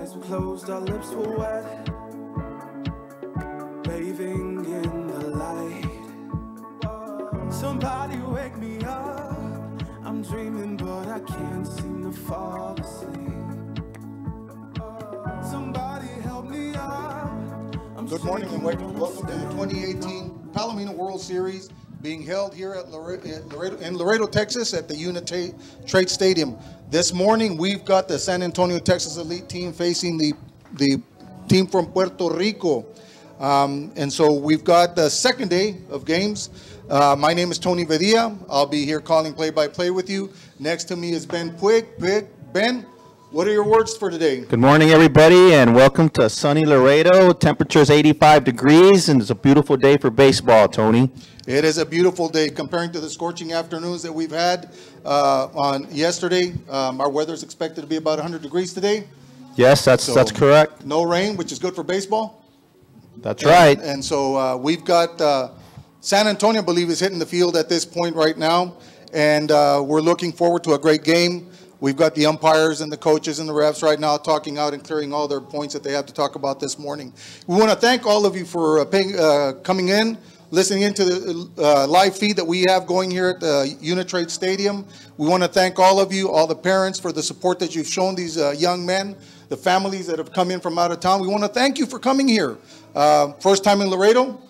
eyes were closed, our lips were wet, bathing in the light. Somebody wake me up, I'm dreaming but I can't seem to fall asleep. Somebody help me up. Good morning and welcome to the 2018 Palomino World Series being held here at Laredo, Texas at the Uni-Trade Stadium. This morning we've got the San Antonio, Texas Elite team facing the team from Puerto Rico. And so we've got the second day of games. My name is Tony Vedilla. I'll be here calling play-by-play with you. Next to me is Ben Puig. Ben, what are your words for today? Good morning, everybody, and welcome to sunny Laredo. Temperature's 85 degrees, and it's a beautiful day for baseball, Tony. It is a beautiful day comparing to the scorching afternoons that we've had on yesterday. Our weather is expected to be about 100 degrees today. Yes, that's correct. No rain, which is good for baseball. That's right. And so we've got San Antonio, I believe, is hitting the field at this point right now, and we're looking forward to a great game. We've got the umpires and the coaches and the refs right now talking out and clearing all their points that they have to talk about this morning. We want to thank all of you for coming in, listening into the live feed that we have going here at the Uni-Trade Stadium. We want to thank all of you, all the parents, for the support that you've shown these young men, the families that have come in from out of town. We want to thank you for coming here. First time in Laredo.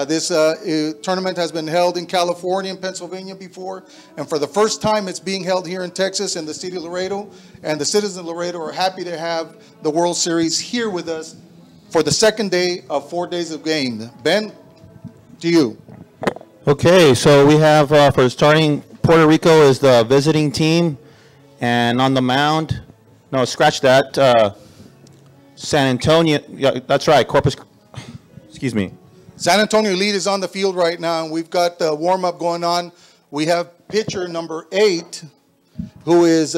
This tournament has been held in California and Pennsylvania before, and for the first time it's being held here in Texas in the city of Laredo, and the citizens of Laredo are happy to have the World Series here with us for the second day of 4 days of game. Ben, to you. Okay, so we have for starting, Puerto Rico is the visiting team, and on the mound, no, scratch that, San Antonio, yeah, that's right, excuse me. San Antonio Elite is on the field right now, and we've got the warm-up going on. We have pitcher number 8, who is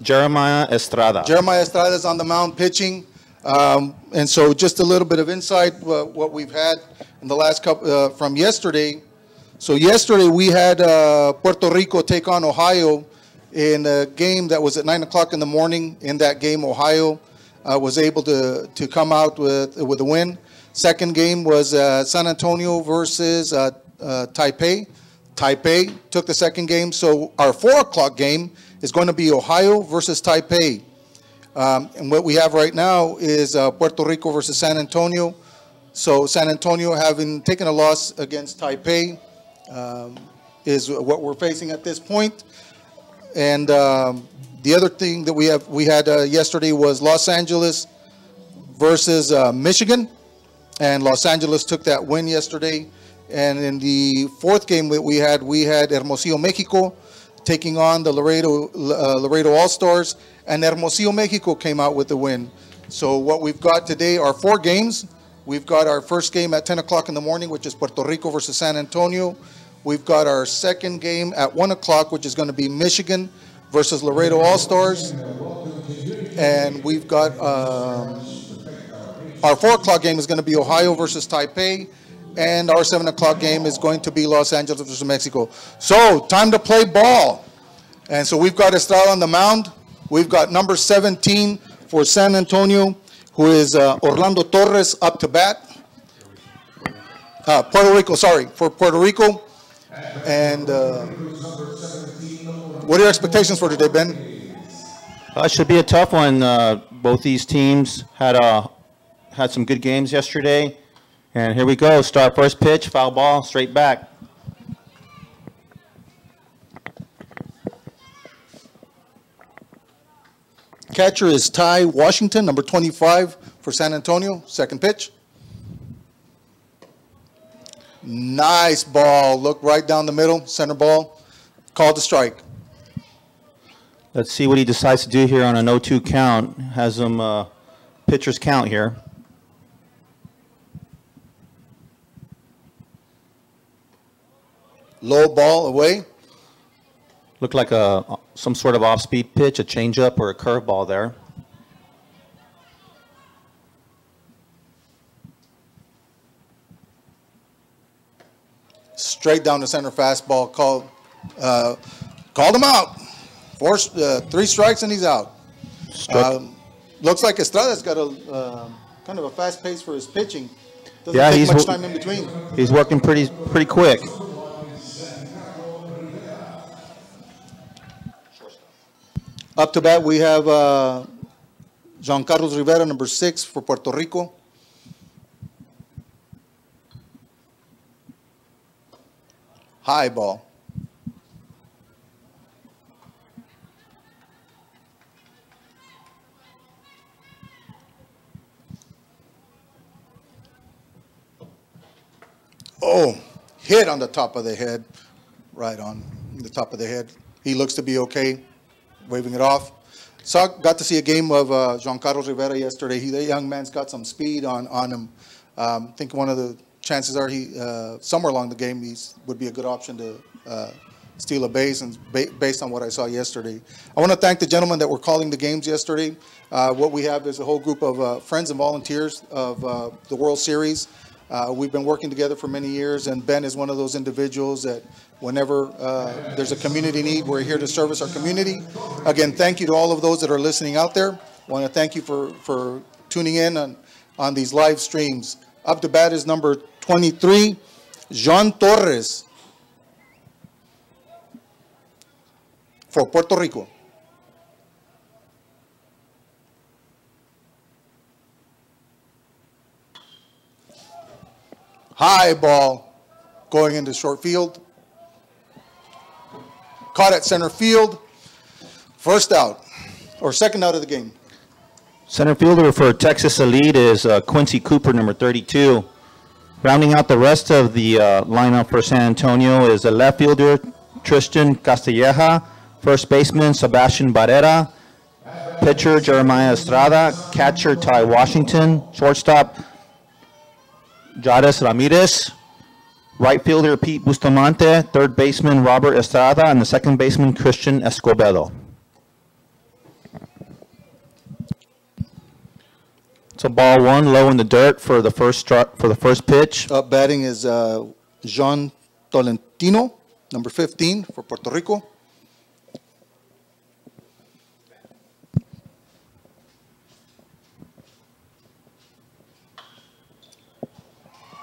Jeremiah Estrada. Jeremiah Estrada is on the mound pitching. And so just a little bit of insight what we've had in the last couple from yesterday. So yesterday we had Puerto Rico take on Ohio in a game that was at 9 o'clock in the morning. In that game, Ohio was able to come out with a win. Second game was San Antonio versus Taipei. Taipei took the second game. So our 4 o'clock game is going to be Ohio versus Taipei. And what we have right now is Puerto Rico versus San Antonio. So San Antonio, having taken a loss against Taipei, is what we're facing at this point. And the other thing that we had yesterday was Los Angeles versus Michigan. And Los Angeles took that win yesterday. And in the fourth game that we had Hermosillo, Mexico, taking on the Laredo All-Stars. And Hermosillo, Mexico came out with the win. So what we've got today are 4 games. We've got our first game at 10 o'clock in the morning, which is Puerto Rico versus San Antonio. We've got our second game at 1 o'clock, which is going to be Michigan versus Laredo All-Stars. And we've got our 4 o'clock game is going to be Ohio versus Taipei, and our 7 o'clock game is going to be Los Angeles versus Mexico. So, time to play ball. And so we've got Estrada on the mound. We've got number 17 for San Antonio, who is Orlando Torres up to bat. Puerto Rico, sorry, for Puerto Rico. And what are your expectations for today, Ben? It should be a tough one. Both these teams had some good games yesterday. And here we go. Start first pitch, foul ball, straight back. Catcher is Ty Washington, number 25 for San Antonio. Second pitch. Nice ball. Look right down the middle, center ball. Called to strike. Let's see what he decides to do here on an 0-2 count. Has him pitcher's count here. Low ball away. Looked like some sort of off-speed pitch, a changeup or a curveball there. Straight down the center fastball. Called him out. 3 strikes and he's out. Looks like Estrada's got a kind of a fast pace for his pitching. Doesn't Yeah, take much time in between. He's working pretty quick. Up to bat, we have Juan Carlos Rivera, number 6 for Puerto Rico. High ball. Oh, hit on the top of the head. Right on the top of the head. He looks to be okay. Waving it off. Got to see a game of Juan Carlos Rivera yesterday. The young man's got some speed on him. I think one of the chances are he somewhere along the game would be a good option to steal a base, and based on what I saw yesterday. I want to thank the gentlemen that were calling the games yesterday. What we have is a whole group of friends and volunteers of the World Series. We've been working together for many years, and Ben is one of those individuals that whenever there's a community need, we're here to service our community. Again, thank you to all of those that are listening out there. I want to thank you for tuning in on these live streams. Up to bat is number 23, Jon Torres for Puerto Rico. High ball going into short field. Caught at center field. First out, or second out of the game. Center fielder for Texas Elite is Quincey Cooper, number 32. Rounding out the rest of the lineup for San Antonio is the left fielder Tristan Castilleja, first baseman Sebastian Barrera, pitcher Jeremiah Estrada, catcher Ty Washington, shortstop Jades Ramirez, right fielder Pete Bustamante, third baseman Robert Estrada, and the second baseman Christian Escobedo. So ball one, low in the dirt for the first pitch. Up batting is Jon Tolentino, number 15 for Puerto Rico.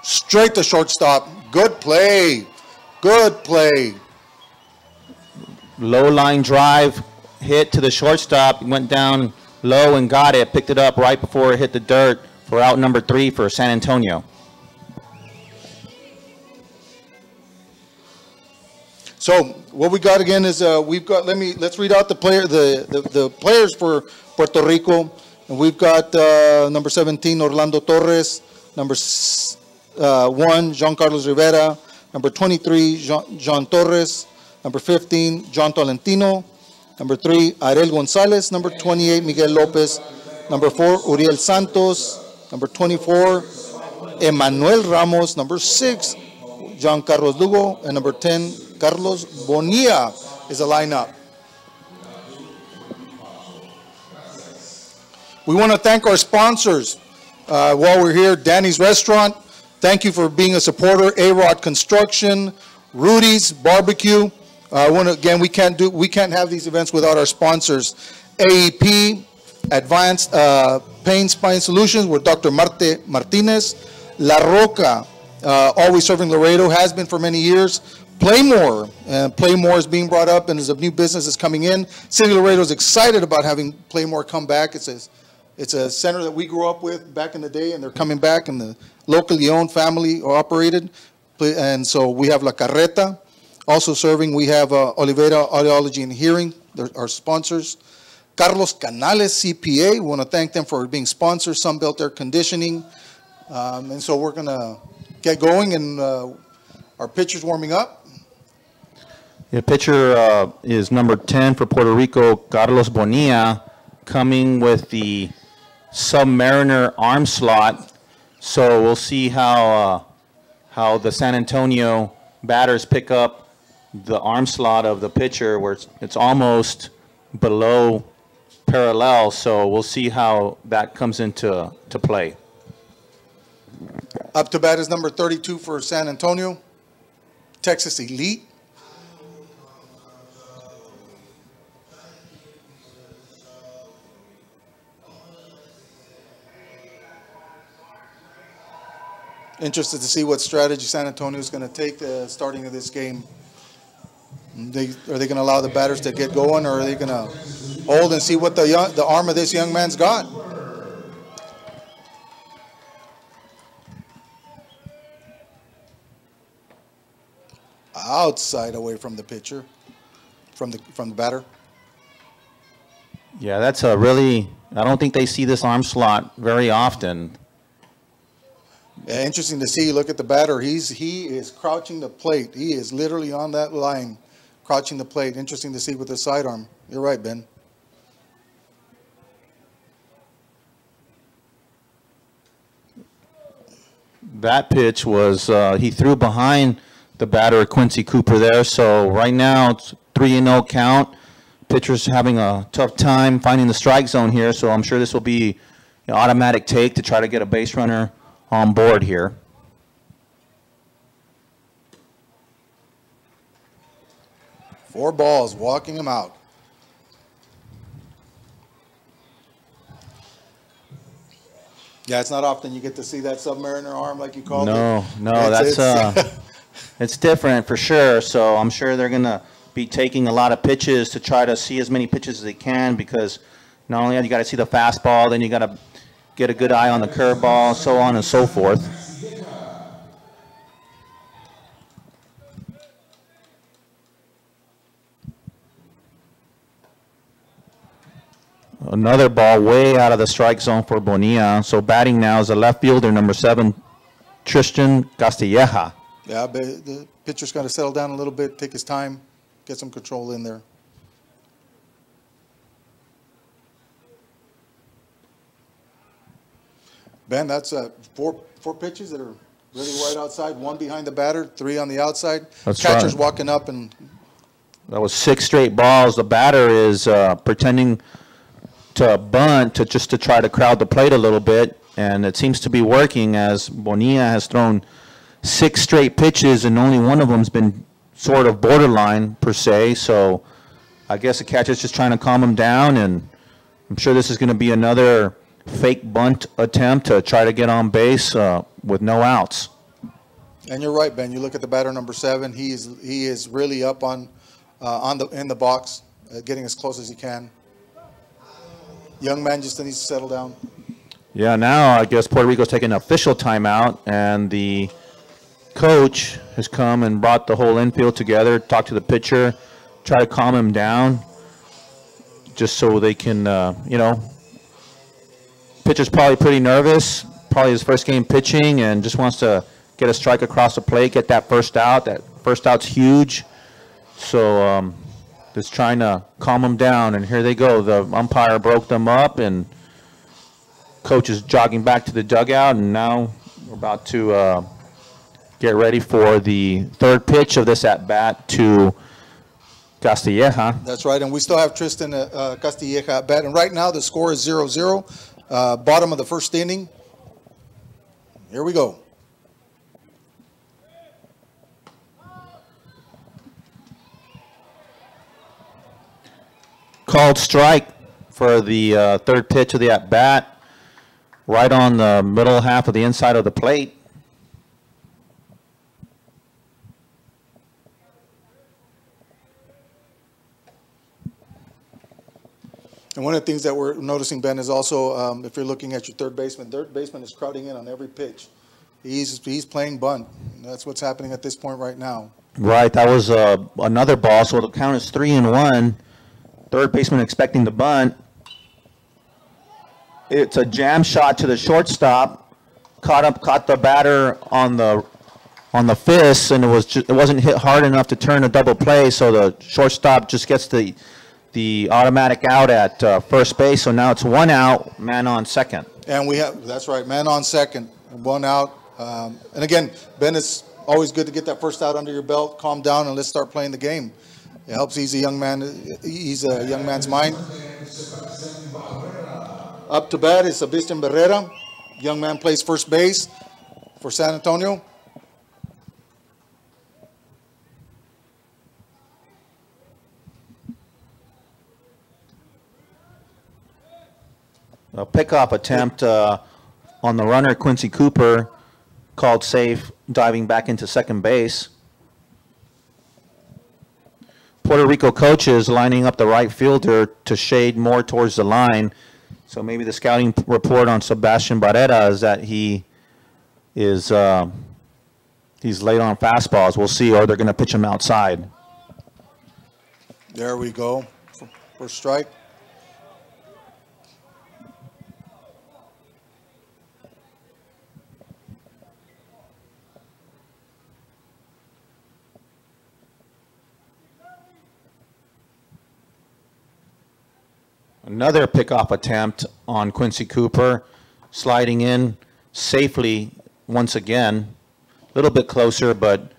Straight to shortstop. Good play. Good play. Low line drive, hit to the shortstop, went down low and got it, picked it up right before it hit the dirt for out number 3 for San Antonio. So what we got again is we've got, let's read out the players for Puerto Rico. And we've got number 17 Orlando Torres, number 1 Juan Carlos Rivera, number 23 Jon Torres, number 15 Jon Tolentino, number 3 Ariel Gonzalez, number 28 Miguel Lopez, number 4 Uriel Santos, number 24 Emmanuel Ramos, number 6 Juan Carlos Luo, and number 10 Carlos Bonilla is the lineup. We want to thank our sponsors while we're here. Danny's Restaurant, thank you for being a supporter. A-Rod Construction, Rudy's Barbecue. Again, we can't have these events without our sponsors. AEP, Advanced Pain Spine Solutions with Dr. Marte Martinez. La Roca, always serving Laredo, has been for many years. Playmore, Playmore is being brought up and is a new business that's coming in. City of Laredo is excited about having Playmore come back. It's a center that we grew up with back in the day, and they're coming back, and the locally owned, family operated. And so we have La Carreta. Also serving, we have Oliveira Audiology and Hearing, they're our sponsors. Carlos Canales CPA, we want to thank them for being sponsors. Sunbelt Air Conditioning. And so we're going to get going, and our pitcher's warming up. The pitcher is number 10 for Puerto Rico, Carlos Bonilla, coming with the Submariner arm slot. So we'll see how the San Antonio batters pick up the arm slot of the pitcher, where it's almost below parallel. So we'll see how that comes into play. Up to bat is number 32 for San Antonio, Texas Elite. Interested to see what strategy San Antonio is going to take the starting of this game. Are they going to allow the batters to get going, or are they going to hold and see what the arm of this young man's got? Outside away from the pitcher, from the batter. Yeah, that's a really, I don't think they see this arm slot very often. Yeah, interesting to see. Look at the batter. He is crouching the plate. He is literally on that line, crouching the plate. Interesting to see with the sidearm. You're right, Ben. That pitch was, he threw behind the batter, Quincey Cooper there. So right now it's 3-0 count. Pitcher's having a tough time finding the strike zone here. So I'm sure this will be an automatic take to try to get a base runner on board here. Four balls, walking him out. Yeah, it's not often you get to see that Submariner arm like you called it. No, that's it's different for sure. So I'm sure they're going to be taking a lot of pitches to try to see as many pitches as they can, because not only you got to see the fastball, then you got to get a good eye on the curveball, so on and so forth. Another ball way out of the strike zone for Bonilla. So batting now is the left fielder, number 7, Tristan Castilleja. Yeah, but the pitcher's got to settle down a little bit, take his time, get some control in there. Ben, that's four pitches that are really wide outside, 1 behind the batter, 3 on the outside. That's Catcher's right. walking up, and That was 6 straight balls. The batter is pretending to bunt just to try to crowd the plate a little bit, and it seems to be working, as Bonilla has thrown 6 straight pitches and only one of them's been sort of borderline per se. So I guess the catcher's just trying to calm him down, and I'm sure this is going to be another fake bunt attempt to try to get on base with no outs. And you're right, Ben. You look at the batter, number 7. He is really up in the box, getting as close as he can. Young man just needs to settle down. Yeah, now I guess Puerto Rico's taking an official timeout, and the coach has come and brought the whole infield together, talked to the pitcher, try to calm him down, just so they can, pitcher's probably pretty nervous, probably his first game pitching, and just wants to get a strike across the plate, get that first out. That first out's huge. So just trying to calm him down, and here they go. The umpire broke them up, and coach is jogging back to the dugout, and now we're about to get ready for the third pitch of this at-bat to Castilleja. That's right, and we still have Tristan Castilleja at bat, and right now the score is 0-0, bottom of the first inning. Here we go. Called strike for the third pitch of the at-bat, right on the middle half of the inside of the plate. And one of the things that we're noticing, Ben, is also if you're looking at your third baseman is crowding in on every pitch. He's playing bunt. That's what's happening at this point right now. Right, that was another ball, so the count is 3-1. Third baseman expecting the bunt. It's a jam shot to the shortstop. Caught the batter on the fist, and it wasn't hit hard enough to turn a double play. So the shortstop just gets the automatic out at first base. So now it's 1 out, man on second. And that's right, man on second, 1 out. And again, Ben, it's always good to get that first out under your belt, calm down, and let's start playing the game. It helps ease a young man's mind. Up to bat is Sebastian Barrera. Young man plays first base for San Antonio. A pickoff attempt on the runner, Quincey Cooper. called safe, diving back into second base. Puerto Rico coaches lining up the right fielder to shade more towards the line. So maybe the scouting report on Sebastian Barrera is that he is he's late on fastballs. We'll see, or they're going to pitch him outside. There we go. First strike. Another pickoff attempt on Quincey Cooper, sliding in safely once again. A little bit closer, but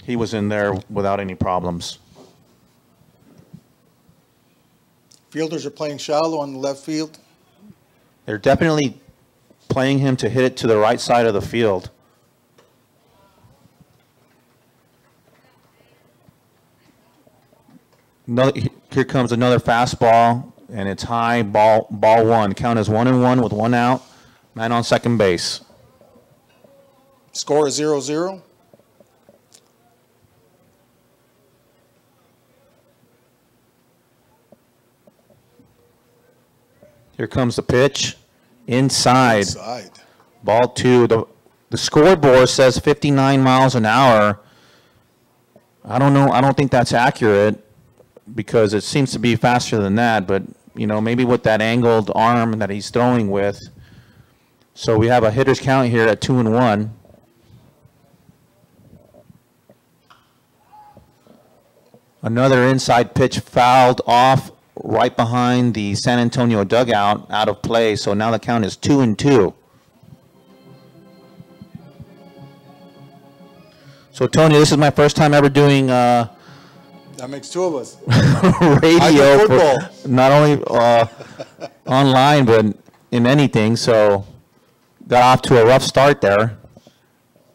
he was in there without any problems. Fielders are playing shallow on the left field. They're definitely playing him to hit it to the right side of the field. Here comes another fastball, and it's high, ball one. Count is 1-1 with 1 out. Man on second base. Score is 0-0. Here comes the pitch. Inside. Ball 2. The scoreboard says 59 miles an hour. I don't know. I don't think that's accurate because it seems to be faster than that. But, you know, maybe with that angled arm that he's throwing with. So we have a hitter's count here at 2-1. Another inside pitch fouled off right behind the San Antonio dugout, out of play. So now the count is 2-2. So Tony, this is my first time ever doing that makes 2 of us. radio, for not only online but in anything. So got off to a rough start there.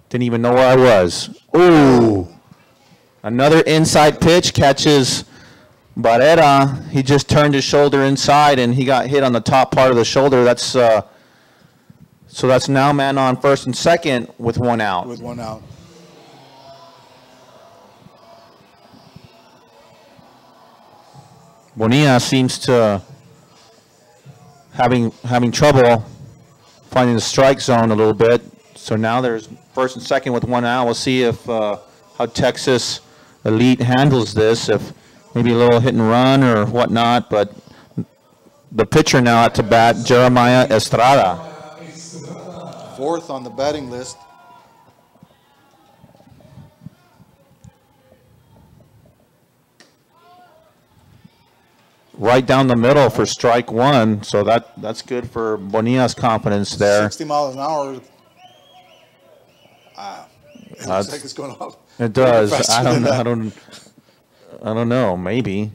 Didn't even know where I was. Ooh, another inside pitch catches Barrera. He just turned his shoulder inside and he got hit on the top part of the shoulder. That's so that's now man on first and second with 1 out. With 1 out. Bonilla seems to having trouble finding the strike zone a little bit. So now there's first and second with 1 out. We'll see if how Texas Elite handles this, if maybe a little hit and run or whatnot. But the pitcher now at to bat, Jeremiah Estrada. 4th on the batting list. Right down the middle for strike 1, so that's good for Bonilla's confidence there. 60 miles an hour. It looks like it's going up. It does. I don't know. Maybe.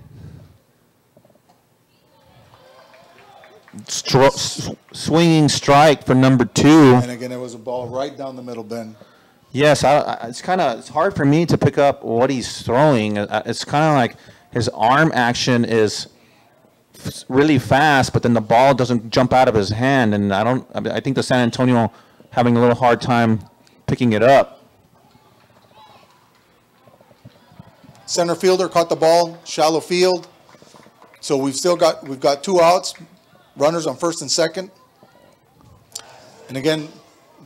Swinging strike for number 2. And again, it was a ball right down the middle, Ben. Yes, it's hard for me to pick up what he's throwing. It's kind of like his arm action is really fast, but then the ball doesn't jump out of his hand, and I think the San Antonio having a little hard time picking it up. Center fielder caught the ball, shallow field. So we've got 2 outs, runners on first and second. And again,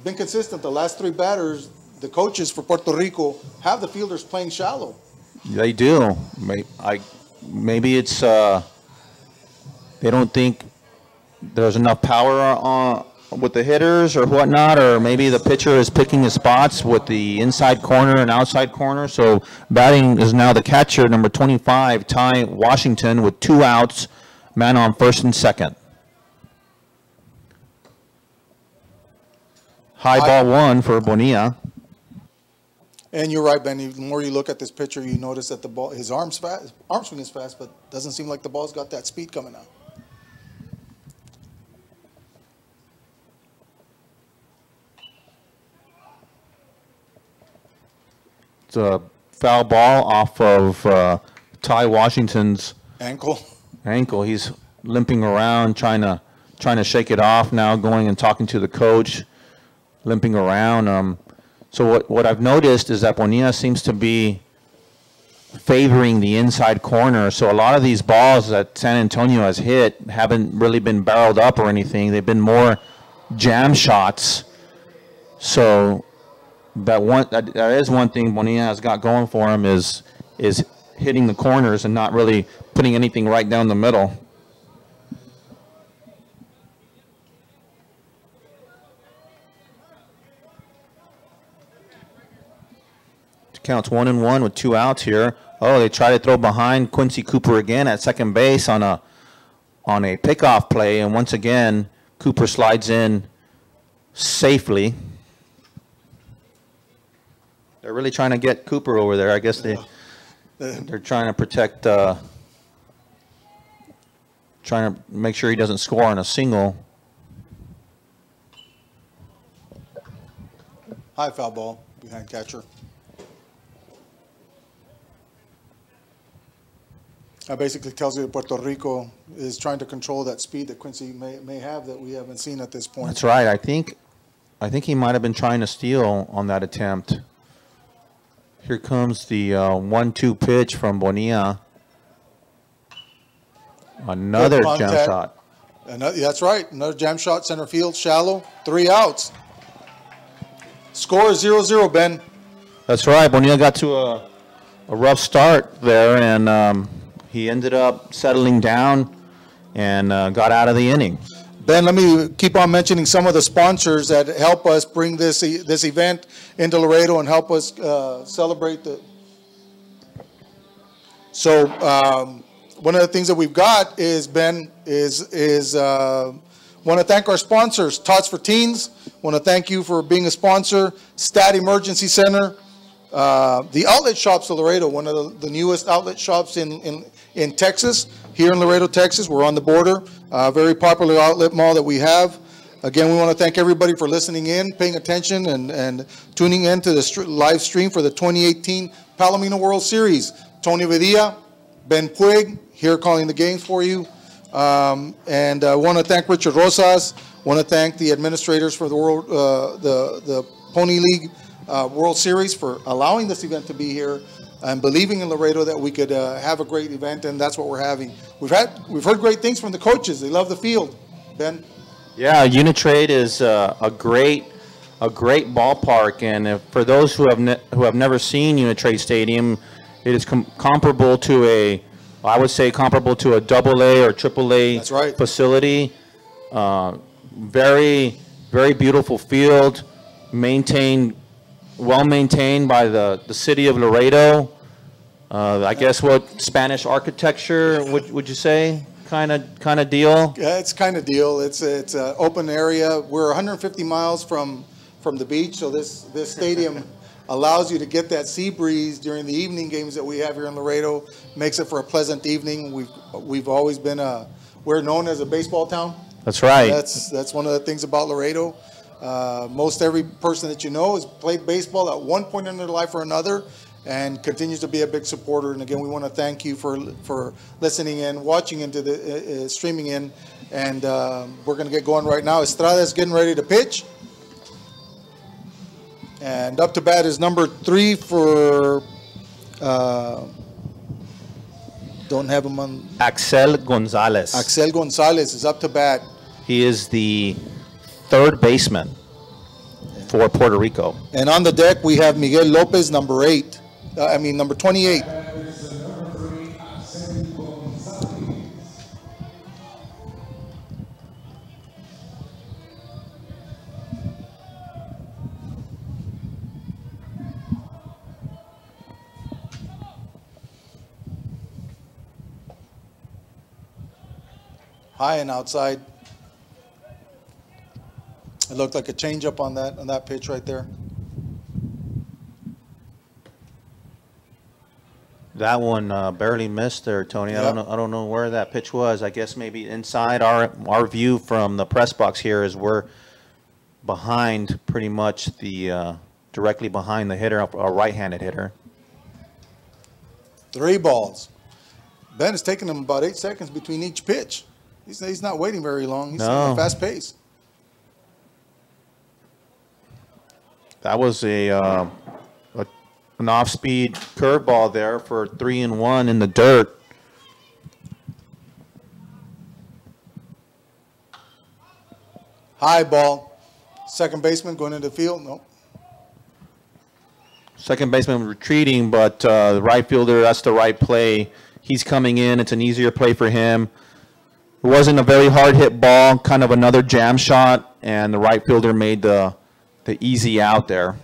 been consistent. The last 3 batters, the coaches for Puerto Rico have the fielders playing shallow. They do. Maybe it's they don't think there's enough power with the hitters or whatnot, or maybe the pitcher is picking his spots with the inside corner and outside corner. So batting is now the catcher, number 25, Ty Washington, with 2 outs, man on first and second. High ball 1 for Bonilla. And you're right, Ben. The more you look at this pitcher, you notice that the ball, his arm swing is fast, but doesn't seem like the ball's got that speed coming out. It's a foul ball off of Ty Washington's ankle. He's limping around, trying to shake it off now, going and talking to the coach. limping around. So what I've noticed is that Bonilla seems to be favoring the inside corner. So a lot of these balls that San Antonio has hit haven't really been barreled up or anything. They've been more jam shots. So that is one thing Bonilla has got going for him is hitting the corners and not really putting anything right down the middle. Counts 1-1 with 2 outs here. Oh, they try to throw behind Quincey Cooper again at second base on a pickoff play, and once again Cooper slides in safely. They're really trying to get Cooper over there. I guess they're trying to protect, trying to make sure he doesn't score on a single. High foul ball behind catcher. That basically tells you that Puerto Rico is trying to control that speed that Quincey may have that we haven't seen at this point. That's right. I think he might have been trying to steal on that attempt. Here comes the 1-2 pitch from Bonilla. Another jam shot. That's right. Another jam shot, center field, shallow, 3 outs. Score is 0-0, Ben. That's right. Bonilla got to a rough start there, and he ended up settling down and got out of the inning. Ben, let me keep on mentioning some of the sponsors that help us bring this event into Laredo and help us celebrate the. So one of the things that we've got is, Ben, want to thank our sponsors, Tots for Teens. Want to thank you for being a sponsor. Stat Emergency Center. The outlet shops of Laredo, one of the newest outlet shops in Texas, here in Laredo, Texas. We're on the border. Very popular outlet mall that we have. Again, we want to thank everybody for listening in, paying attention, and tuning in to the live stream for the 2018 Palomino World Series. Tony Vedilla, Ben Puig, here calling the games for you. And I want to thank Richard Rosas. Want to thank the administrators for the World, the Pony League World Series for allowing this event to be here and believing in Laredo that we could have a great event, and that's what we're having. We've heard great things from the coaches. They love the field. Ben? Yeah, Uni-Trade is a great ballpark, and for those who have never seen Uni-Trade Stadium, it is comparable to I would say comparable to a AA or AAA That's right. facility. Very, very beautiful field, well maintained by the city of Laredo. I guess what Spanish architecture would you say? Kind of deal. Yeah, it's kind of deal. It's an open area. We're 150 miles from the beach, so this stadium allows you to get that sea breeze during the evening games that we have here in Laredo. Makes it for a pleasant evening. We've always been we're known as a baseball town. That's right. That's one of the things about Laredo. Most every person that you know has played baseball at one point in their life or another, and continues to be a big supporter. And again, we want to thank you for listening in, watching into the streaming in, and we're going to get going right now. Estrada is getting ready to pitch, and up to bat is number 3 for. Don't have him on. Axel Gonzalez. Axel Gonzalez is up to bat. He is the third baseman for Puerto Rico. And on the deck, we have Miguel Lopez, number 28. High and outside. It looked like a changeup on that pitch right there. That one barely missed there, Tony. Yep. I don't know where that pitch was. I guess maybe inside. Our view from the press box here is we're behind pretty much directly behind the hitter, a right-handed hitter. 3 balls. Ben is taking him about 8 seconds between each pitch. He's not waiting very long. He's at a fast pace. That was an off-speed curveball there for 3-1 in the dirt. High ball. Second baseman going into the field. No. Second baseman retreating, but the right fielder, that's the right play. He's coming in. It's an easier play for him. It wasn't a very hard hit ball, kind of another jam shot, and the right fielder made the easy out there.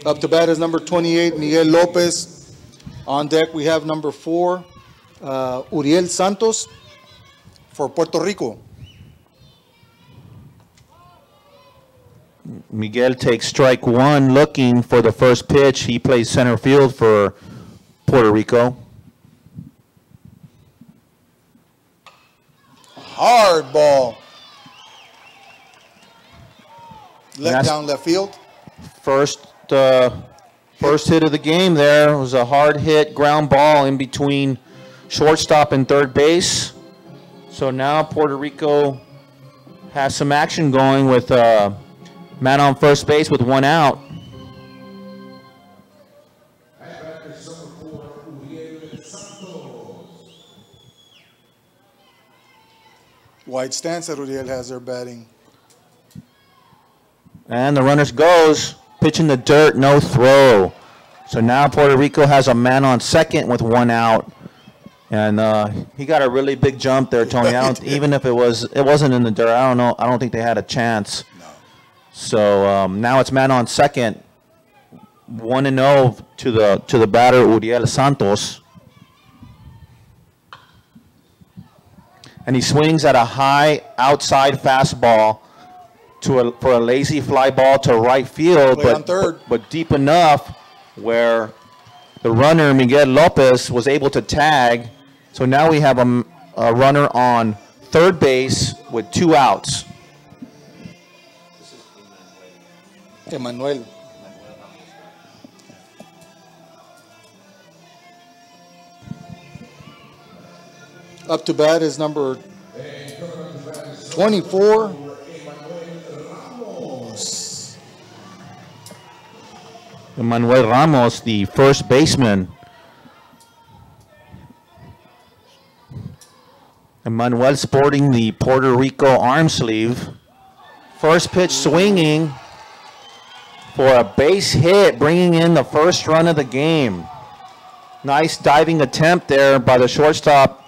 Up to bat is number 28, Miguel Lopez. On deck we have number 4, Uriel Santos for Puerto Rico. Miguel takes strike one looking for the first pitch. He plays center field for Puerto Rico. Hard ball. Let down left field. First hit of the game there was a hard hit ground ball in between shortstop and third base. So now Puerto Rico has some action going with man on first base with one out. Wide stance that Uriel has there batting. And the runners goes, pitch in the dirt, no throw. So now Puerto Rico has a man on second with one out. And he got a really big jump there, Tony. Even if it wasn't in the dirt, I don't know. I don't think they had a chance. No. So now it's man on second, 1-0 to the batter Uriel Santos. And he swings at a high outside fastball for a lazy fly ball to right field, but deep enough where the runner Miguel Lopez was able to tag. So now we have a runner on third base with 2 outs. Emmanuel. Up to bat is number 24. Manuel Ramos, the first baseman. Emmanuel sporting the Puerto Rico arm sleeve. First pitch swinging for a base hit, bringing in the first run of the game. Nice diving attempt there by the shortstop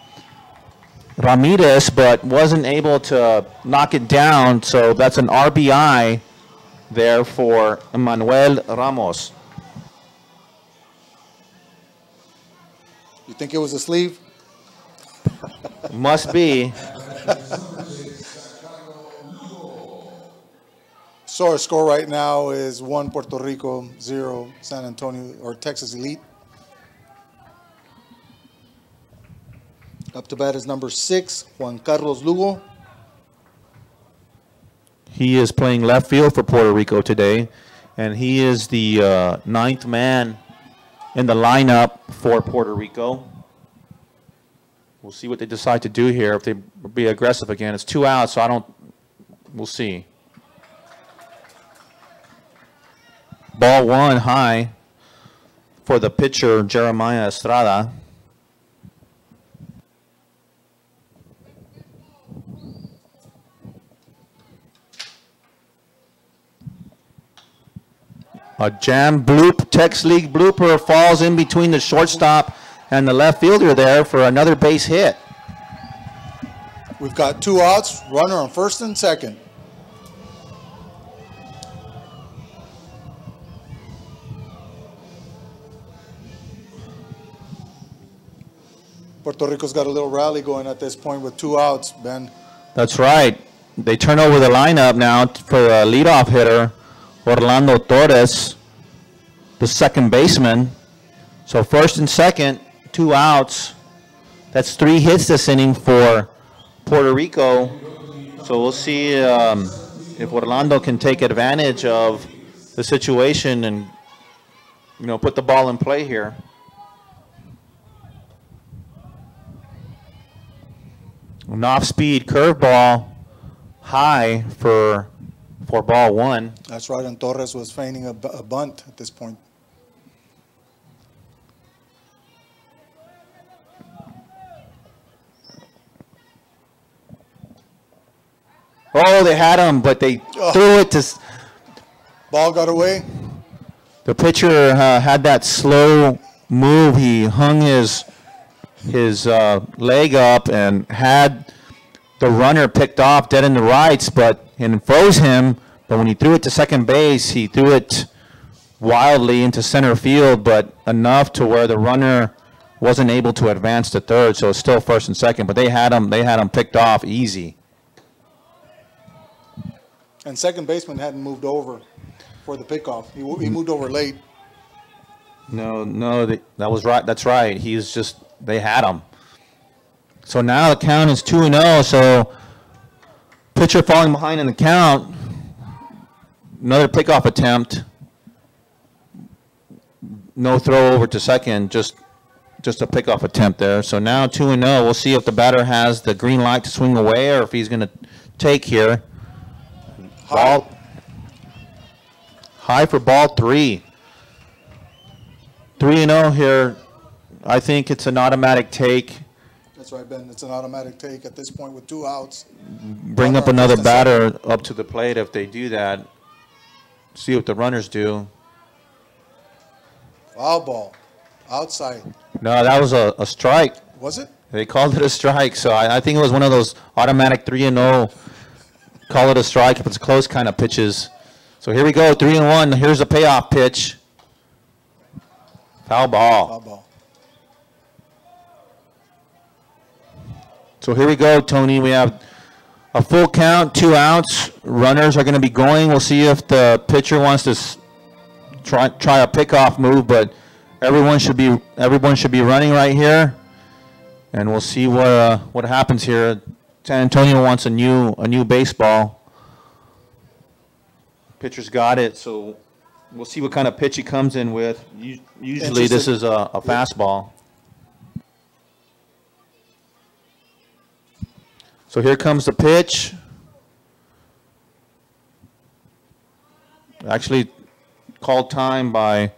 Ramirez, but wasn't able to knock it down. So that's an RBI there for Emmanuel Ramos. You think it was a sleeve? Must be. So our score right now is 1 Puerto Rico, 0 San Antonio or Texas Elite. Up to bat is number 6, Juan Carlos Luo. He is playing left field for Puerto Rico today, and he is the 9th man in the lineup for Puerto Rico. We'll see what they decide to do here. If they be aggressive again, it's 2 outs, so we'll see. Ball 1 high for the pitcher Jeremiah Estrada. A jam bloop, Tex League blooper falls in between the shortstop and the left fielder there for another base hit. We've got 2 outs, runner on first and second. Puerto Rico's got a little rally going at this point with 2 outs, Ben. That's right. They turn over the lineup now for a leadoff hitter, Orlando Torres, the second baseman. So first and second, 2 outs. That's 3 hits this inning for Puerto Rico. So we'll see if Orlando can take advantage of the situation and, put the ball in play here. An off-speed curveball high for ball one. That's right, and Torres was feigning a bunt at this point. Oh, they had him, but they threw it to... Ball got away. The pitcher had that slow move. He hung his leg up and had the runner picked off dead in the rights, and froze him. But when he threw it to second base, he threw it wildly into center field, but enough to where the runner wasn't able to advance to third. So it's still first and second. But they had him picked off easy. And second baseman hadn't moved over for the pickoff. He moved over late. No, that was right. That's right. They had him. So now the count is 2-0. So pitcher falling behind in the count. Another pickoff attempt. No throw over to second. Just a pickoff attempt there. So now 2-0. We'll see if the batter has the green light to swing away or if he's going to take here. Ball high for ball 3. 3-0 here. I think it's an automatic take. That's right, Ben. It's an automatic take at this point with 2 outs. Bring up another batter up to the plate if they do that. See what the runners do. Foul ball. Outside. No, that was a strike. Was it? They called it a strike. So I think it was one of those automatic 3-0. Call it a strike if it's close kind of pitches. So here we go, 3-1. Here's a payoff pitch. Foul ball. Foul ball. So here we go, Tony. We have a full count, 2 outs. Runners are going to be going. We'll see if the pitcher wants to try a pickoff move, but everyone should be running right here, and we'll see what happens here. San Antonio wants a new baseball. Pitcher's got it, so we'll see what kind of pitch he comes in with. Usually this is a fastball. So here comes the pitch. Actually called time by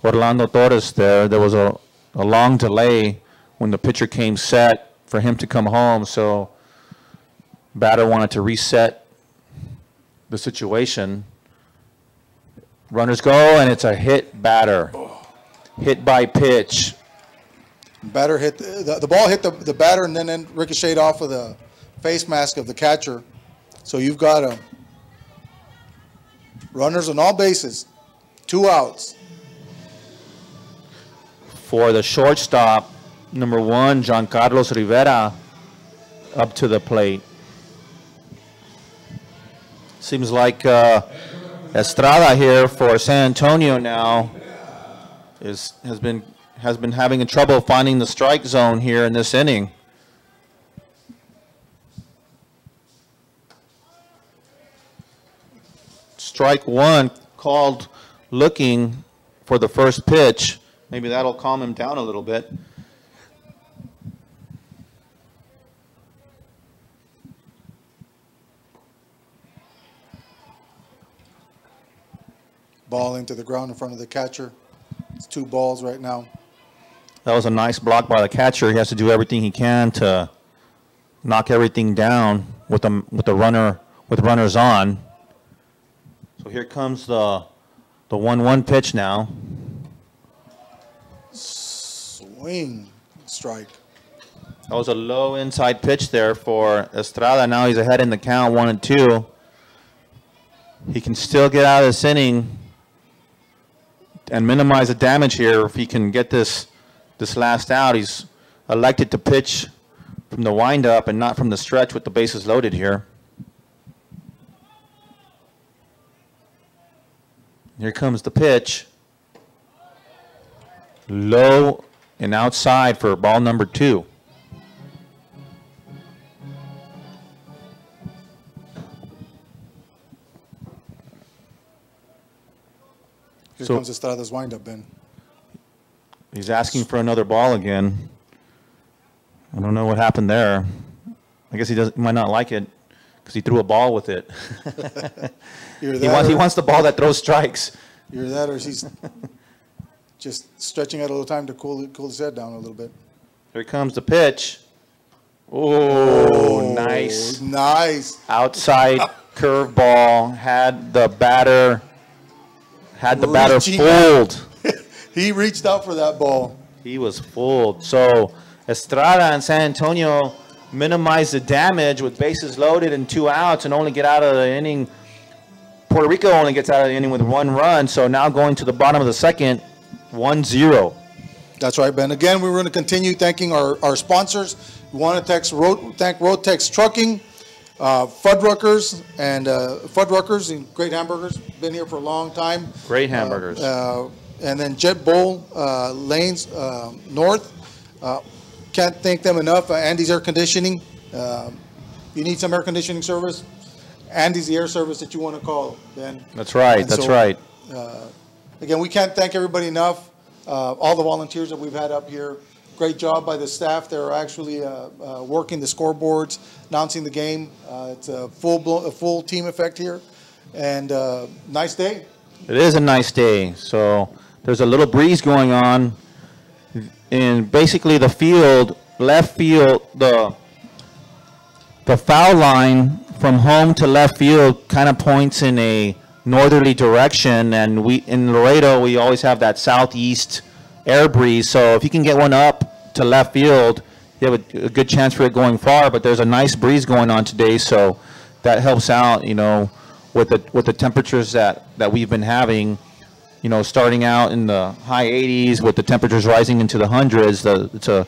Orlando Torres there. There was a long delay when the pitcher came set for him to come home, so batter wanted to reset the situation. Runners go, and it's a hit batter. Hit by pitch. Batter hit the ball hit the batter and then ricocheted off of the face mask of the catcher. So you've got runners on all bases, 2 outs. For the shortstop, number 1, Juan Carlos Rivera, up to the plate. Seems like Estrada here for San Antonio now has been having trouble finding the strike zone here in this inning. Strike 1 called looking for the first pitch. Maybe that'll calm him down a little bit. Ball into the ground in front of the catcher. It's 2 balls right now. That was a nice block by the catcher. He has to do everything he can to knock everything down with runners on. So here comes the 1-1 pitch now. Swing strike. That was a low inside pitch there for Estrada. Now he's ahead in the count, 1-2. He can still get out of this inning and minimize the damage here if he can get this last out. He's elected to pitch from the windup and not from the stretch with the bases loaded here. Here comes the pitch. Low and outside for ball number 2. Here comes Estrada's windup, Ben. He's asking for another ball again. I don't know what happened there. I guess he might not like it because he threw a ball with it. He wants the ball that throws strikes. Either that or he's just stretching out a little time to cool his head down a little bit. Here comes the pitch. Oh, nice. Nice. Outside curveball. Had the batter fooled. He reached out for that ball. He was fooled. So Estrada and San Antonio minimize the damage with bases loaded and 2 outs and only get out of the inning. Puerto Rico only gets out of the inning with 1 run. So now going to the bottom of the second, 1-0. That's right, Ben. Again, we're going to continue thanking our sponsors. We want to thank Rotex Trucking, Fuddruckers, and great hamburgers. Been here for a long time. Great hamburgers. And then Jet Bowl Lanes North. Can't thank them enough. Andy's Air Conditioning. You need some air conditioning service? Andy's the air service that you want to call, Ben. That's right. That's right. Again, we can't thank everybody enough. All the volunteers that we've had up here. Great job by the staff. They're actually working the scoreboards, announcing the game. It's a full team effect here. And nice day. It is a nice day. So there's a little breeze going on. In basically the field, left field, the foul line from home to left field kind of points in a northerly direction, and in Laredo we always have that southeast air breeze. So if you can get one up to left field, you have a good chance for it going far. But there's a nice breeze going on today, so that helps out, with the temperatures that we've been having. Starting out in the high 80s with the temperatures rising into the hundreds. It's a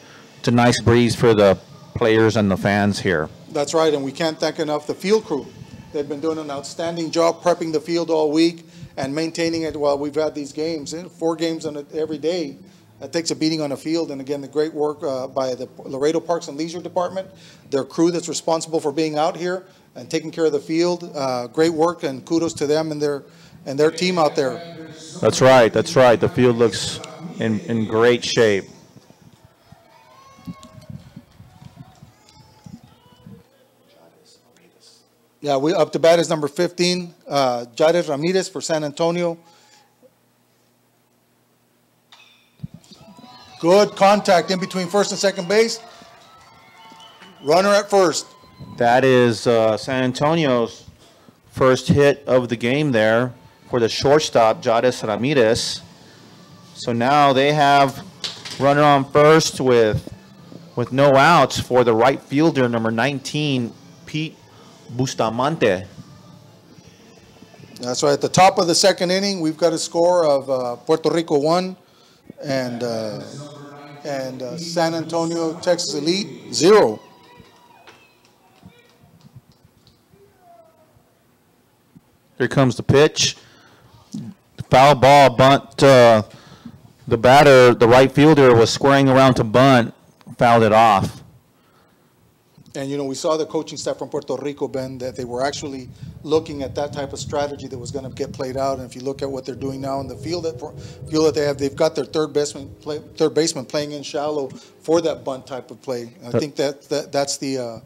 nice breeze for the players and the fans here. That's right, and we can't thank enough the field crew. They've been doing an outstanding job prepping the field all week and maintaining it while we've had these games. 4 games on it every day. That takes a beating on the field. And again, the great work by the Laredo Parks and Leisure Department, their crew that's responsible for being out here and taking care of the field. Great work, and kudos to them and their team out there. That's right. That's right. The field looks in great shape. Yeah, up to bat is number 15, Jared Ramirez for San Antonio. Good contact in between first and second base. Runner at first. That is San Antonio's first hit of the game there for the shortstop, Jared Ramirez. So now they have runner on first with no outs for the right fielder, number 19, Pete Bustamante. That's right. At the top of the second inning, we've got a score of Puerto Rico 1 and San Antonio, Texas Elite 0. Here comes the pitch. Foul ball, bunt. The batter, the right fielder, was squaring around to bunt, fouled it off. And, we saw the coaching staff from Puerto Rico, Ben, that they were actually looking at that type of strategy that was going to get played out. And if you look at what they're doing now in the field that they have, they've got their third baseman playing in shallow for that bunt type of play. I think that's the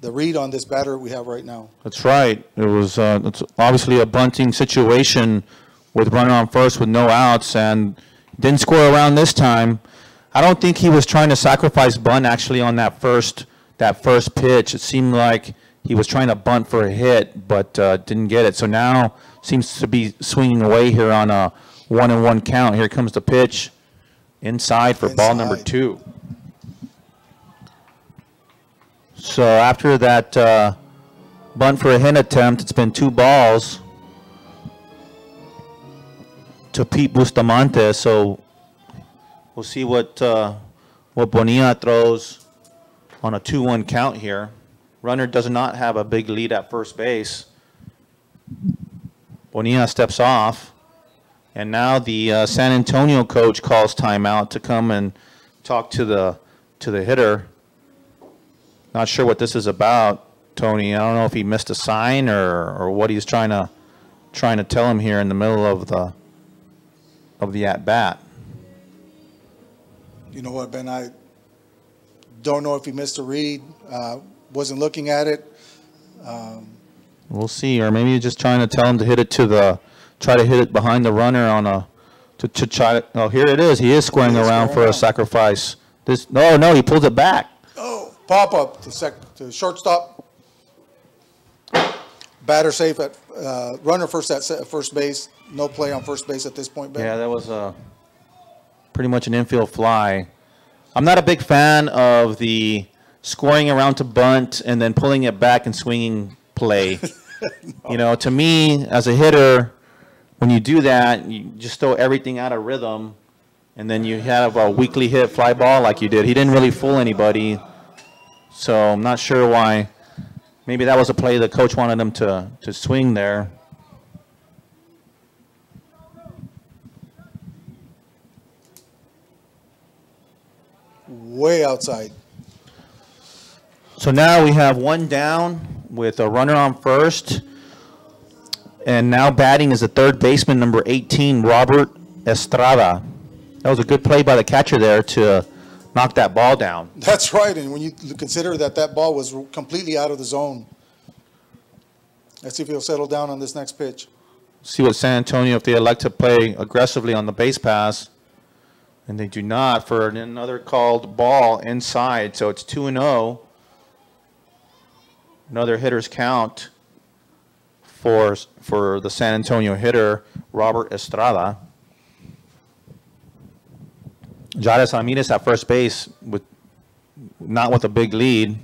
read on this batter we have right now. That's right. It was it's obviously a bunting situation with runner on first with no outs, and didn't score around this time. I don't think he was trying to sacrifice bunt actually on that first pitch. It seemed like he was trying to bunt for a hit, but didn't get it. So now seems to be swinging away here on a 1-1 count. Here comes the pitch inside for ball number 2. So after that bunt for a hit attempt, it's been 2 balls to Pete Bustamante. So we'll see what Bonilla throws on a 2-1 count here. Runner does not have a big lead at first base. Bonilla steps off. And now the San Antonio coach calls timeout to come and talk to the hitter. Not sure what this is about, Tony. I don't know if he missed a sign or what he's trying to tell him here in the middle of the at bat. You know what, Ben? I don't know if he missed a read. wasn't looking at it. We'll see, or maybe you're just trying to tell him to hit it try to hit it behind the runner on to try to. Oh, here it is. He is squaring around for a sacrifice. No, he pulled it back. Oh, pop up to shortstop. Batter safe at runner first at first base. No play on first base at this point, Ben. Yeah, that was pretty much an infield fly. I'm not a big fan of the scoring around to bunt and then pulling it back and swinging play. No. You know, to me, as a hitter, when you do that, you just throw everything out of rhythm, and then you have a weakly hit fly ball like you did. He didn't really fool anybody, so I'm not sure why. Maybe that was a play the coach wanted him to swing there. Way outside. So now we have one down with a runner on first. And now batting is the third baseman, number 18, Robert Estrada. That was a good play by the catcher there to knock that ball down. That's right, and when you consider that ball was completely out of the zone. Let's see if he'll settle down on this next pitch. See what San Antonio, if they elect to play aggressively on the base pass. And they do not for another called ball inside, so it's 2-0. Another hitter's count for the San Antonio hitter, Robert Estrada. Jades Ramirez at first base, not with a big lead.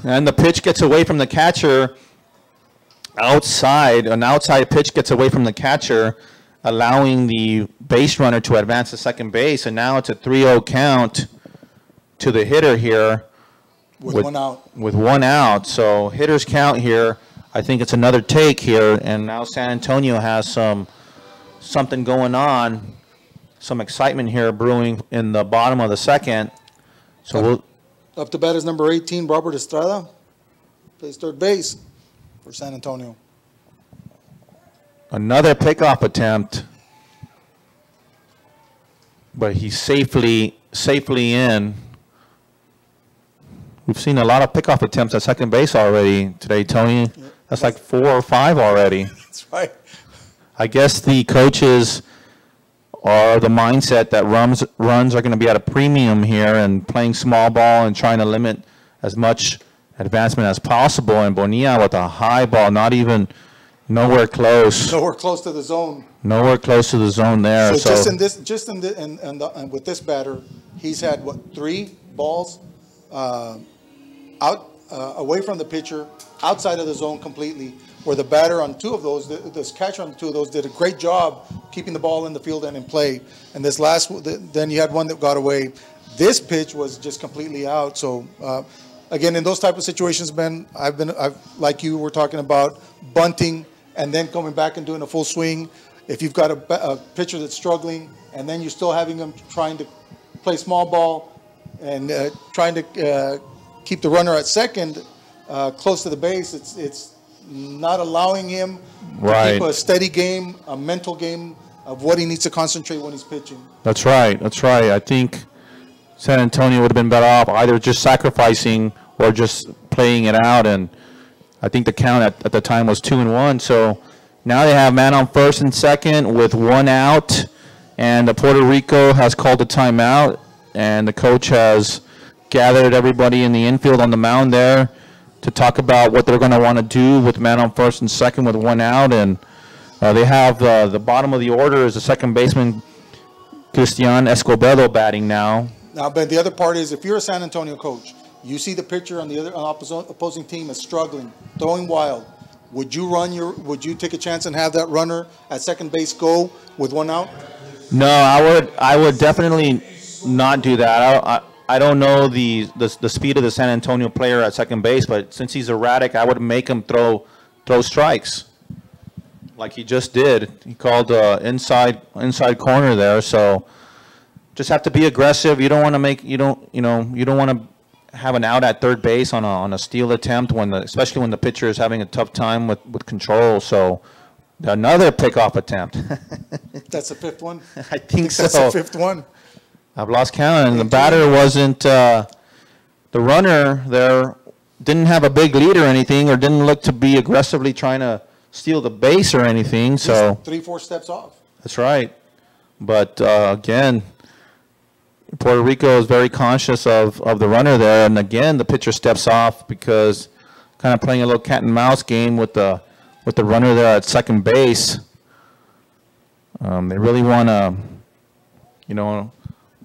And the pitch gets away from the catcher outside. An outside pitch gets away from the catcher, allowing the base runner to advance to second base. And now it's a 3-0 count to the hitter here. With one out. With one out. So hitter's count here. I think it's another take here. And now San Antonio has something going on. Some excitement here brewing in the bottom of the second. So up to bat is number 18, Robert Estrada. Plays third base for San Antonio. Another pickoff attempt. But he's safely in. We've seen a lot of pickoff attempts at second base already today, Tony. Yep. That's like 4 or 5 already. That's right. I guess the coaches are the mindset that runs are going to be at a premium here and playing small ball and trying to limit as much advancement as possible. And Bonilla with a high ball, not even nowhere close. Nowhere close to the zone. Nowhere close to the zone there. So with this batter, he's had what, 3 balls away from the pitcher, outside of the zone completely, where the batter on 2 of those, this catcher on 2 of those did a great job keeping the ball in the field and in play. And this last, then you had one that got away. This pitch was just completely out. So again, in those type of situations, Ben, I've like you were talking about bunting and then coming back and doing a full swing. If you've got a pitcher that's struggling and then you're still having them trying to play small ball and trying to keep the runner at second close to the base, it's not allowing him to keep a steady game, a mental game of what he needs to concentrate when he's pitching. That's right. That's right. I think San Antonio would have been better off either just sacrificing or just playing it out. And I think the count at the time was 2-1. So now they have man on first and second with 1 out. And Puerto Rico has called a timeout. And the coach has gathered everybody in the infield on the mound there to talk about what they're going to want to do with man on first and second with 1 out. And they have the bottom of the order is the second baseman, Cristian Escobedo, batting now. Now, but the other part is, if you're a San Antonio coach, you see the pitcher on the other opposing team is struggling, throwing wild. Would you take a chance and have that runner at second base go with 1 out? No, I would definitely not do that. I don't know the speed of the San Antonio player at second base, but since he's erratic, I would make him throw strikes, like he just did. He called inside corner there, so just have to be aggressive. You don't want to you don't want to have an out at third base on a steal attempt especially when the pitcher is having a tough time with control. So Another pickoff attempt. That's the fifth one? I think so. That's the fifth one. I've lost count, and the batter wasn't, the runner there didn't have a big lead or anything, or didn't look to be aggressively trying to steal the base or anything, so. He's 3-4 steps off. That's right. But again, Puerto Rico is very conscious of the runner there, and again, the pitcher steps off because kind of playing a little cat and mouse game with the runner there at second base. They really want to, you know,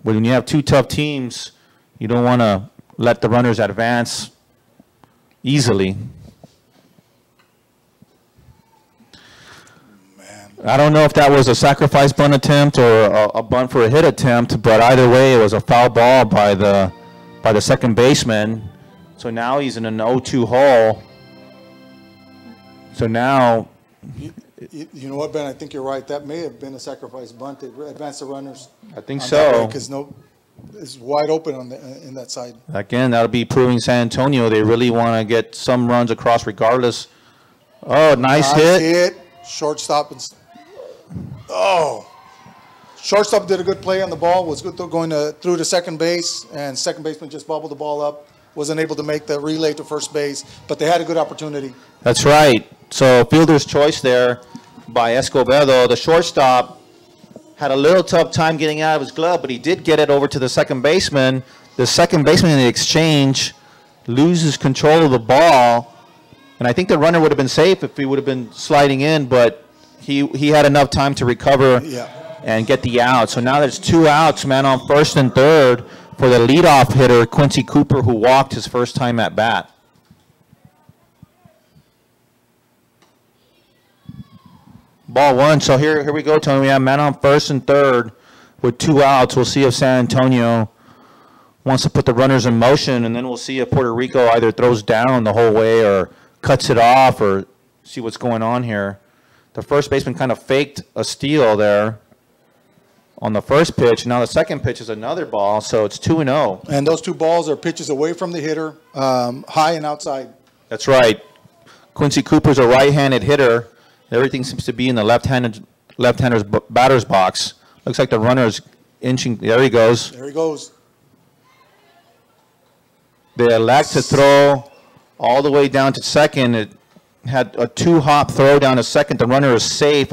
when you have two tough teams, you don't want to let the runners advance easily. I don't know if that was a sacrifice bunt attempt or a bunt for a hit attempt, but either way, it was a foul ball by the second baseman. So now he's in an 0-2 hole. So now, you know what, Ben? I think you're right. That may have been a sacrifice bunt to advance the runners. I think so. Because it's wide open in that side. Again, that'll be proving San Antonio they really want to get some runs across regardless. Oh, nice hit. Shortstop. Shortstop did a good play on the ball. Was good going through to second base, and second baseman just bobbled the ball up. Wasn't able to make the relay to first base, but they had a good opportunity. That's right. So fielder's choice there by Escobedo. The shortstop had a little tough time getting out of his glove, but he did get it over to the second baseman. The second baseman in the exchange loses control of the ball, and I think the runner would have been safe if he would have been sliding in, but he had enough time to recover and get the out. So now there's 2 outs, man, on first and third for the leadoff hitter, Quincey Cooper, who walked his first time at bat. Ball 1. So here we go, Tony. We have man on first and third with 2 outs. We'll see if San Antonio wants to put the runners in motion, and then we'll see if Puerto Rico either throws down the whole way or cuts it off, or see what's going on here. The first baseman kind of faked a steal there on the first pitch. Now the second pitch is another ball, so it's 2-0. And those 2 balls are pitches away from the hitter, high and outside. That's right. Quincey Cooper's a right-handed hitter. Everything seems to be in the left-hander's batter's box. Looks like the runner's inching. There he goes. There he goes. They elect to throw all the way down to second. It had a 2-hop throw down to second. The runner is safe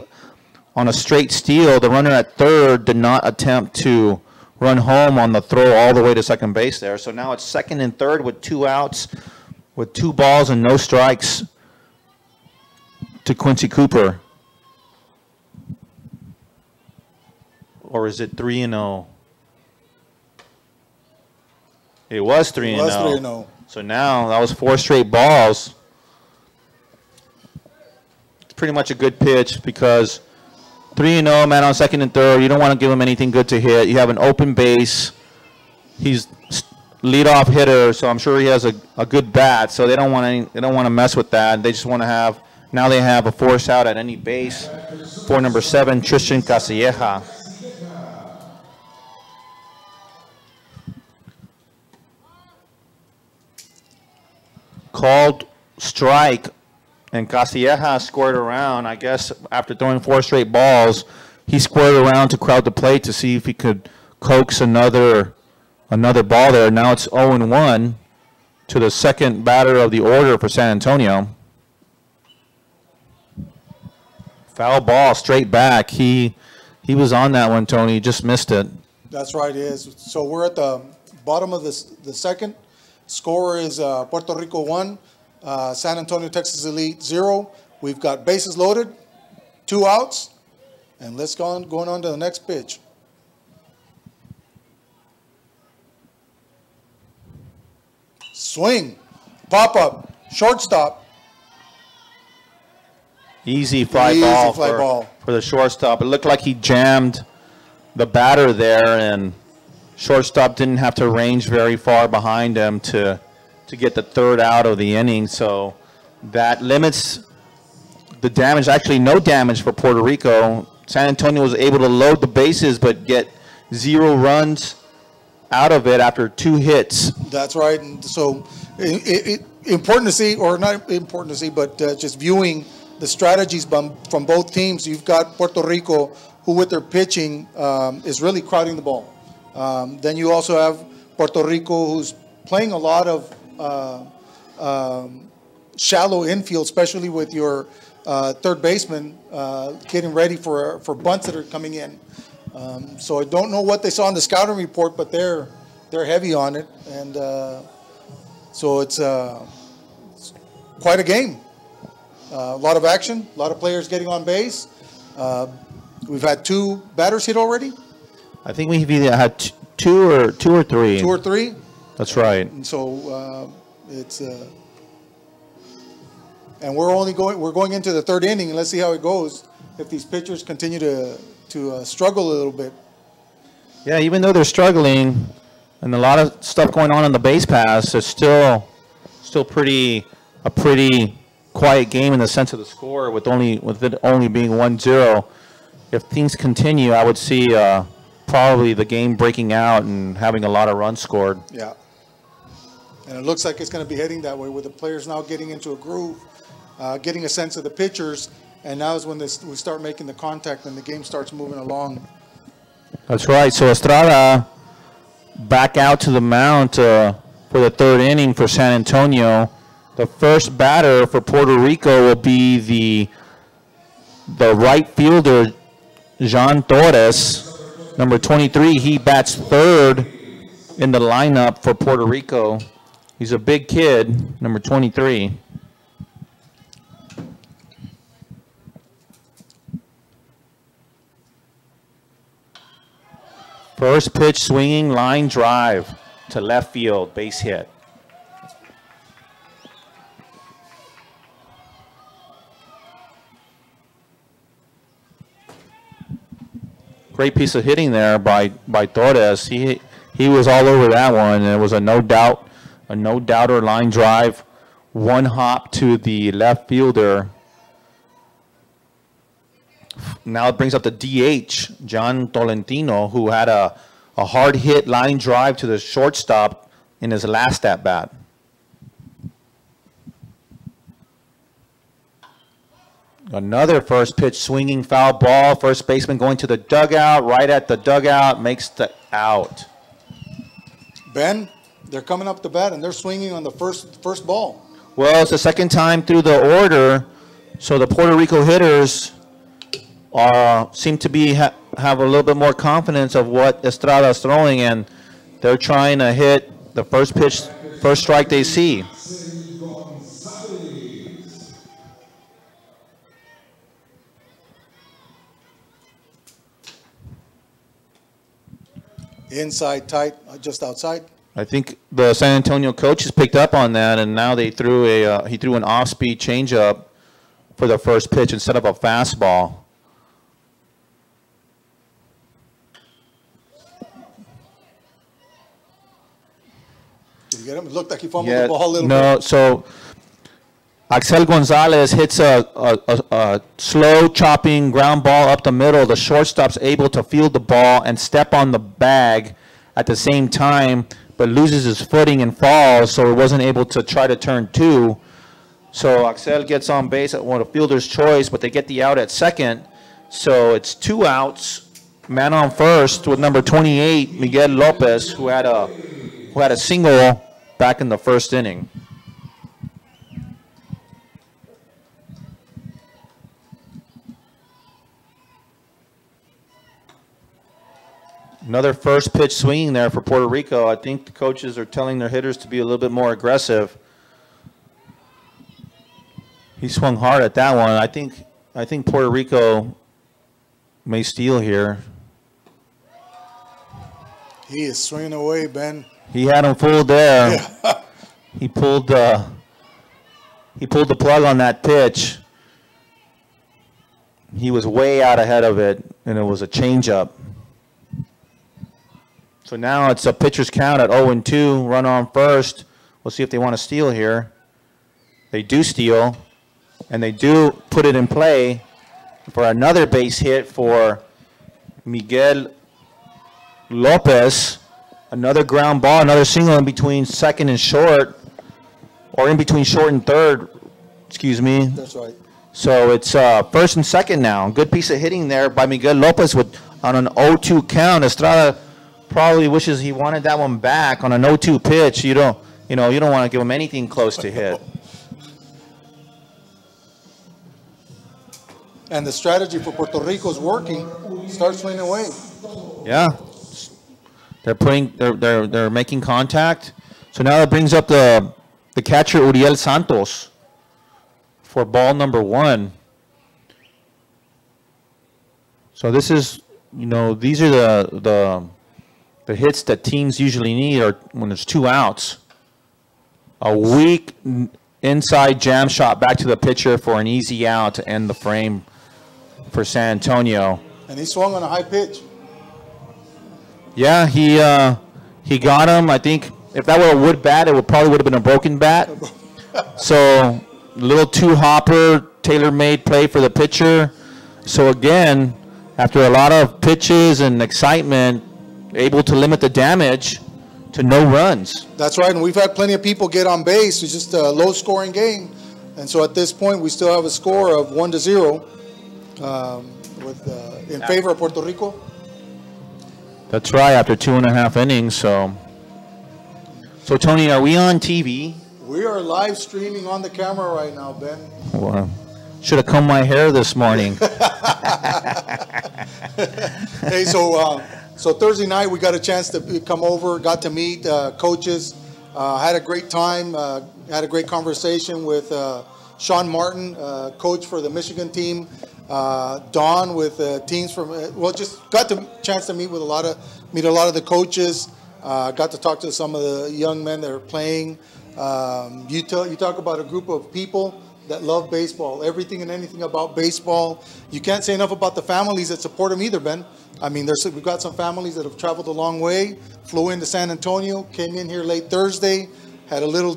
on a straight steal. The runner at third did not attempt to run home on the throw all the way to second base there. So now it's second and third with 2 outs, with 2 balls and no strikes to Quincey Cooper. Or is it 3-0? It was 3-0. It was 3-0. So now that was 4 straight balls. It's pretty much a good pitch because 3-0, man on second and third. You don't want to give him anything good to hit. You have an open base. He's leadoff hitter, so I'm sure he has a good bat. So they don't want to mess with that. They just want to have. Now they have a force out at any base for number 7, Tristan Castilleja. Called strike, and Castilleja squared around. I guess after throwing 4 straight balls, he squared around to crowd the plate to see if he could coax another ball there. Now it's 0-1 to the second batter of the order for San Antonio. Foul ball, straight back. He was on that one, Tony. He just missed it. That's right, he is. So we're at the bottom of the second. Score is Puerto Rico 1, San Antonio, Texas Elite 0. We've got bases loaded, 2 outs, and let's going on to the next pitch. Swing, pop up, shortstop. Easy fly ball for the shortstop. It looked like he jammed the batter there, and shortstop didn't have to range very far behind him to get the third out of the inning. So that limits the damage. Actually, no damage for Puerto Rico. San Antonio was able to load the bases but get 0 runs out of it after 2 hits. That's right. And so important to see, or not important to see, but just viewing the strategies from both teams. You've got Puerto Rico, who with their pitching is really crowding the ball. Then you also have Puerto Rico, who's playing a lot of shallow infield, especially with your third baseman getting ready for bunts that are coming in. So I don't know what they saw in the scouting report, but they're heavy on it, and so it's quite a game. A lot of action, a lot of players getting on base. We've had 2 batters hit already. I think we've either had two or three. 2 or 3. That's right. And so it's and we're going into the 3rd inning, and let's see how it goes. If these pitchers continue to struggle a little bit. Yeah, even though they're struggling, and a lot of stuff going on the base pass, it's still a pretty quiet game in the sense of the score, with it only being 1-0. If things continue, I would see probably the game breaking out and having a lot of runs scored. Yeah. And it looks like it's going to be heading that way, with the players now getting into a groove, getting a sense of the pitchers, and now is when we start making the contact and the game starts moving along. That's right. So Estrada back out to the mound for the 3rd inning for San Antonio. The first batter for Puerto Rico will be the right fielder, Jon Torres, number 23. He bats 3rd in the lineup for Puerto Rico. He's a big kid, number 23. First pitch swinging, line drive to left field, base hit. Great piece of hitting there by Torres. He was all over that one, and it was a no doubter line drive, 1 hop to the left fielder. Now it brings up the DH, Jon Tolentino, who had a hard hit line drive to the shortstop in his last at bat. Another first pitch swinging foul ball. First baseman going to the dugout, right at the dugout, makes the out. Ben, they're coming up to bat and they're swinging on the first ball. Well, it's the second time through the order, so the Puerto Rico hitters seem to be have a little bit more confidence of what Estrada is throwing, and they're trying to hit the first pitch, first strike they see. Inside tight, just outside. I think the San Antonio coach has picked up on that, and now they threw he threw an off-speed changeup for the first pitch instead of a fastball. Did you get him? It looked like he fumbled the ball a little bit. No, so Axel Gonzalez hits a slow chopping ground ball up the middle. The shortstop's able to field the ball and step on the bag at the same time, but loses his footing and falls, so he wasn't able to try to turn 2. So Axel gets on base at a fielder's choice, but they get the out at second. So it's 2 outs, man on first with number 28, Miguel Lopez, who had a single back in the first inning. Another first pitch swinging there for Puerto Rico. I think the coaches are telling their hitters to be a little bit more aggressive. He swung hard at that one. I think Puerto Rico may steal here. He is swinging away, Ben. He had him fooled there. Yeah. He pulled the plug on that pitch. He was way out ahead of it, and it was a changeup. So now it's a pitcher's count at 0-2, run on first. We'll see if they want to steal here. They do steal, and they do put it in play for another base hit for Miguel Lopez. Another ground ball, another single in between second and short, or in between short and third, excuse me. That's right. So it's first and second now. Good piece of hitting there by Miguel Lopez on an 0-2 count. Estrada probably wishes he wanted that one back on an 0-2 pitch. You don't want to give him anything close to hit. And the strategy for Puerto Rico is working. Start swinging away. Yeah, they're making contact. So now that brings up the catcher Uriel Santos for ball number 1. So this is, these are the hits that teams usually need are when there's 2 outs. A weak inside jam shot back to the pitcher for an easy out to end the frame for San Antonio. And he swung on a high pitch. Yeah, he got him. I think if that were a wood bat, it probably would have been a broken bat. So a little 2-hopper, tailor-made play for the pitcher. So again, after a lot of pitches and excitement, able to limit the damage to no runs. That's right, and we've had plenty of people get on base. It's just a low-scoring game. And so at this point, we still have a score of 1-0 in favor of Puerto Rico. That's right, after 2.5 innings. So Tony, are we on TV? We are live streaming on the camera right now, Ben. Well, should have combed my hair this morning. Hey, so Thursday night we got a chance to come over, got to meet coaches, had a great time, had a great conversation with Sean Martin, coach for the Michigan team, Don with teams from, just got the chance to meet a lot of the coaches, got to talk to some of the young men that are playing. You talk about a group of people that love baseball, everything and anything about baseball. You can't say enough about the families that support them either, Ben. I mean, we've got some families that have traveled a long way, flew into San Antonio, came in here late Thursday, had a little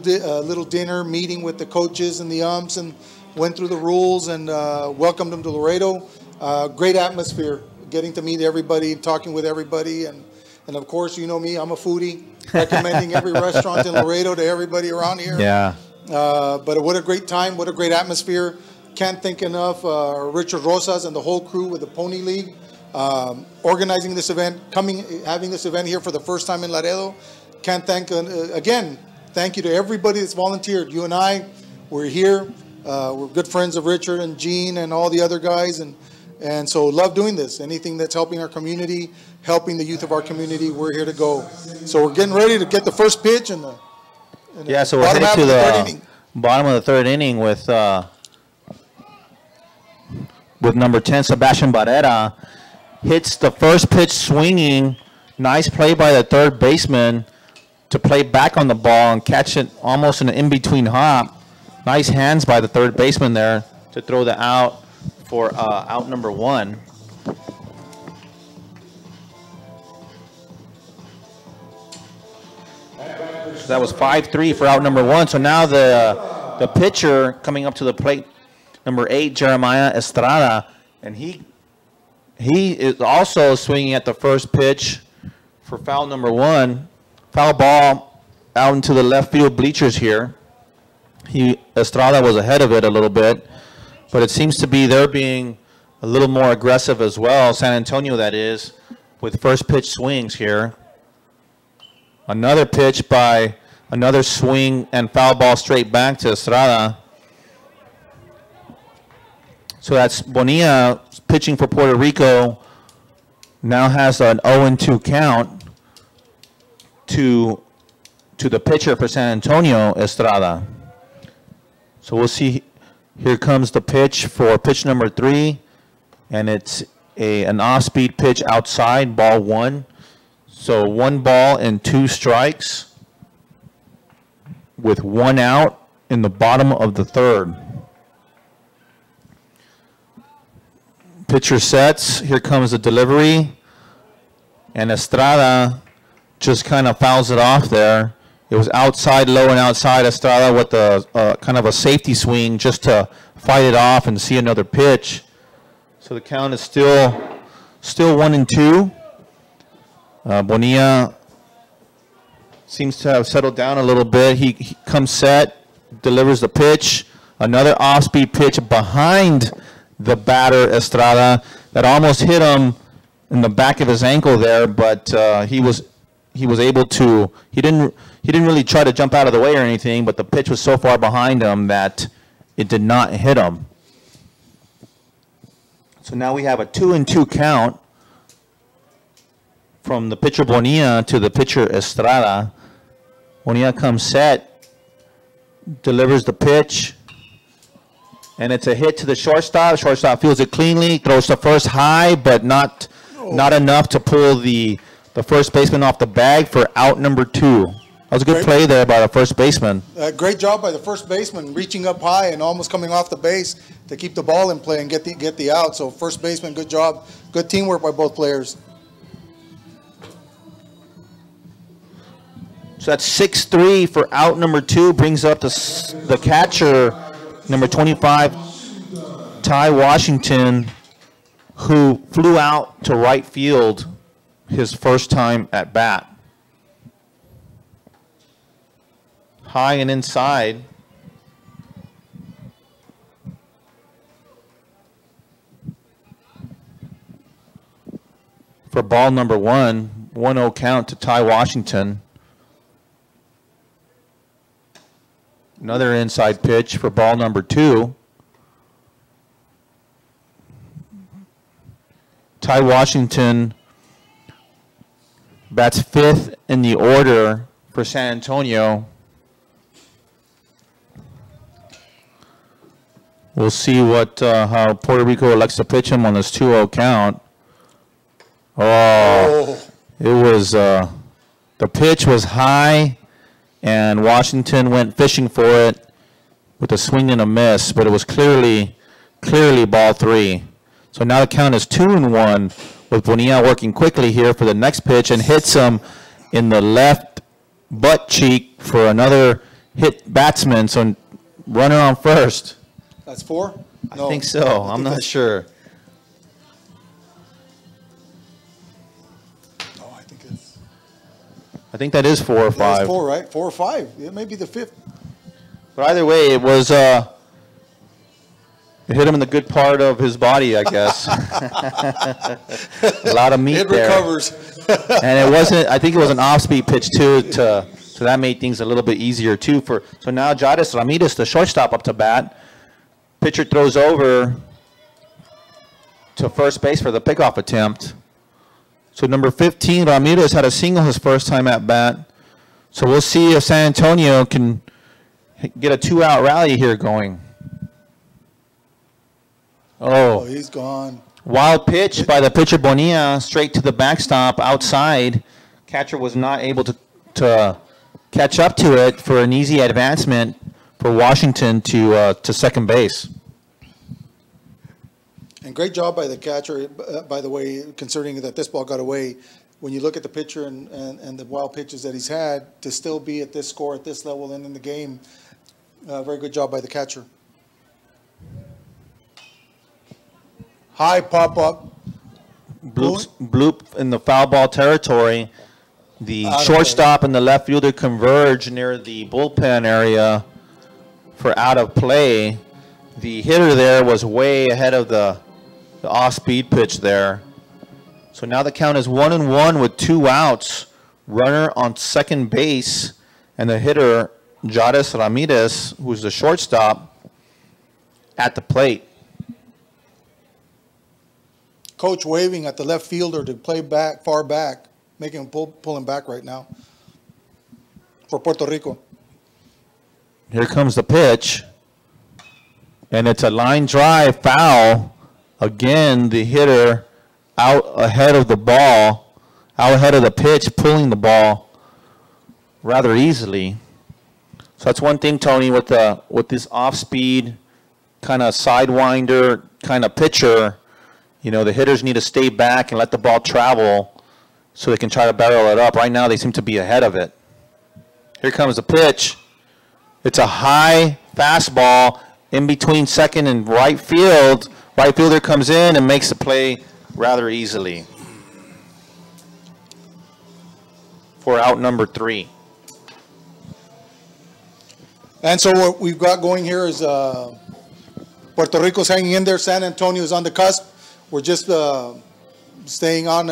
dinner meeting with the coaches and the umps, and went through the rules and welcomed them to Laredo. Great atmosphere, getting to meet everybody, talking with everybody, and of course, you know me, I'm a foodie, recommending every restaurant in Laredo to everybody around here. Yeah. But what a great time, what a great atmosphere. Can't thank enough Richard Rosas and the whole crew with the Pony League, organizing this event, having this event here for the first time in Laredo. Can't thank, again, thank you to everybody that's volunteered. You and I, we're here. We're good friends of Richard and Gene and all the other guys, and so love doing this. Anything that's helping our community, helping the youth of our community, we're here to go. So we're getting ready to get the first pitch and so we're headed to the bottom of the 3rd inning with number 10, Sebastian Barrera. Hits the first pitch swinging. Nice play by the 3rd baseman to play back on the ball and catch it almost in an in-between hop. Nice hands by the 3rd baseman there to throw the out for out number 1. So that was 5-3 for out number 1. So now the pitcher coming up to the plate, number 8, Jeremiah Estrada, and he is also swinging at the first pitch for foul number 1. Foul ball out into the left field bleachers here. Estrada was ahead of it a little bit, but it seems to be they're being a little more aggressive as well, San Antonio that is, with first pitch swings here. Another pitch by another swing and foul ball straight back to Estrada. So that's Bonilla pitching for Puerto Rico. Now has an 0-2 count to the pitcher for San Antonio, Estrada. So we'll see. Here comes the pitch for pitch number 3, and it's an off-speed pitch outside, ball 1. So 1 ball and 2 strikes with 1 out in the bottom of the 3rd. Pitcher sets. Here comes the delivery. And Estrada just kind of fouls it off there. It was outside, low and outside. Estrada with a kind of a safety swing just to fight it off and see another pitch. So the count is still 1-2. Bonilla seems to have settled down a little bit. He comes set, delivers the pitch. Another off-speed pitch behind the batter, Estrada, that almost hit him in the back of his ankle there, but he was able to. He didn't really try to jump out of the way or anything, but the pitch was so far behind him that it did not hit him. So now we have a 2-2 count from the pitcher Bonilla to the pitcher Estrada. Bonilla comes set, delivers the pitch, and it's a hit to the shortstop. Shortstop fields it cleanly, throws the first high, but not enough to pull the first baseman off the bag for out number 2. That was a good play there by the first baseman. Great job by the first baseman, reaching up high and almost coming off the base to keep the ball in play and get the out. So first baseman, good job. Good teamwork by both players. So that's 6-3 for out number 2, brings up the catcher, number 25, Ty Washington, who flew out to right field his first time at bat. High and inside. For ball number 1, 1-0 count to Ty Washington. Another inside pitch for ball number 2. Ty Washington bats 5th in the order for San Antonio. We'll see how Puerto Rico elects to pitch him on this 2-0 count. It was the pitch was high, and Washington went fishing for it with a swing and a miss, but it was clearly ball 3. So now the count is 2-1, with Bonilla working quickly here for the next pitch and hits him in the left butt cheek for another hit batsman. So runner on first. That's 4? No, I think so. I'm not sure. I think that is 4 or 5. That's 4, right? 4 or 5. It may be the 5th. But either way, it was it hit him in the good part of his body, I guess. A lot of meat there. It recovers. And it wasn't. I think it was an off-speed pitch too. So that made things a little bit easier too. So now Jadis Ramirez, the shortstop, up to bat. Pitcher throws over to first base for the pickoff attempt. So number 15, Ramirez, had a single his first time at bat. So we'll see if San Antonio can get a 2-out rally here going. Oh, he's gone. Wild pitch by the pitcher Bonilla, straight to the backstop outside. Catcher was not able to catch up to it for an easy advancement for Washington to second base. And great job by the catcher, by the way, considering that this ball got away. When you look at the pitcher and the wild pitches that he's had, to still be at this score, at this level, and in the game, very good job by the catcher. High pop-up. Bloop in the foul ball territory. The shortstop and the left fielder converge near the bullpen area for out of play. The hitter there was way ahead of the off-speed pitch there. So now the count is 1-1 with 2 outs. Runner on second base, and the hitter, Jadis Ramirez, who's the shortstop, at the plate. Coach waving at the left fielder to play back, far back, making him pull him back right now for Puerto Rico. Here comes the pitch, and it's a line drive foul. Again, the hitter out ahead of the ball, out ahead of the pitch, pulling the ball rather easily. So that's one thing, Tony, with this off-speed kind of sidewinder kind of pitcher. You know, the hitters need to stay back and let the ball travel so they can try to barrel it up. Right now, they seem to be ahead of it. Here comes the pitch. It's a high fastball in between second and right field. Right fielder comes in and makes the play rather easily for out number 3. And so what we've got going here is Puerto Rico's hanging in there. San Antonio is on the cusp. We're just staying on.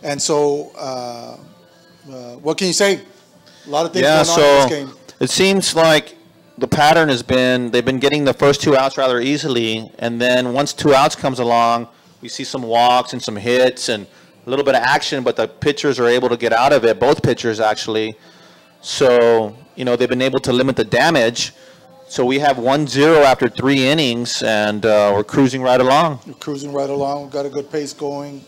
And so what can you say? A lot of things going on in this game. It seems like the pattern has been they've been getting the first 2 outs rather easily, and then once 2 outs comes along, we see some walks and some hits and a little bit of action, but the pitchers are able to get out of it, both pitchers actually. So, you know, they've been able to limit the damage. So we have 1-0 after 3 innings, and we're cruising right along. We're cruising right along. We've got a good pace going.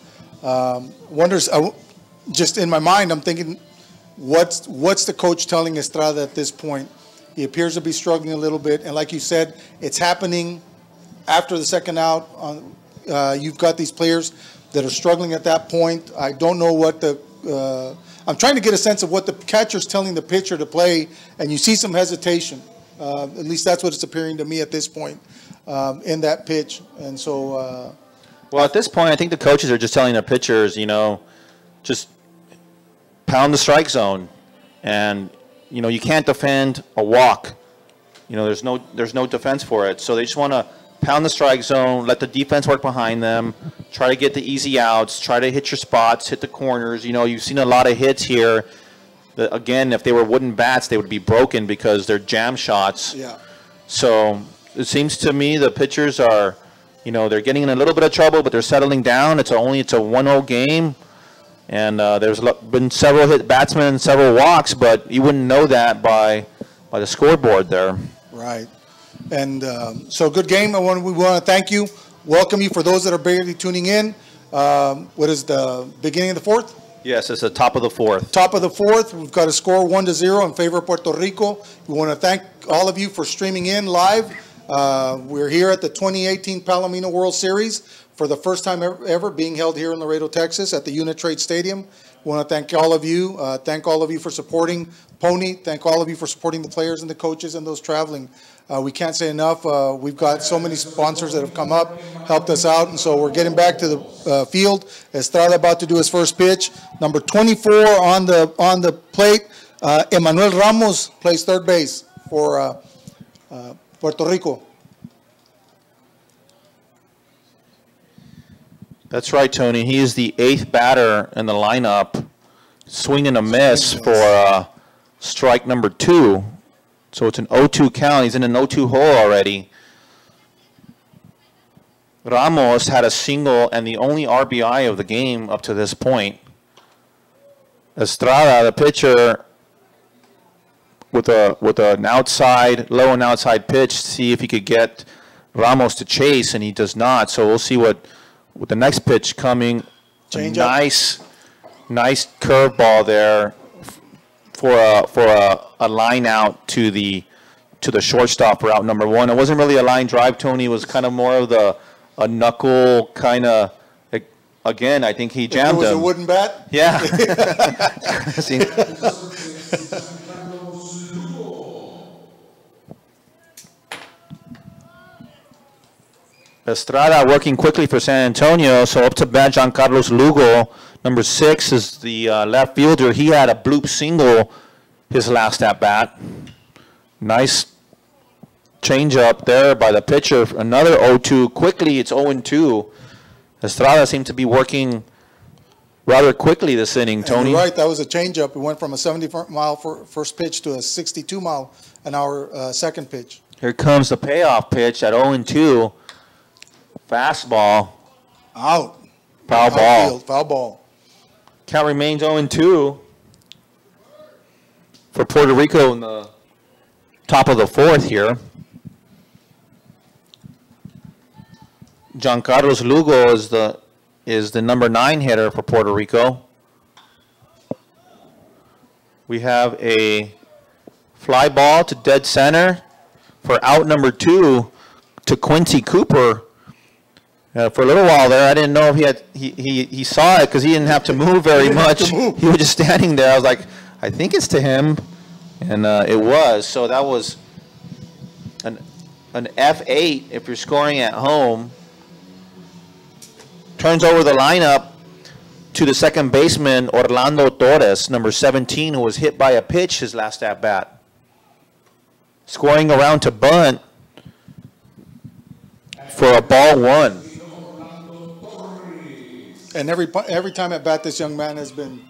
Just in my mind, I'm thinking, what's the coach telling Estrada at this point? He appears to be struggling a little bit, and like you said, it's happening after the second out. You've got these players that are struggling at that point. I don't know what I'm trying to get a sense of what the catcher's telling the pitcher to play, and you see some hesitation. At least that's what it's appearing to me at this point in that pitch. And so, well, at this point, I think the coaches are just telling their pitchers, you know, just pound the strike zone, and you know you can't defend a walk. You know, there's no defense for it. So they just want to pound the strike zone, let the defense work behind them, try to get the easy outs, try to hit your spots, hit the corners. You know, you've seen a lot of hits here. Again, if they were wooden bats, they would be broken because they're jam shots. Yeah. So it seems to me the pitchers are, you know, they're getting in a little bit of trouble, but they're settling down. It's a 1-0 game, and there's been several hit batsmen and several walks, but you wouldn't know that by the scoreboard there. Right. And so good game. We want to thank you, welcome you. For those that are barely tuning in, what is the beginning of the fourth? Yes, it's the top of the fourth. Top of the fourth. We've got a score 1-0 in favor of Puerto Rico. We want to thank all of you for streaming in live. We're here at the 2018 Palomino World Series for the first time ever being held here in Laredo, Texas at the Uni-Trade Stadium. We want to thank all of you. Thank all of you for supporting Pony. Thank all of you for supporting the players and the coaches and those traveling. We can't say enough. We've got so many sponsors that have come up, helped us out, and so we're getting back to the field. Estrada about to do his first pitch. Number 24 on the plate. Emmanuel Ramos plays third base for Puerto Rico. That's right, Tony. He is the 8th batter in the lineup, swing and a miss for strike number 2. So it's an 0-2 count. He's in an 0-2 hole already. Ramos had a single and the only RBI of the game up to this point. Estrada, the pitcher, with an outside, low and outside pitch, see if he could get Ramos to chase, and he does not. So we'll see what with the next pitch coming. Change nice curveball there for a line out to the shortstop for out number 1. It wasn't really a line drive, Tony. It was kind of more of a knuckle kind of. Again, I think he jammed him. It was a wooden bat? Yeah. Estrada working quickly for San Antonio, so up to bat Juan Carlos Luo. Number 6 is the left fielder. He had a bloop single his last at bat. Nice change up there by the pitcher. Another 0-2. Quickly, it's 0-2. Estrada seemed to be working rather quickly this inning, Tony. You're right, that was a changeup. It went from a 70-mile first pitch to a 62-mile-an-hour second pitch. Here comes the payoff pitch at 0-2. Fastball. Out. Foul ball. Outfield, foul ball. Count remains 0-2 for Puerto Rico in the top of the fourth here. Juan Carlos Luo is the number 9 hitter for Puerto Rico. We have a fly ball to dead center for out number 2 to Quincey Cooper. For a little while there, I didn't know if he saw it because he didn't have to move very much. He was just standing there. I was like, I think it's to him, and it was. So that was an F8 if you're scoring at home. Turns over the lineup to the second baseman, Orlando Torres, number 17, who was hit by a pitch his last at bat. scoring around to bunt for a ball one. And every time at bat, this young man has been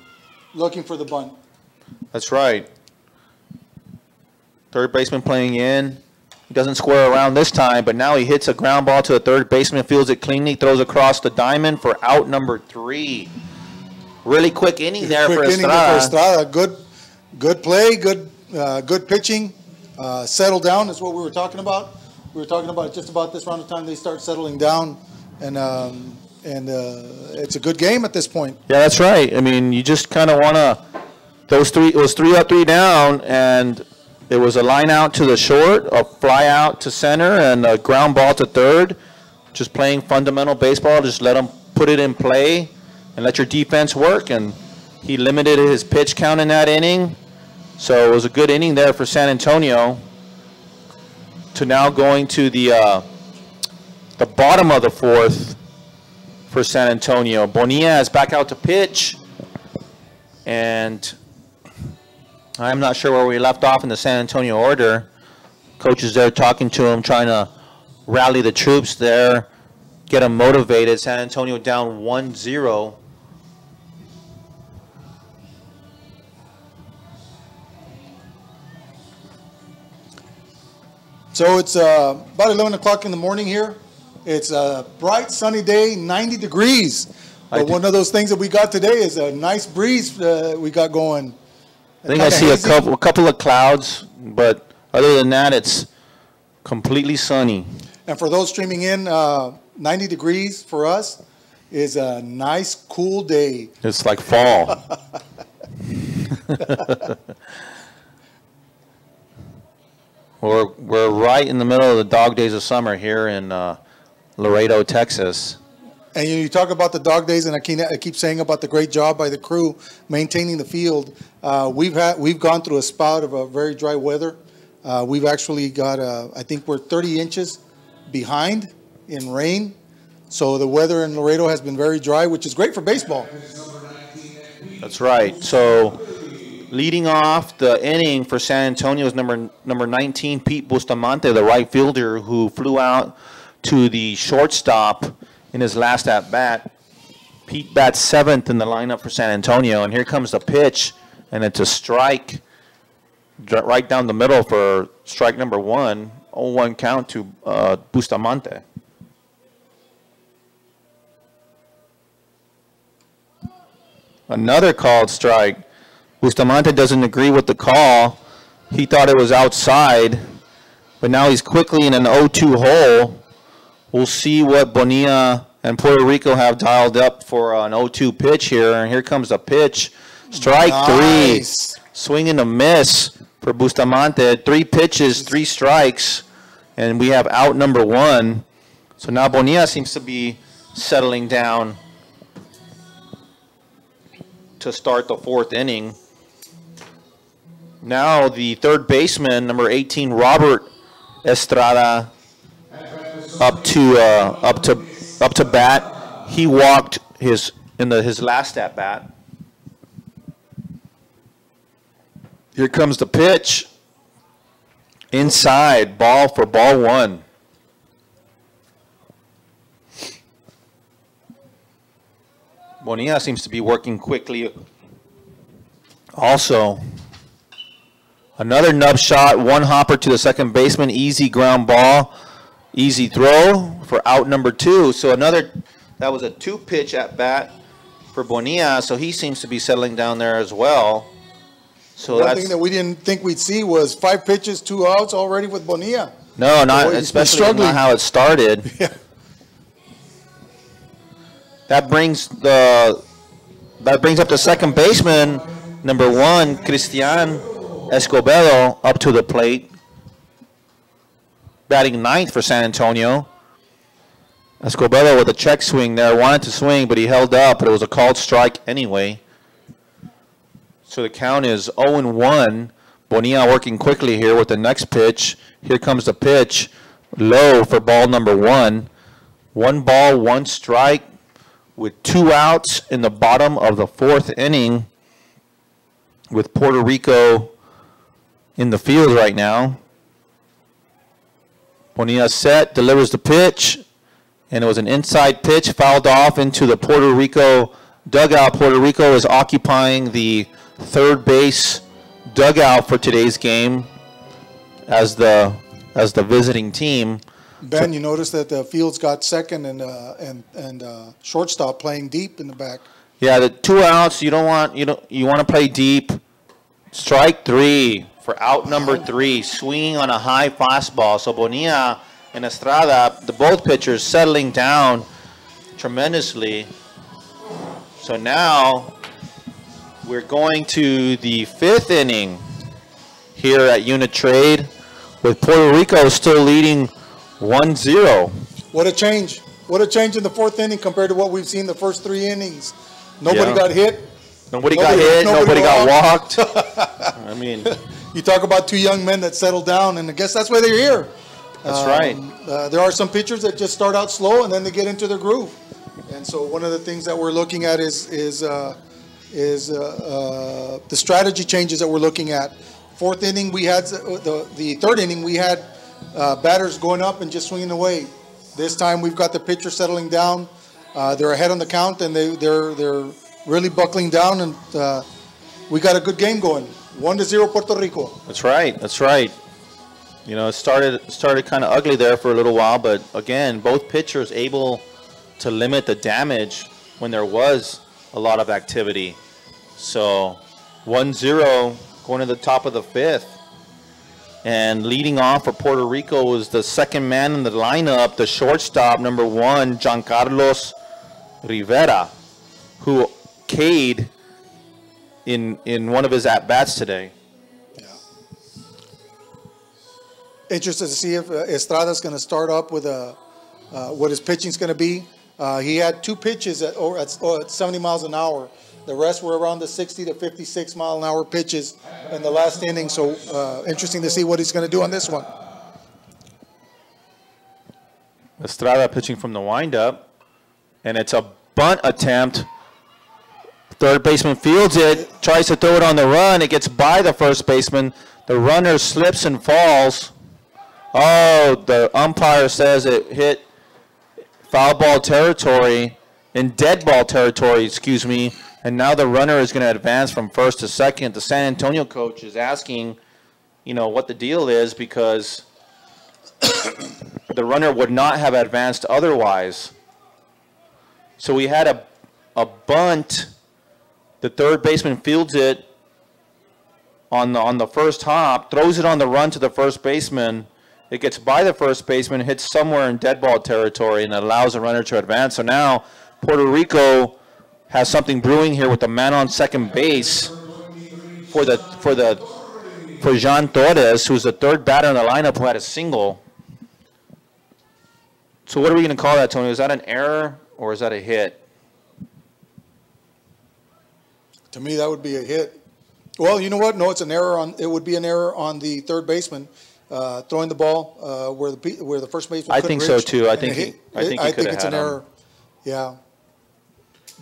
looking for the bunt. That's right. Third baseman playing in. He doesn't square around this time, but now he hits a ground ball to the third baseman, fields it cleanly, throws across the diamond for out number 3. Really quick inning there for Estrada. Good play, good pitching. Settle down is what we were talking about. We were talking about just about this round of time they start settling down, and it's a good game at this point. Yeah, that's right. I mean, you just kind of want to. It was 3 up, 3 down, and it was a line out to the short, a fly out to center, and a ground ball to third. Just playing fundamental baseball. Just let them put it in play and let your defense work. And he limited his pitch count in that inning. So it was a good inning there for San Antonio. To now going to the bottom of the 4th for San Antonio. Bonilla is back out to pitch. And I'm not sure where we left off in the San Antonio order. Coach is there talking to him, trying to rally the troops there, get them motivated. San Antonio down 1-0. So it's about 11 o'clock in the morning here. It's a bright, sunny day, 90 degrees. But one of those things that we got today is a nice breeze we got going. I think I see a couple of clouds, but other than that, it's completely sunny. And for those streaming in, 90 degrees for us is a nice, cool day. It's like fall. We're right in the middle of the dog days of summer here in Laredo, Texas. And you talk about the dog days, and I keep saying about the great job by the crew maintaining the field. We've gone through a spout of a very dry weather. We've actually got I think we're 30 inches behind in rain. So the weather in Laredo has been very dry, which is great for baseball. That's right. So leading off the inning for San Antonio is number 19, Pete Bustamante, the right fielder who flew out to the shortstop in his last at-bat. Pete bats 7th in the lineup for San Antonio, and here comes the pitch, and it's a strike right down the middle for strike number 1, 0-1 count to Bustamante. Another called strike. Bustamante doesn't agree with the call. He thought it was outside, but now he's quickly in an 0-2 hole. We'll see what Bonilla and Puerto Rico have dialed up for an 0-2 pitch here. And here comes the pitch. Strike 3. Swing and a miss for Bustamante. 3 pitches, 3 strikes. And we have out number 1. So now Bonilla seems to be settling down to start the 4th inning. Now the third baseman, number 18, Robert Estrada, up to bat. He walked his last at bat. Here comes the pitch. Inside, ball for ball 1. Bonilla seems to be working quickly. Also, another nub shot, 1 hopper to the second baseman, easy ground ball. Easy throw for out number 2. So that was a 2-pitch at bat for Bonilla. So he seems to be settling down there as well. So one thing that we didn't think we'd see was 5 pitches, 2 outs already with Bonilla. No, especially not how it started. Yeah. That brings up the second baseman, number 1, Cristian Escobedo, up to the plate. Batting 9th for San Antonio. Escobedo with a check swing there. Wanted to swing, but he held up, but it was a called strike anyway. So the count is 0-1. Bonilla working quickly here with the next pitch. Here comes the pitch. Low for ball number 1. 1 ball, 1 strike with 2 outs in the bottom of the 4th inning with Puerto Rico in the field right now. Bonilla set, delivers the pitch, and it was an inside pitch, fouled off into the Puerto Rico dugout. Puerto Rico is occupying the third base dugout for today's game as the visiting team. Ben, you notice that the Fields got second and shortstop playing deep in the back. Yeah, the 2 outs. You want to play deep. Strike 3 for out number 3, swinging on a high fastball. So Bonilla and Estrada, the both pitchers, settling down tremendously. So now we're going to the 5th inning here at Uni-Trade, with Puerto Rico still leading 1-0. What a change. What a change in the 4th inning compared to what we've seen the first 3 innings. Nobody got hit. Nobody got hit. Nobody got walked. I mean, you talk about 2 young men that settled down, and I guess that's why they're here. That's right. There are some pitchers that just start out slow and then they get into their groove. And so one of the things that we're looking at is the strategy changes that we're looking at. 4th inning, we had the 3rd inning, we had batters going up and just swinging away. This time we've got the pitcher settling down. They're ahead on the count, and they're really buckling down, and we got a good game going. 1-0 Puerto Rico. That's right. That's right. You know, it started kind of ugly there for a little while, but again, both pitchers able to limit the damage when there was a lot of activity. So 1-0 going to the top of the 5th. And leading off for Puerto Rico was the second man in the lineup, the shortstop, number 1, Juan Carlos Rivera, who K'd in one of his at-bats today. Yeah. Interested to see if Estrada's going to start up with what his pitching's going to be. He had 2 pitches at 70 miles an hour. The rest were around the 60 to 56 mile an hour pitches in the last inning. So interesting to see what he's going to do on this one. Estrada pitching from the windup, and it's a bunt attempt. Third baseman fields it, tries to throw it on the run. It gets by the first baseman. The runner slips and falls. Oh, the umpire says it hit foul ball territory, in dead ball territory, excuse me. And now the runner is going to advance from first to second. The San Antonio coach is asking, what the deal is, because the runner would not have advanced otherwise. So we had a bunt. The third baseman fields it on the first hop, throws it on the run to the first baseman. It gets by the first baseman, hits somewhere in dead ball territory, and allows the runner to advance. So now Puerto Rico has something brewing here with the man on second base for Jon Torres, who's the third batter in the lineup who had a single. So what are we going to call that, Tony? Is that an error or is that a hit? To me, that would be a hit. Well, you know what? No, it's an error. It would be an error on the third baseman throwing the ball where the first baseman. I think so too. I think it's an error. Yeah.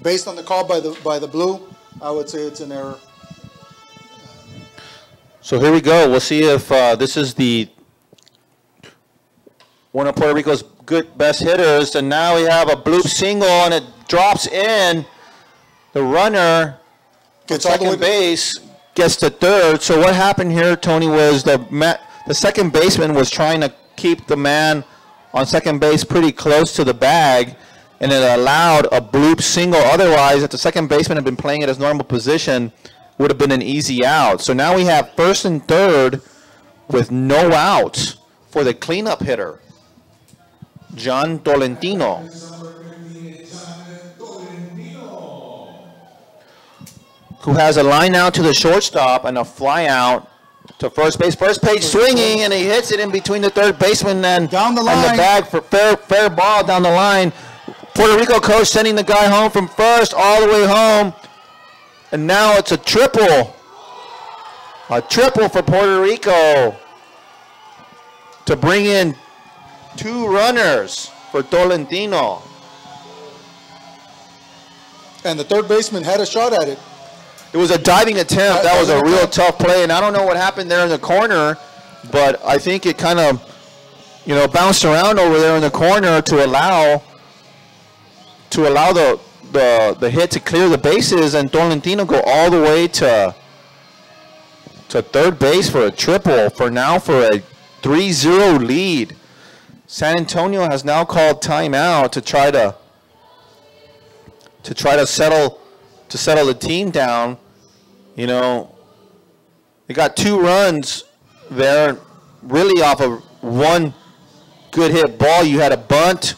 Based on the call by the blue, I would say it's an error. So here we go. We'll see if this is one of Puerto Rico's best hitters, and now we have a bloop single, and it drops in. The runner gets second base, gets to third. So what happened here, Tony, was the second baseman was trying to keep the man on second base pretty close to the bag, and it allowed a bloop single. Otherwise, if the second baseman had been playing at his normal position, would have been an easy out. So now we have first and third with no outs for the cleanup hitter, Jon Tolentino. Who has a line out to the shortstop and a fly out to first base. First base swinging, and he hits it in between the third baseman and down the line. And the bag for fair ball down the line. Puerto Rico coach sending the guy home from first all the way home. And now it's a triple. A triple for Puerto Rico to bring in 2 runners for Tolentino. And the third baseman had a shot at it. It was a diving attempt. That was a real tough play. And I don't know what happened there in the corner, but I think it kind of you know, bounced around over there in the corner to allow the hit to clear the bases, and Tolentino go all the way to third base for a triple for a 3-0 lead. San Antonio has now called timeout to try to settle the team down. You know, they got 2 runs there, really off of one good hit ball. You had a bunt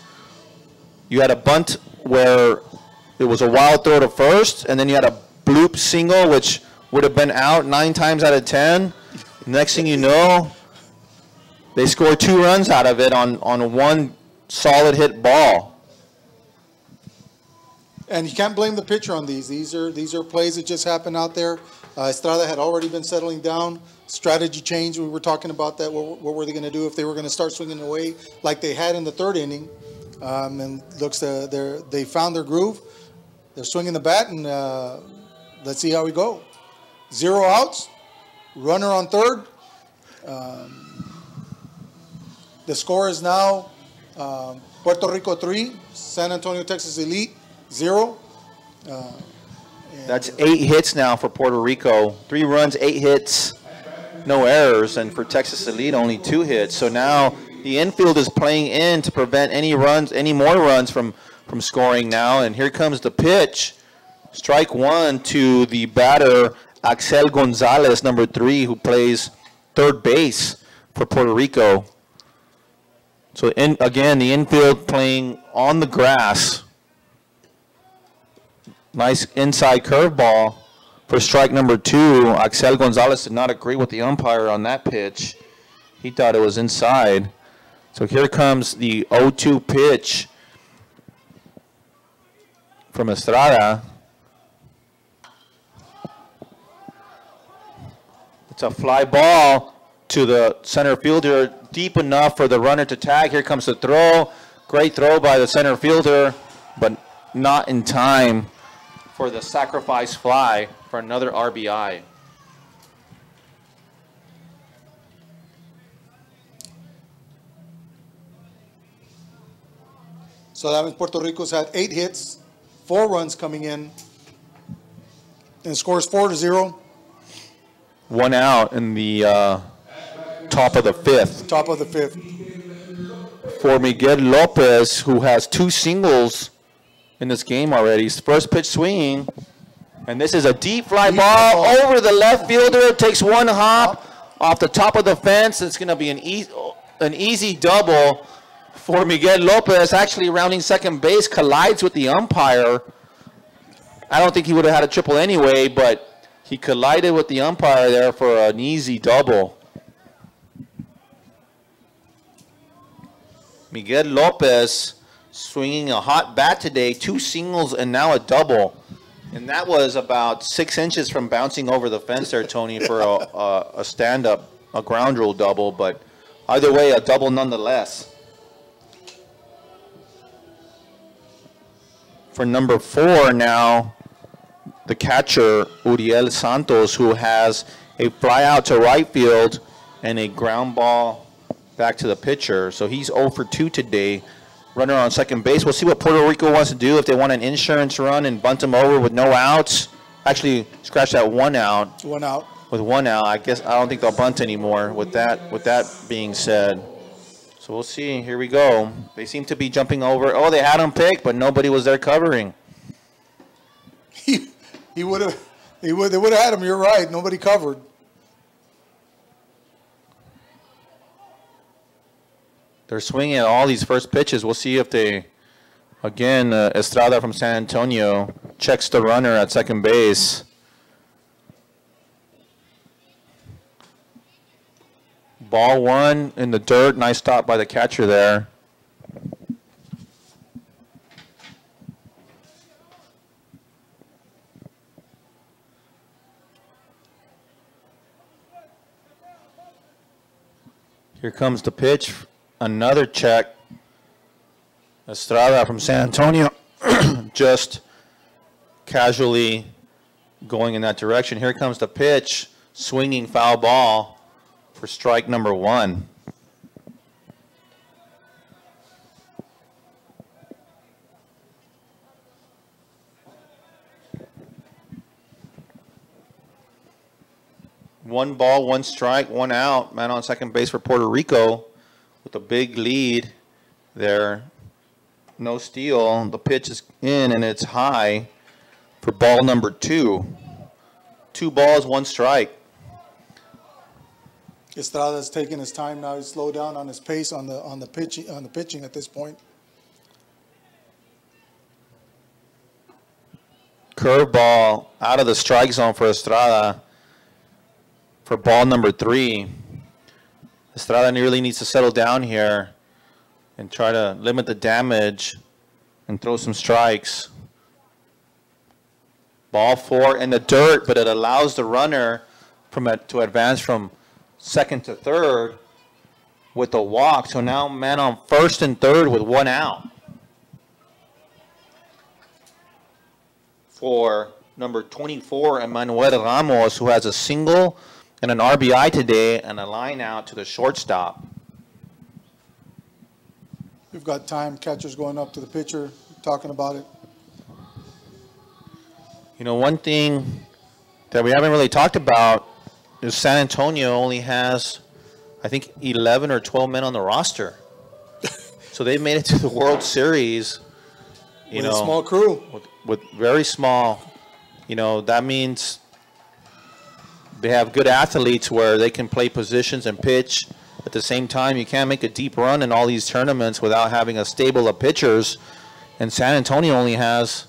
where it was a wild throw to first, and then you had a bloop single, which would have been out 9 times out of 10. Next thing you know, they scored 2 runs out of it on one solid hit ball. And you can't blame the pitcher on these. These are plays that just happened out there. Estrada had already been settling down. Strategy change. We were talking about that. What were they going to do if they were going to start swinging away like they had in the 3rd inning? And looks they found their groove. They're swinging the bat, and let's see how we go. 0 outs. Runner on 3rd. The score is now Puerto Rico 3, San Antonio, Texas Elite 0. That's 8 hits now for Puerto Rico. 3 runs, 8 hits, no errors. And for Texas Elite, only 2 hits. So now the infield is playing in to prevent any more runs from scoring now. And here comes the pitch. Strike 1 to the batter, Axel Gonzalez, number 3, who plays third base for Puerto Rico. So again, the infield playing on the grass. Nice inside curveball for strike number 2. Axel Gonzalez did not agree with the umpire on that pitch. He thought it was inside. So here comes the 0-2 pitch from Estrada. It's a fly ball to the center fielder, deep enough for the runner to tag. Here comes the throw. Great throw by the center fielder, but not in time for the sacrifice fly for another RBI. So that means Puerto Rico's had 8 hits, 4 runs coming in, and scores 4-0. 1 out in the top of the 5th. Top of the 5th. For Miguel Lopez, who has 2 singles in this game already. His first pitch swinging, and this is a deep fly ball over the left fielder. It takes 1 hop off the top of the fence. It's going to be an easy double for Miguel Lopez. Actually rounding second base, collides with the umpire. I don't think he would have had a triple anyway, but he collided with the umpire there for an easy double. Miguel Lopez swinging a hot bat today, 2 singles and now a double. And that was about 6 inches from bouncing over the fence there, Tony, for a stand-up, a ground rule double. But either way, a double nonetheless. For number 4 now, the catcher, Julieta Santos, who has a fly out to right field and a ground ball back to the pitcher. So he's 0 for 2 today. Runner on second base. We'll see what Puerto Rico wants to do, if they want an insurance run and bunt him over with no outs. Actually, scratch that 1 out. 1 out. With 1 out, I don't think they'll bunt anymore with that being said. So we'll see. Here we go. They seem to be jumping over. Oh, they had him picked, but nobody was there covering. They would have had him. You're right. Nobody covered. They're swinging at all these first pitches. We'll see if they, again, Estrada from San Antonio checks the runner at second base. Ball 1 in the dirt. Nice stop by the catcher there. Here comes the pitch. Another check. Estrada from San Antonio just casually going in that direction. Here comes the pitch. Swinging foul ball for strike number 1. 1 ball, 1 strike, 1 out. Man on second base for Puerto Rico with a big lead there. No steal. The pitch is in, and it's high for ball number 2. 2 balls, 1 strike. Estrada's taking his time now. He's slowed down on his pace on the pitching at this point. Curveball out of the strike zone for Estrada for ball number 3. Estrada really needs to settle down here and try to limit the damage and throw some strikes. Ball 4 in the dirt, but it allows the runner to advance from second to third with a walk. So now man on first and third with 1 out for number 24, Emmanuel Ramos, who has a single and an RBI today and a line out to the shortstop. We've got time. Catcher's going up to the pitcher, talking about it. You know, one thing that we haven't really talked about is San Antonio only has, I think, 11 or 12 men on the roster. So they made it to the World Series. With a small crew. With very small. You know, that means they have good athletes where they can play positions and pitch. At the same time, you can't make a deep run in all these tournaments without having a stable of pitchers. And San Antonio only has,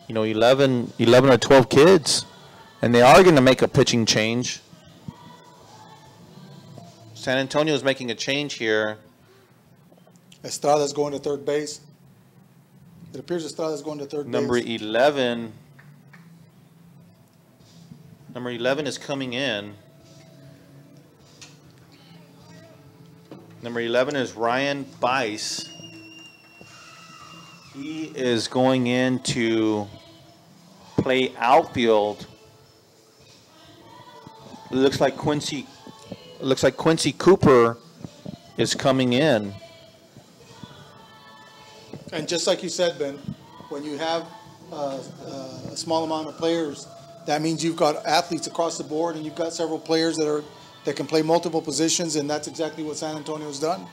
11 or 12 kids. And they are going to make a pitching change. San Antonio is making a change here. Estrada's going to third base. It appears Estrada's going to third Number base. 11. Number 11 is coming in. Number 11 is Ryan Weiss. He is going in to play outfield. It looks like Quincey Cooper is coming in. And just like you said, Ben, when you have a small amount of players, that means you've got athletes across the board, and you've got several players that can play multiple positions, and that's exactly what San Antonio's done.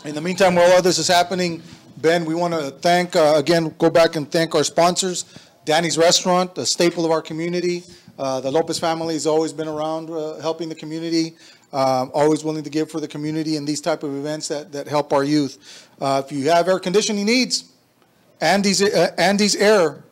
In the meantime, while all this is happening, Ben, we want to thank, again, go back and thank our sponsors. Danny's Restaurant, a staple of our community. The Lopez family has always been around helping the community, always willing to give for the community in these type of events that help our youth. If you have air conditioning needs, Andy's Air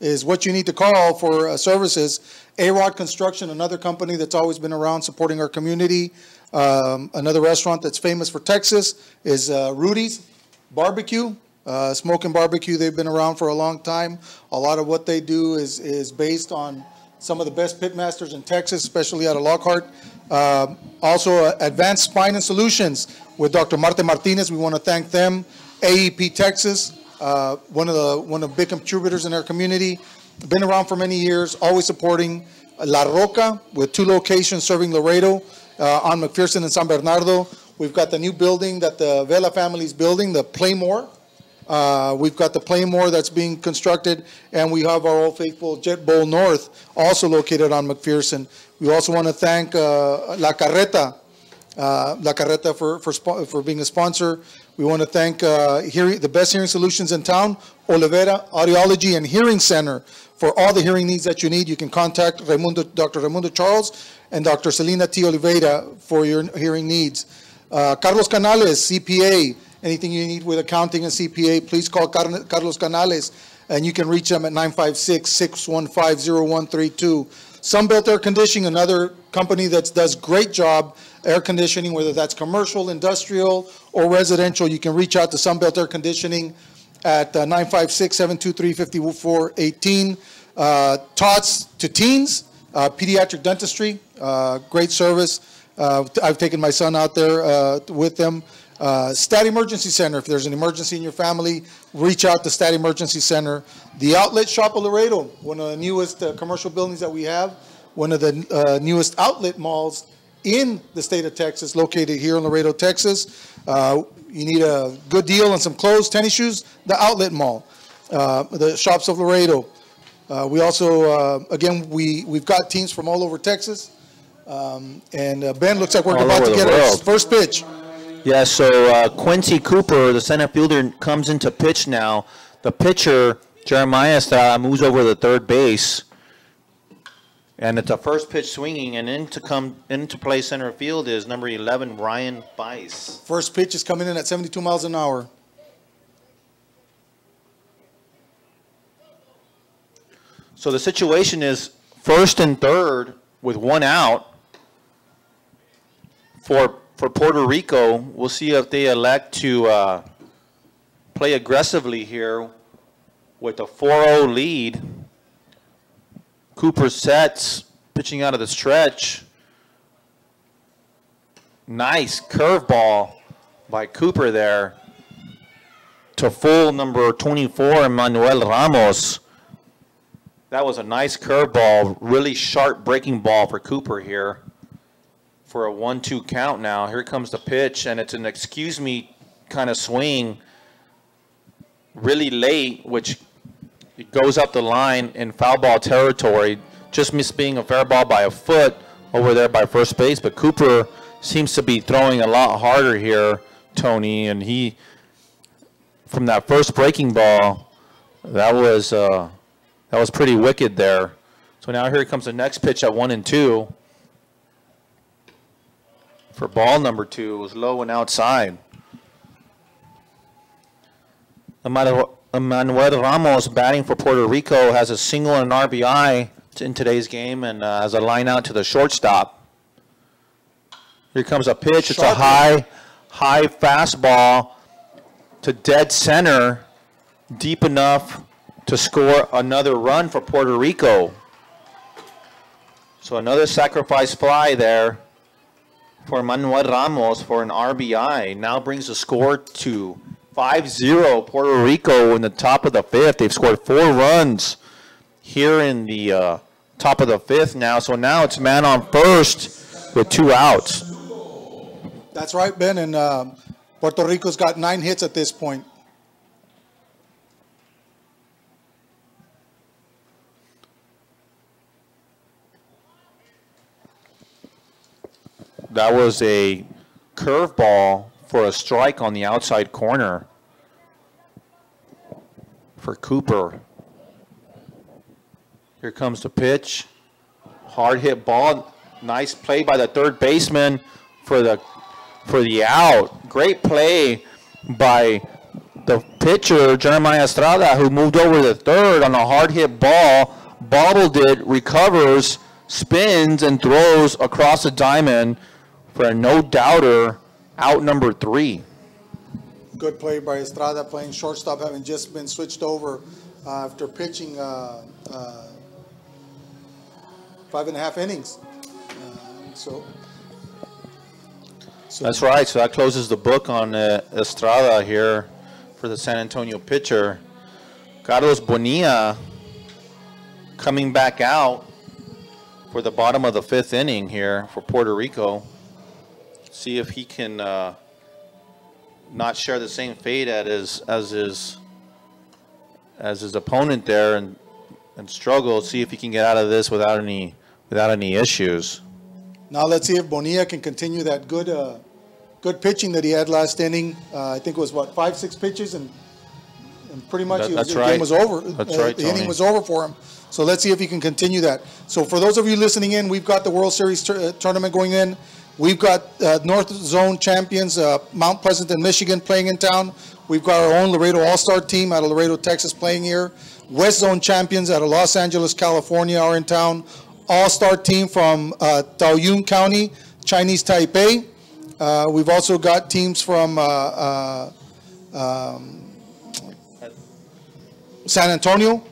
is what you need to call for services. A-Rod Construction, another company that's always been around supporting our community. Another restaurant that's famous for Texas is Rudy's Barbecue. Smoke and barbecue, they've been around for a long time. A lot of what they do is based on some of the best pitmasters in Texas, especially out of Lockhart. Also, Advanced Spine and Solutions with Dr. Marte Martinez. We want to thank them. AEP Texas, one of the big contributors in our community. Been around for many years, always supporting. La Roca with 2 locations serving Laredo on McPherson and San Bernardo. We've got the new building that the Vela family is building, the Playmore. We've got the Playmore that's being constructed, and we have our Old Faithful Jet Bowl North, also located on McPherson. We also want to thank La Carreta for being a sponsor. We want to thank the best hearing solutions in town, Olivera Audiology and Hearing Center, for all the hearing needs that you need. You can contact Dr. Raimundo Charles and Dr. Selena T. Oliveira for your hearing needs. Carlos Canales, CPA. Anything you need with accounting and CPA, please call Carlos Canales, and you can reach them at 956-615-0132. Sunbelt Air Conditioning, another company that does great job air conditioning, whether that's commercial, industrial, or residential. You can reach out to Sunbelt Air Conditioning at 956-723-5418. Tots to teens, pediatric dentistry, great service. I've taken my son out there with them. Stat Emergency Center, if there's an emergency in your family, reach out to Stat Emergency Center. The Outlet Shop of Laredo, one of the newest commercial buildings that we have, one of the newest outlet malls in the state of Texas, located here in Laredo, Texas. You need a good deal on some clothes, tennis shoes, the Outlet Mall, the Shops of Laredo. We also, again, we've got teams from all over Texas. And Ben, looks like we're about to get our first pitch. Yeah, so Quincey Cooper, the center fielder, comes into pitch now. The pitcher, Jeremiah Estrada, moves over to third base. And it's a first pitch swinging, and into play center field is number 11, Ryan Weiss. First pitch is coming in at 72 miles an hour. So the situation is first and third with one out for Puerto Rico. We'll see if they elect to play aggressively here with a 4-0 lead. Cooper sets, pitching out of the stretch. Nice curveball by Cooper there to full number 24, Emmanuel Ramos. That was a nice curveball, really sharp breaking ball for Cooper here for a 1-2 count now. Here comes the pitch, and it's an excuse me kind of swing really late, which it goes up the line in foul ball territory. Just missed being a fair ball by a foot over there by first base. But Cooper seems to be throwing a lot harder here, Tony. And he, from that first breaking ball, that was pretty wicked there. So now here comes the next pitch at 1-2. For ball number 2, it was low and outside. Emmanuel Ramos, batting for Puerto Rico, has a single and an RBI in today's game, and has a line out to the shortstop. Here comes a pitch. It's a high fastball to dead center, deep enough to score another run for Puerto Rico. So another sacrifice fly there for Emmanuel Ramos for an RBI. Now brings the score to 5-0 Puerto Rico in the top of the 5th. They've scored 4 runs here in the top of the 5th now. So now it's man on first with 2 outs. That's right, Ben. And Puerto Rico's got 9 hits at this point. That was a curveball for a strike on the outside corner for Cooper. Here comes the pitch. Hard hit ball. Nice play by the third baseman for the out. Great play by the pitcher, Jeremiah Estrada, who moved over to third on a hard hit ball, bobbled it, recovers, spins, and throws across the diamond for a no-doubter. Out number 3. Good play by Estrada, playing shortstop, having just been switched over after pitching 5.5 innings. So that's right. So that closes the book on Estrada here for the San Antonio pitcher. Carlos Bonilla coming back out for the bottom of the 5th inning here for Puerto Rico. See if he can not share the same fate as his opponent there and struggle. See if he can get out of this without any issues. Now let's see if Bonilla can continue that good pitching that he had last inning. I think it was 5-6 pitches, and pretty much the game was over. That's right, the inning was over for him. So let's see if he can continue that. So for those of you listening in, we've got the World Series tournament going in. We've got North Zone champions, Mount Pleasant and Michigan playing in town. We've got our own Laredo All-Star team out of Laredo, Texas playing here. West Zone champions out of Los Angeles, California are in town. All-Star team from Taoyuan County, Chinese Taipei. We've also got teams from San Antonio.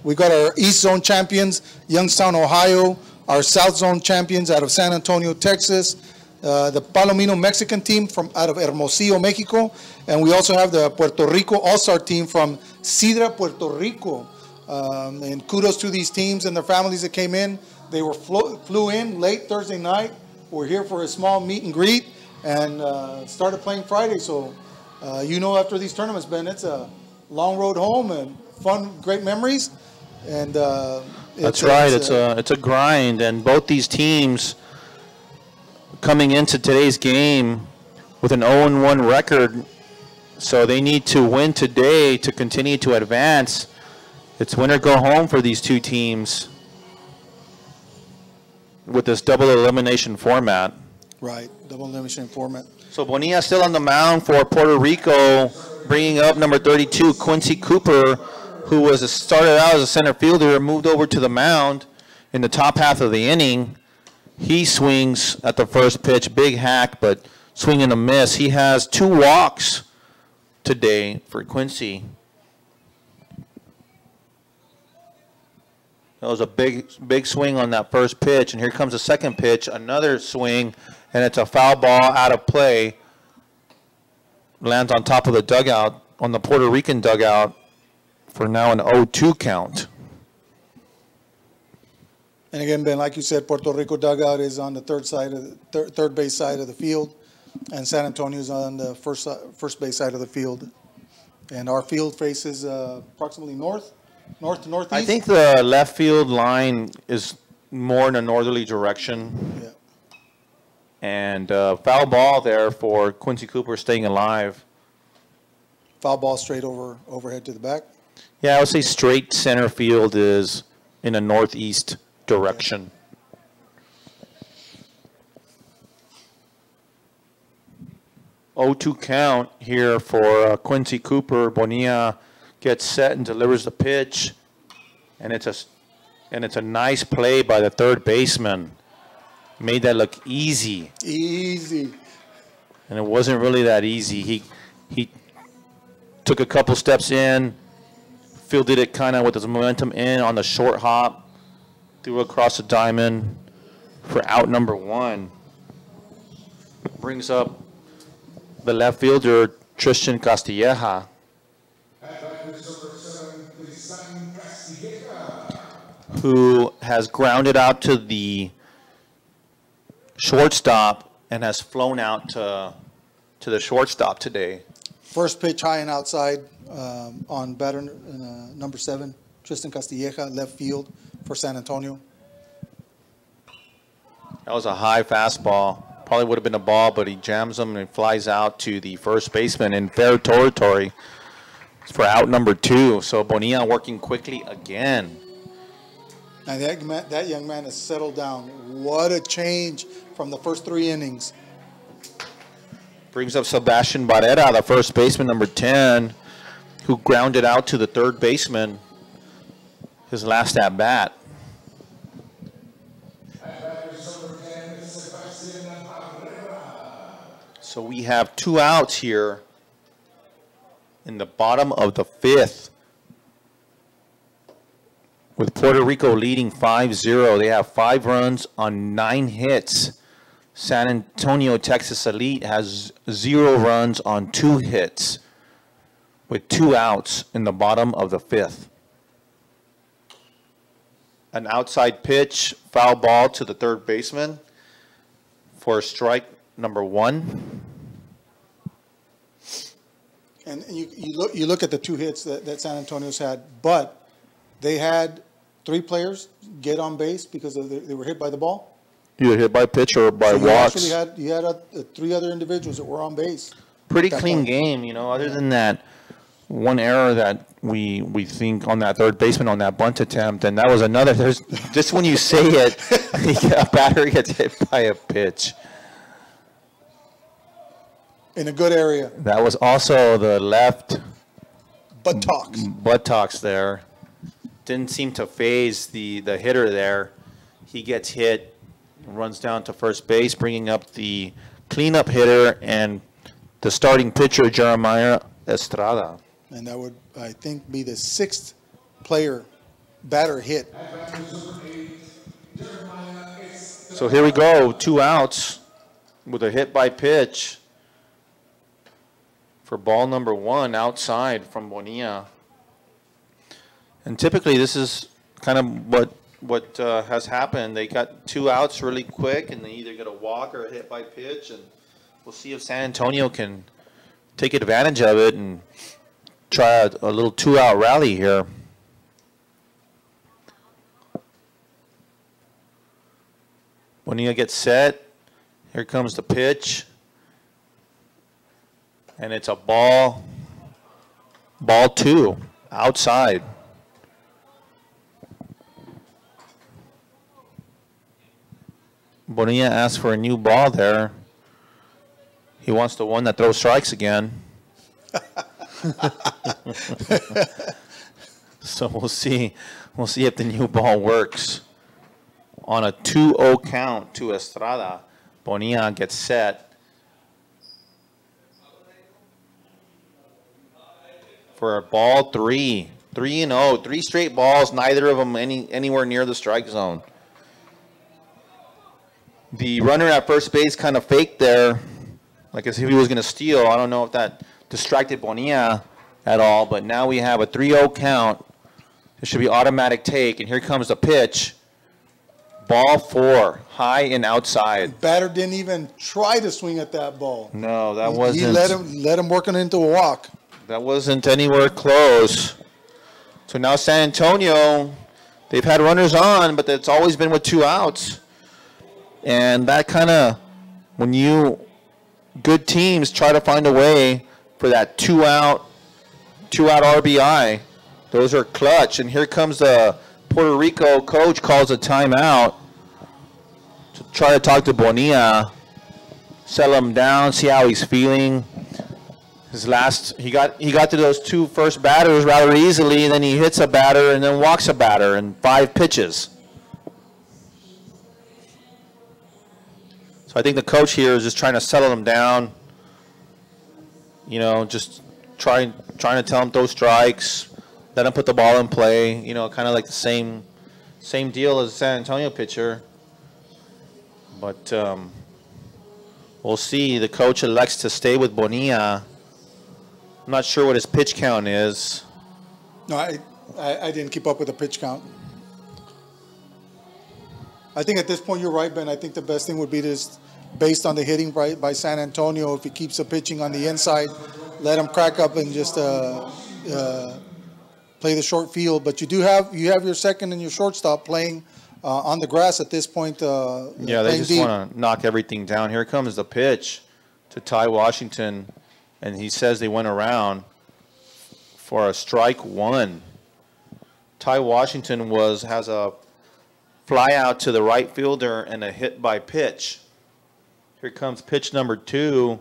We've got our East Zone champions, Youngstown, Ohio. Our South Zone champions out of San Antonio, Texas. The Palomino Mexican team from out of Hermosillo, Mexico. And we also have the Puerto Rico All-Star team from Sidra, Puerto Rico. And kudos to these teams and their families that came in. They flew in late Thursday night we're here for a small meet and greet, and started playing Friday. So, after these tournaments, Ben, it's a long road home and fun, great memories. And that's right. It's a grind, and both these teams coming into today's game with an 0-1 record, so they need to win today to continue to advance. It's win or go home for these two teams with this double elimination format. Right, double elimination format. So Bonilla still on the mound for Puerto Rico, bringing up number 32, Quincey Cooper, who started out as a center fielder, moved over to the mound in the top half of the inning. He swings at the first pitch, big hack, but swing and a miss. He has 2 walks today for Quincey. That was a big swing on that first pitch, and here comes the second pitch, another swing, and it's a foul ball out of play. Lands on top of the dugout, on the Puerto Rican dugout, for now an 0-2 count. And again, Ben, like you said, Puerto Rico dugout is on the third base side of the field, and San Antonio is on the first base side of the field. And our field faces approximately north to northeast. I think the left field line is more in a northerly direction. Yeah. And foul ball there for Quincey Cooper staying alive. Foul ball straight overhead to the back. Yeah, I would say straight center field is in a northeast direction. Yeah. 0-2 count here for Quincey Cooper. Bonilla gets set and delivers the pitch, and it's a nice play by the third baseman. Made that look easy. Easy. And it wasn't really that easy. He took a couple steps in, fielded it kind of with his momentum in on the short hop, threw across the diamond for out number 1. Brings up the left fielder, Tristan Castilleja. Who has grounded out to the shortstop and has flown out to the shortstop today. First pitch high and outside on batter number 7, Tristan Castilleja, left field for San Antonio. That was a high fastball. Probably would have been a ball, but he jams him and flies out to the first baseman in fair territory for out number 2. So Bonilla working quickly again. And that young man has settled down. What a change from the first 3 innings. Brings up Sebastian Barrera, the first baseman, number 10, who grounded out to the third baseman his last at bat. So we have 2 outs here in the bottom of the 5th. With Puerto Rico leading 5-0, they have 5 runs on 9 hits. San Antonio, Texas Elite has 0 runs on 2 hits with 2 outs in the bottom of the 5th. An outside pitch, foul ball to the third baseman for strike number 1. And you look at the 2 hits that San Antonio's had, but they had 3 players get on base because they were hit by the ball. Either hit by pitch or by walks. You had 3 other individuals that were on base. Pretty clean game, other than that one error that we think on that third baseman on that bunt attempt, and that was another. There's just when you say it, a batter gets hit by a pitch. In a good area. That was also the left buttocks there. Didn't seem to phase the hitter there. He gets hit, runs down to first base, bringing up the cleanup hitter and the starting pitcher, Jeremiah Estrada. And that would, I think, be the 6th batter hit. So here we go, 2 outs with a hit by pitch for ball number 1 outside from Bonilla. And typically this is kind of what what has happened. They got 2 outs really quick, and they either get a walk or a hit by pitch, and we'll see if San Antonio can take advantage of it and try a little 2-out rally here. Bonilla gets set. Here comes the pitch. And it's a ball. Ball 2, outside. Bonilla asks for a new ball there. He wants the one that throws strikes again. So we'll see. We'll see if the new ball works. On a 2-0 count to Estrada, Bonilla gets set for a ball 3. 3-0. 3 straight balls, neither of them anywhere near the strike zone. The runner at first base kind of faked there, like as if he was going to steal. I don't know if that distracted Bonilla at all, but now we have a 3-0 count. It should be automatic take, and here comes the pitch. Ball 4, high and outside. The batter didn't even try to swing at that ball. No, that wasn't. He let him work it into a walk. That wasn't anywhere close. So now San Antonio, they've had runners on, but it's always been with 2 outs. And that kind of, when good teams try to find a way for that 2-out RBI, those are clutch. And here comes the Puerto Rico coach, calls a timeout to try to talk to Bonilla, settle him down, see how he's feeling. He got to those 2 first batters rather easily, and then he hits a batter and then walks a batter in 5 pitches. So I think the coach here is just trying to settle him down. You know, just trying to tell him throw strikes. Let him put the ball in play, you know, kind of like the same deal as the San Antonio pitcher. But we'll see. The coach elects to stay with Bonilla. I'm not sure what his pitch count is. No, I didn't keep up with the pitch count. I think at this point you're right, Ben. I think the best thing would be just based on the hitting by San Antonio. If he keeps the pitching on the inside, let him crack up and just play the short field, but you have your second and your shortstop playing on the grass at this point. Yeah, they just want to knock everything down. Here comes the pitch to Ty Washington, and he says they went around for a strike 1. Ty Washington has a fly out to the right fielder and a hit by pitch. Here comes pitch number 2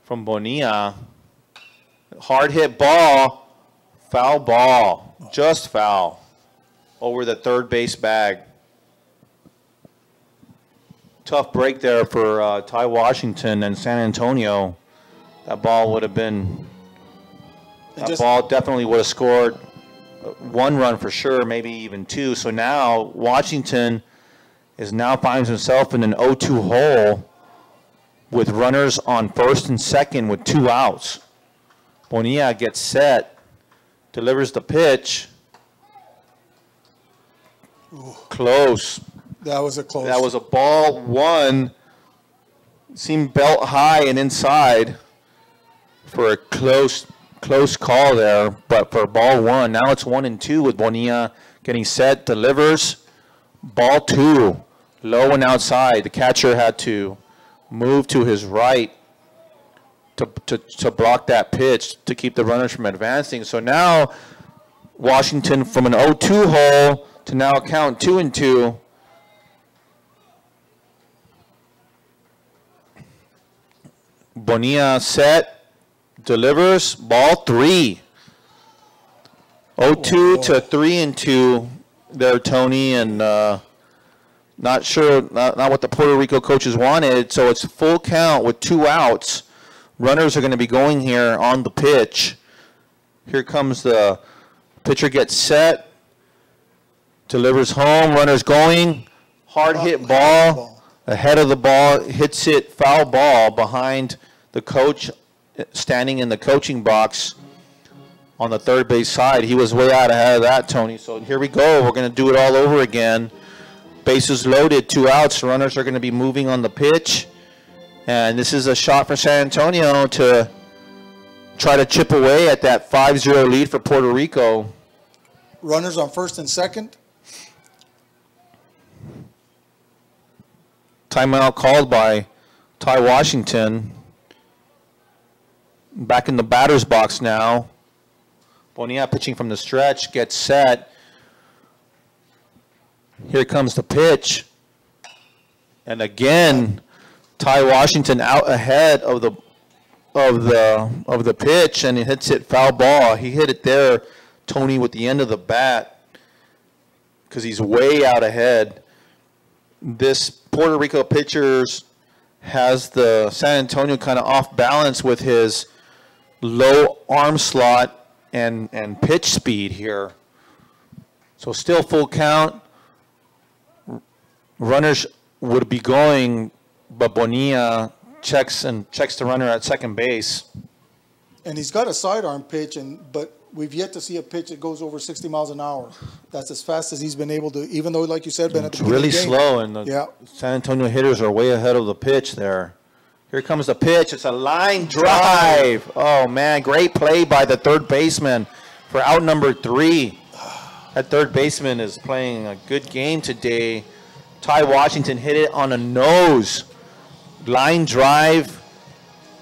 from Bonilla. Hard hit ball. Foul ball, just foul, over the third base bag. Tough break there for Ty Washington and San Antonio. That ball would have been, ball definitely would have scored 1 run for sure, maybe even 2. So now Washington finds himself in an 0-2 hole with runners on first and second with 2 outs. Bonilla gets set. Delivers the pitch. Ooh. Close. That was a close. That was a ball 1. Seemed belt high and inside for a close call there. But for ball 1, now it's 1-2 with Bonilla getting set. Delivers. Ball 2, low and outside. The catcher had to move to his right to block that pitch to keep the runners from advancing. So now Washington from an 0-2 hole to now count 2-2. Bonilla set, delivers, ball 3. 0-2 to 3-2 there, Tony, and not sure, not what the Puerto Rico coaches wanted. So it's full count with 2 outs. Runners are going to be going here on the pitch. Here comes the pitcher, gets set, delivers home, runners going, hard hit ball, ahead of the ball, hits it, foul ball behind the coach standing in the coaching box. on the third base side. He was way out ahead of that, Tony. So here we go. We're going to do it all over again. Bases loaded, 2 outs. Runners are going to be moving on the pitch. And this is a shot for San Antonio to try to chip away at that 5-0 lead for Puerto Rico. Runners on first and second. Timeout called by Ty Washington. Back in the batter's box now. Bonilla pitching from the stretch, gets set. Here comes the pitch. And again, Ty Washington out ahead of the pitch, and he hits it foul ball. He hit it there, Tony, with the end of the bat, because he's way out ahead. This Puerto Rico pitchers has the San Antonio kind of off balance with his low arm slot and pitch speed here. So still full count. Runners would be going, but Bonilla checks the runner at second base. And he's got a sidearm pitch, but we've yet to see a pitch that goes over 60 miles an hour. That's as fast as he's been able to, even though, like you said, Ben, it's really slow, and the San Antonio hitters are way ahead of the pitch there. Here comes the pitch. It's a line drive. Oh, man, great play by the third baseman for out number 3. That third baseman is playing a good game today. Ty Washington hit it on a nose. Line drive.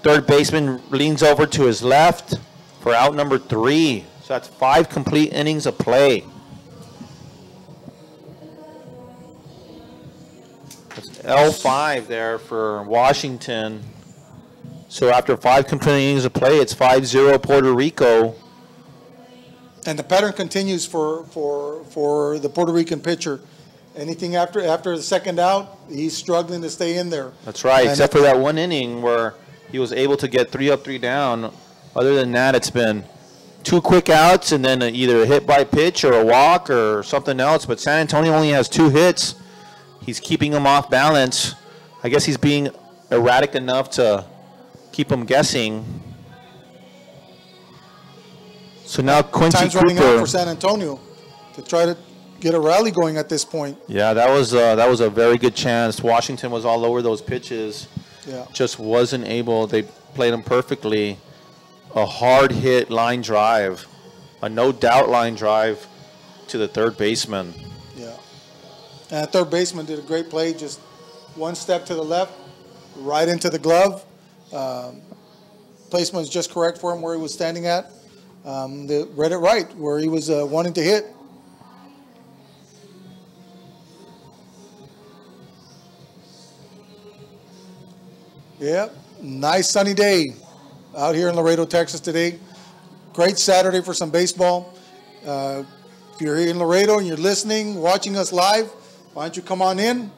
Third baseman leans over to his left for out number 3. So that's 5 complete innings of play. That's L5 there for Washington. So after 5 complete innings of play, it's 5-0 Puerto Rico. And the pattern continues for the Puerto Rican pitcher. Anything after the second out, he's struggling to stay in there. That's right, except for that one inning where he was able to get 3 up, 3 down. Other than that, it's been 2 quick outs and then either a hit by pitch or a walk or something else. But San Antonio only has 2 hits. He's keeping them off balance. I guess he's being erratic enough to keep them guessing. So now Quincey Time's Cooper. running out for San Antonio to try to get a rally going at this point. Yeah, that was a very good chance. Washington was all over those pitches. Yeah. Just wasn't able. They played them perfectly. A hard hit line drive, a no doubt line drive to the third baseman. Yeah. And the third baseman did a great play, just one step to the left, right into the glove. Placement was just correct for him where he was standing at. They read it right where he was wanting to hit. Yep, nice sunny day out here in Laredo, Texas today. Great Saturday for some baseball. If you're here in Laredo and you're listening, watching us live, why don't you come on in,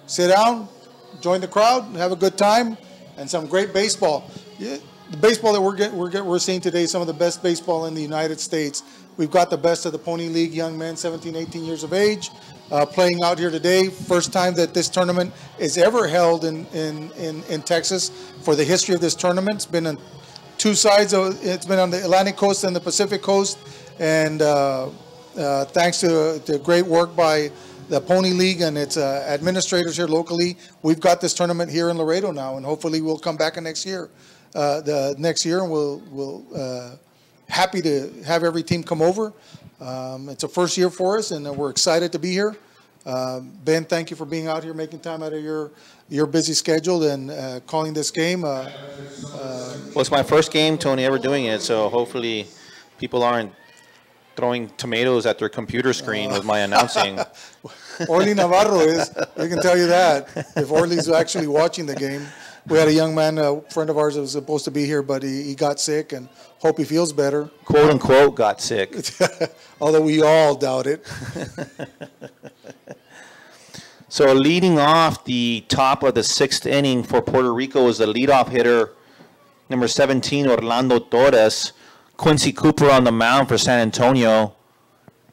sit down, join the crowd, and have a good time, and some great baseball. Yeah, the baseball that we're seeing today is some of the best baseball in the United States. We've got the best of the Pony League young men, 17, 18 years of age, playing out here today. First time that this tournament is ever held in Texas for the history of this tournament. It's been on 2 sides. It's been on the Atlantic coast and the Pacific coast. And thanks to great work by the Pony League and its administrators here locally, we've got this tournament here in Laredo now, and hopefully we'll come back next year. And we'll happy to have every team come over. It's a first year for us, and we're excited to be here. Ben, thank you for being out here, making time out of your busy schedule and calling this game. Well, it's my first game, Tony, ever doing it, so hopefully people aren't throwing tomatoes at their computer screen with my announcing. Orly Navarro is, I can tell you that, if Orly's actually watching the game. We had a young man, a friend of ours that was supposed to be here, but he got sick, and hope he feels better. Quote, unquote, got sick. Although we all doubt it. So leading off the top of the 6th inning for Puerto Rico is the leadoff hitter, number 17, Orlando Torres. Quincey Cooper on the mound for San Antonio.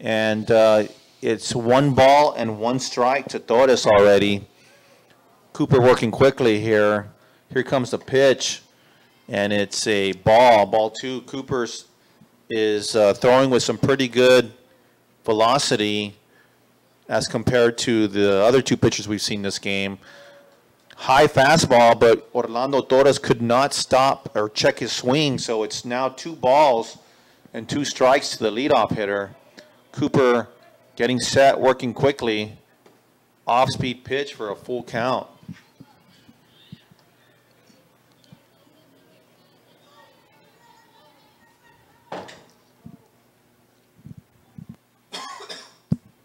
And it's 1 ball and 1 strike to Torres already. Cooper working quickly here. Here comes the pitch, and it's a ball 2. Cooper's is throwing with some pretty good velocity as compared to the other two pitchers we've seen this game. High fastball, but Orlando Torres could not stop or check his swing, so it's now 2 balls and 2 strikes to the leadoff hitter. Cooper getting set, working quickly. Off-speed pitch for a full count.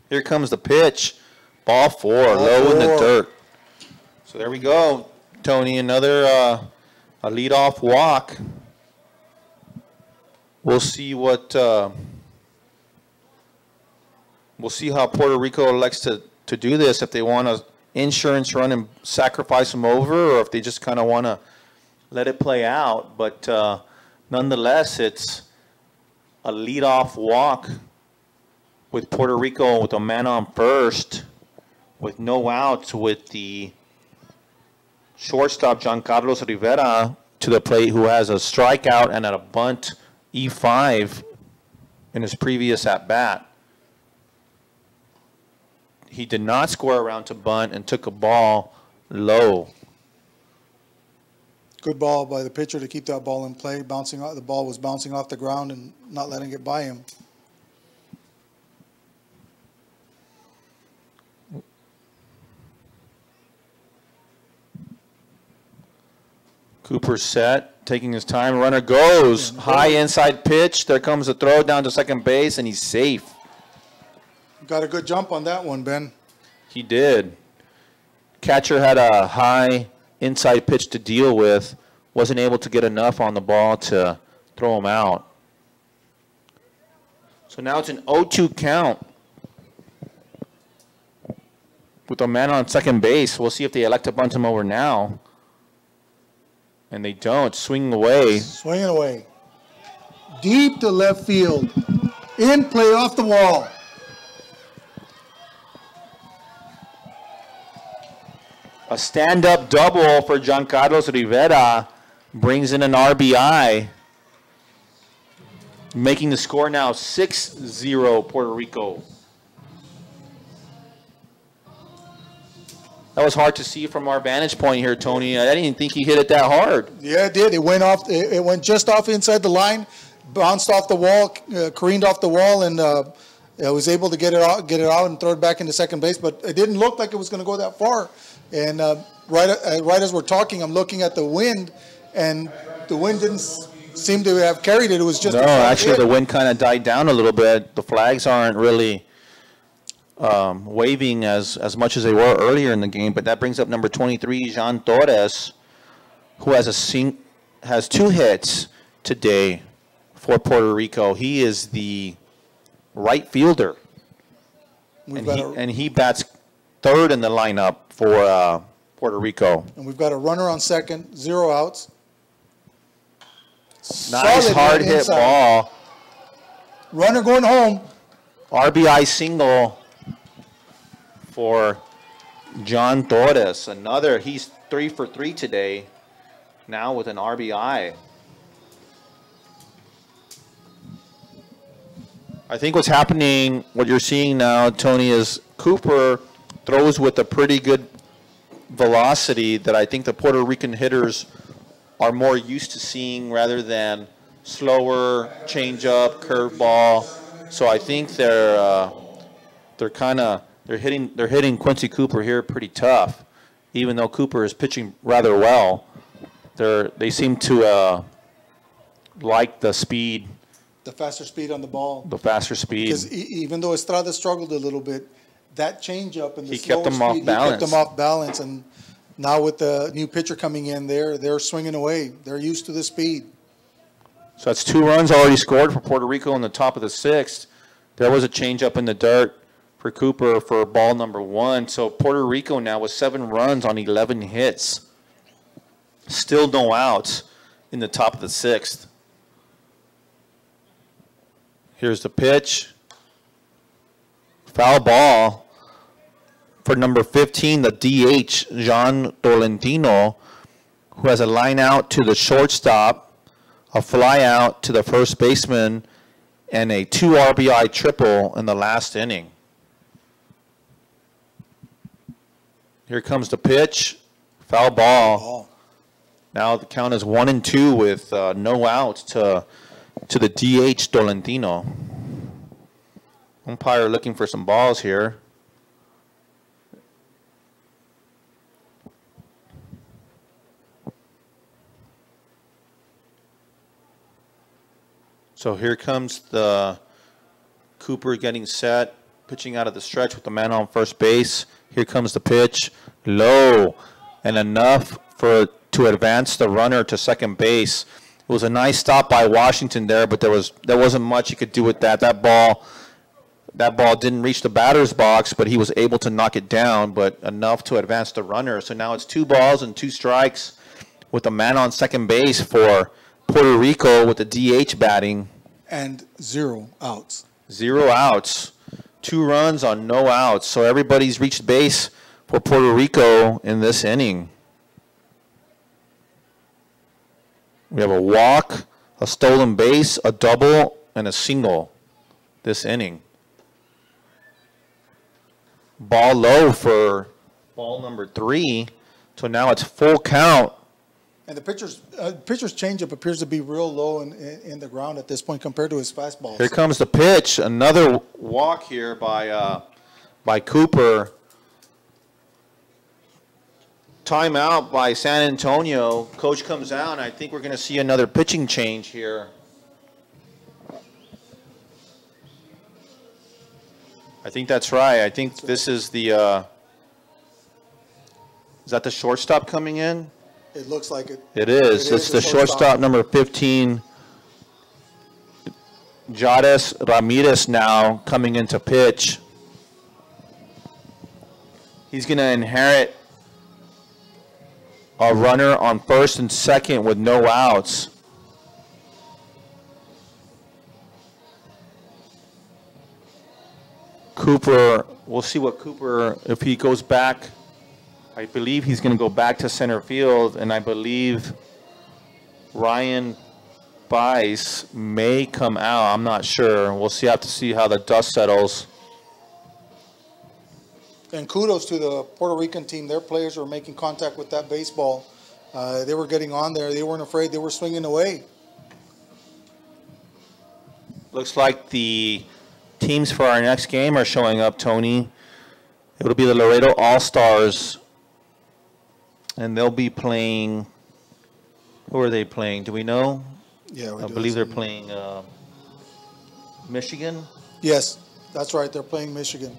Here comes the pitch. Ball 4, low in the dirt. So there we go, Tony. Another a leadoff walk. We'll see what we'll see how Puerto Rico elects to do this. If they want an insurance run and sacrifice them over, or if they just kind of want to let it play out. But nonetheless, it's a leadoff walk with Puerto Rico with a man on first, with no outs, with the shortstop Juan Carlos Rivera to the plate, who has a strikeout and a bunt E5 in his previous at-bat. He did not score around to bunt and took a ball low. Good ball by the pitcher to keep that ball in play. Bouncing off, the ball was bouncing off the ground and not letting it by him. Cooper set, taking his time. Runner goes. High inside pitch. There comes a throw down to second base, and he's safe. Got a good jump on that one, Ben. He did. Catcher had a high inside pitch to deal with. Wasn't able to get enough on the ball to throw him out. So now it's an 0-2 count with a man on second base. We'll see if they elect to bunt him over now. And they don't. Swinging away. Swinging away. Deep to left field. In play off the wall. A stand-up double for Juan Carlos Rivera brings in an RBI, making the score now 6-0 Puerto Rico. That was hard to see from our vantage point here, Tony. I didn't think he hit it that hard. Yeah, it did. It went off. It went just off inside the line, bounced off the wall, careened off the wall, and was able to get it out, and throw it back into second base. But it didn't look like it was going to go that far. And right as we're talking, I'm looking at the wind, and the wind didn't seem to have carried it. It was just actually the wind kind of died down a little bit. The flags aren't really waving as much as they were earlier in the game. But that brings up number 23, Jon Torres, who has 2 hits today for Puerto Rico. He is the right fielder, and he bats third in the lineup for Puerto Rico. And we've got a runner on second, 0 outs. Nice hard hit ball. Runner going home. RBI single for Jon Torres. He's 3 for 3 today, now with an RBI. I think what's happening, what you're seeing now, Tony, is Cooper throws with a pretty good velocity that I think the Puerto Rican hitters are more used to seeing, rather than slower changeup, curveball. So I think they're hitting Quincey Cooper here pretty tough, even though Cooper is pitching rather well. They seem to like the speed. The faster speed on the ball. The faster speed. Because even though Estrada struggled a little bit, that changeup and the slower kept them off balance. He kept them off balance. And now with the new pitcher coming in, they're swinging away. They're used to the speed. So that's 2 runs already scored for Puerto Rico in the top of the 6th. There was a changeup in the dirt for Cooper for ball number 1. So Puerto Rico now with 7 runs on 11 hits. Still no outs in the top of the 6th. Here's the pitch. Foul ball for number 15, the DH, Jon Tolentino, who has a line out to the shortstop, a fly out to the first baseman, and a 2 RBI triple in the last inning. Here comes the pitch. Foul ball. Now the count is 1-2 with no outs to the DH Tolentino. Umpire looking for some balls here. So here comes the Cooper getting set, pitching out of the stretch with the man on first base. Here comes the pitch, low, and enough to advance the runner to second base. It was a nice stop by Washington there, but there wasn't much he could do with that. That ball didn't reach the batter's box, but he was able to knock it down, but enough to advance the runner. So now it's 2 balls and 2 strikes with a man on second base for Puerto Rico with the DH batting. And 0 outs. 0 outs. 2 runs on no outs. So everybody's reached base for Puerto Rico in this inning. We have a walk, a stolen base, a double, and a single this inning. Ball low for ball number 3. So now it's full count. And the pitcher's changeup appears to be real low in the ground at this point compared to his fastball. Here comes the pitch. Another walk here by Cooper. Timeout by San Antonio. Coach comes out, and I think we're going to see another pitching change here. I think that's right. I think this is the is that the shortstop coming in? It looks like it. It is. It's the shortstop number 15, Jades Ramirez, now coming into pitch. He's going to inherit a runner on first and second with no outs. Cooper, we'll see what Cooper, if he goes back. I believe he's going to go back to center field, and I believe Ryan Weiss may come out. I'm not sure. We'll have to see how the dust settles. And kudos to the Puerto Rican team. Their players were making contact with that baseball. They were getting on there. They weren't afraid. They were swinging away. Looks like the teams for our next game are showing up, Tony. It'll be the Laredo All-Stars. And they'll be playing, who are they playing? Do we know? Yeah, I believe they're playing Michigan. Yes, that's right. They're playing Michigan.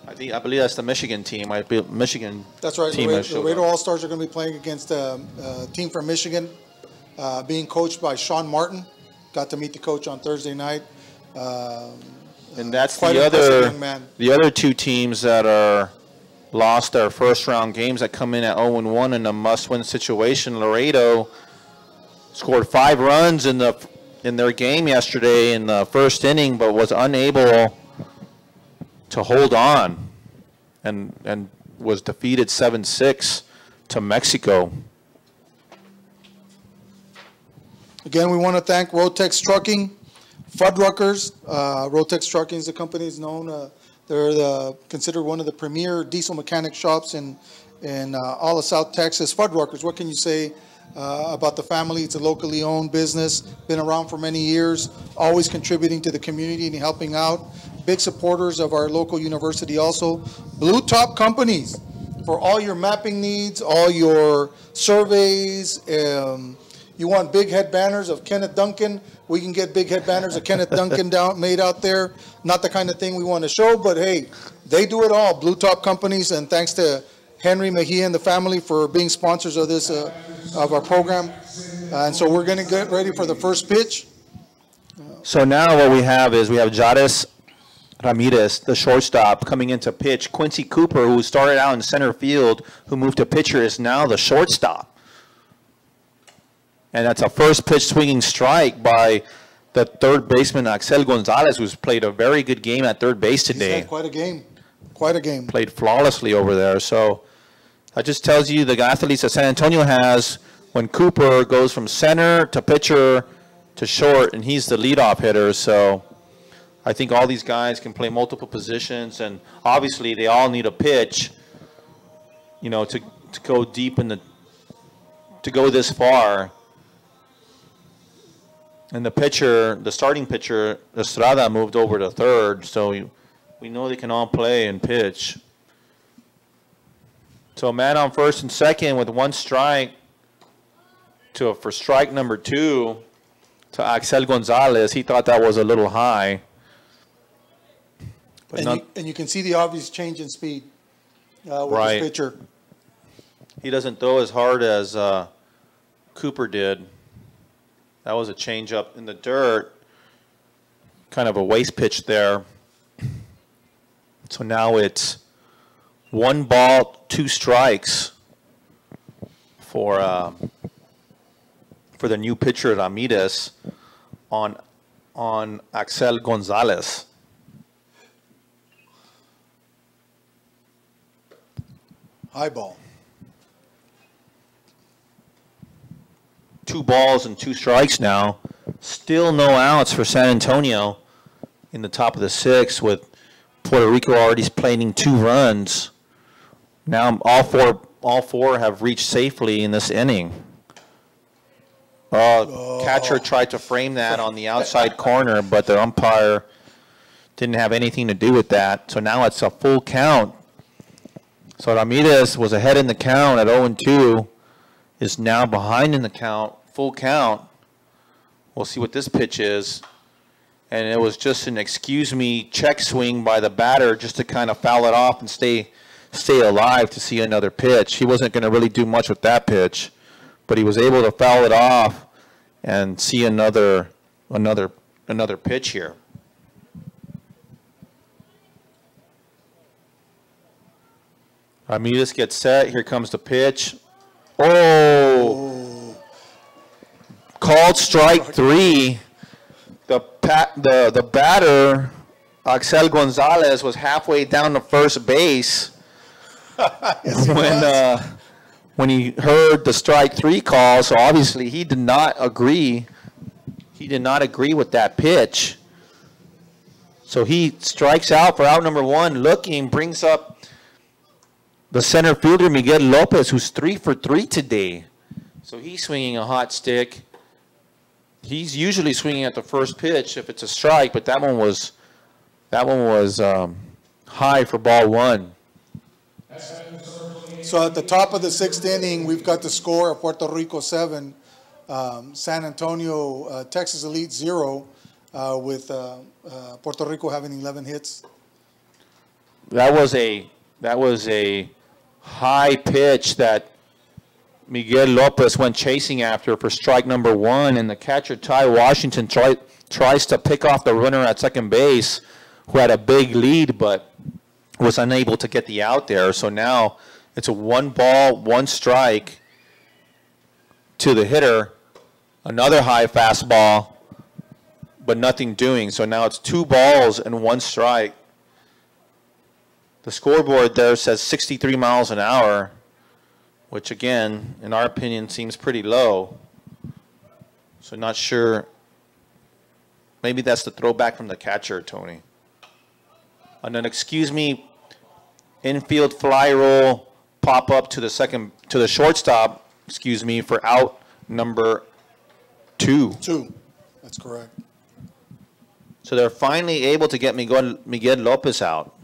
I believe that's the Michigan team. Michigan. That's right. Team The Laredo All-Stars are going to be playing against a team from Michigan, being coached by Sean Martin. Got to meet the coach on Thursday night. And that's the other 2 teams that are lost their first round games that come in at 0-1 in a must-win situation. Laredo scored 5 runs in their game yesterday in the first inning, but was unable to hold on and was defeated 7-6 to Mexico. Again, we want to thank Rotex Trucking, Fuddruckers. Rotex Trucking is the company is known. They're considered one of the premier diesel mechanic shops in all of South Texas. Fuddruckers, what can you say about the family? It's a locally owned business, been around for many years, always contributing to the community and helping out. Big supporters of our local university also. Blue Top Companies for all your mapping needs, all your surveys. You want big head banners of Kenneth Duncan? We can get big head banners of Kenneth Duncan made out there. Not the kind of thing we want to show, but hey, they do it all. Blue Top Companies, and thanks to Henry Mejia and the family for being sponsors of this of our program. And so we're going to get ready for the first pitch. So now what we have Jades Ramirez, the shortstop, coming into pitch. Quincey Cooper, who started out in center field, who moved to pitcher, is now the shortstop. And that's a first pitch swinging strike by the third baseman, Axel Gonzalez, who's played a very good game at third base today. He's had quite a game. Quite a game. Played flawlessly over there. So that just tells you the athletes that San Antonio has when Cooper goes from center to pitcher to short, and he's the leadoff hitter. So I think all these guys can play multiple positions, and obviously they all need a pitch, you know, to go deep in to go this far. And the starting pitcher, Estrada, moved over to third, so we know they can all play and pitch. So a man on first and second with one strike for strike number 2 to Axel Gonzalez. He thought that was a little high. But and you can see the obvious change in speed with right. this pitcher. He doesn't throw as hard as Cooper did. That was a changeup in the dirt, kind of a waste pitch there. So now it's 1 ball, 2 strikes for the new pitcher Ramirez on Axel Gonzalez. High ball. 2 balls and 2 strikes now. Still no outs for San Antonio in the top of the 6th, with Puerto Rico already planting 2 runs. Now all four have reached safely in this inning. Catcher tried to frame that on the outside corner, but the umpire didn't have anything to do with that. So now it's a full count. So Ramirez was ahead in the count at 0-2. Is now behind in the count, full count. We'll see what this pitch is. And it was just an excuse me check swing by the batter just to kind of foul it off and stay alive to see another pitch. He wasn't going to really do much with that pitch, but he was able to foul it off and see another pitch here. Ramirez gets set. Here comes the pitch. Oh! Called strike 3. The batter, Axel Gonzalez, was halfway down to first base when he heard the strike 3 call. So obviously he did not agree. He did not agree with that pitch. So he strikes out for out number 1. Looking, brings up the center fielder, Miguel Lopez, who's 3 for 3 today. So he's swinging a hot stick. He's usually swinging at the first pitch if it's a strike, but that one was high for ball 1. So at the top of the 6th inning, we've got the score of Puerto Rico 7, San Antonio, Texas Elite 0, with Puerto Rico having 11 hits. That was a high pitch that Miguel Lopez went chasing after for strike number 1, and the catcher Ty Washington tries to pick off the runner at second base, who had a big lead but was unable to get the out there. So now it's a 1 ball, 1 strike to the hitter, another high fastball, but nothing doing. So now it's 2 balls and 1 strike. The scoreboard there says 63 miles an hour, which again, in our opinion, seems pretty low. So not sure. Maybe that's the throwback from the catcher, Tony. And then, excuse me, infield fly roll, pop up to the shortstop, excuse me, for out number 2. 2, that's correct. So they're finally able to get Miguel Lopez out.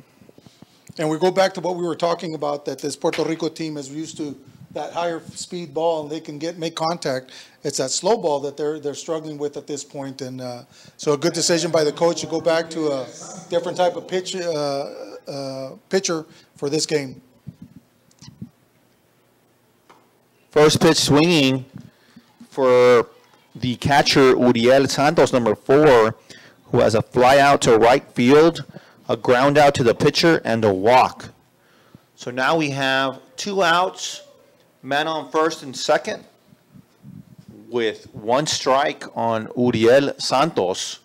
And we go back to what we were talking about, that this Puerto Rico team is used to that higher speed ball, and they can make contact. It's that slow ball that they're struggling with at this point. And so a good decision by the coach to go back to a different type of pitcher for this game. First pitch swinging for the catcher Julieta Santos, number 4, who has a fly out to right field, a ground out to the pitcher, and a walk. So now we have 2 outs, man on first and second, with 1 strike on Julieta Santos.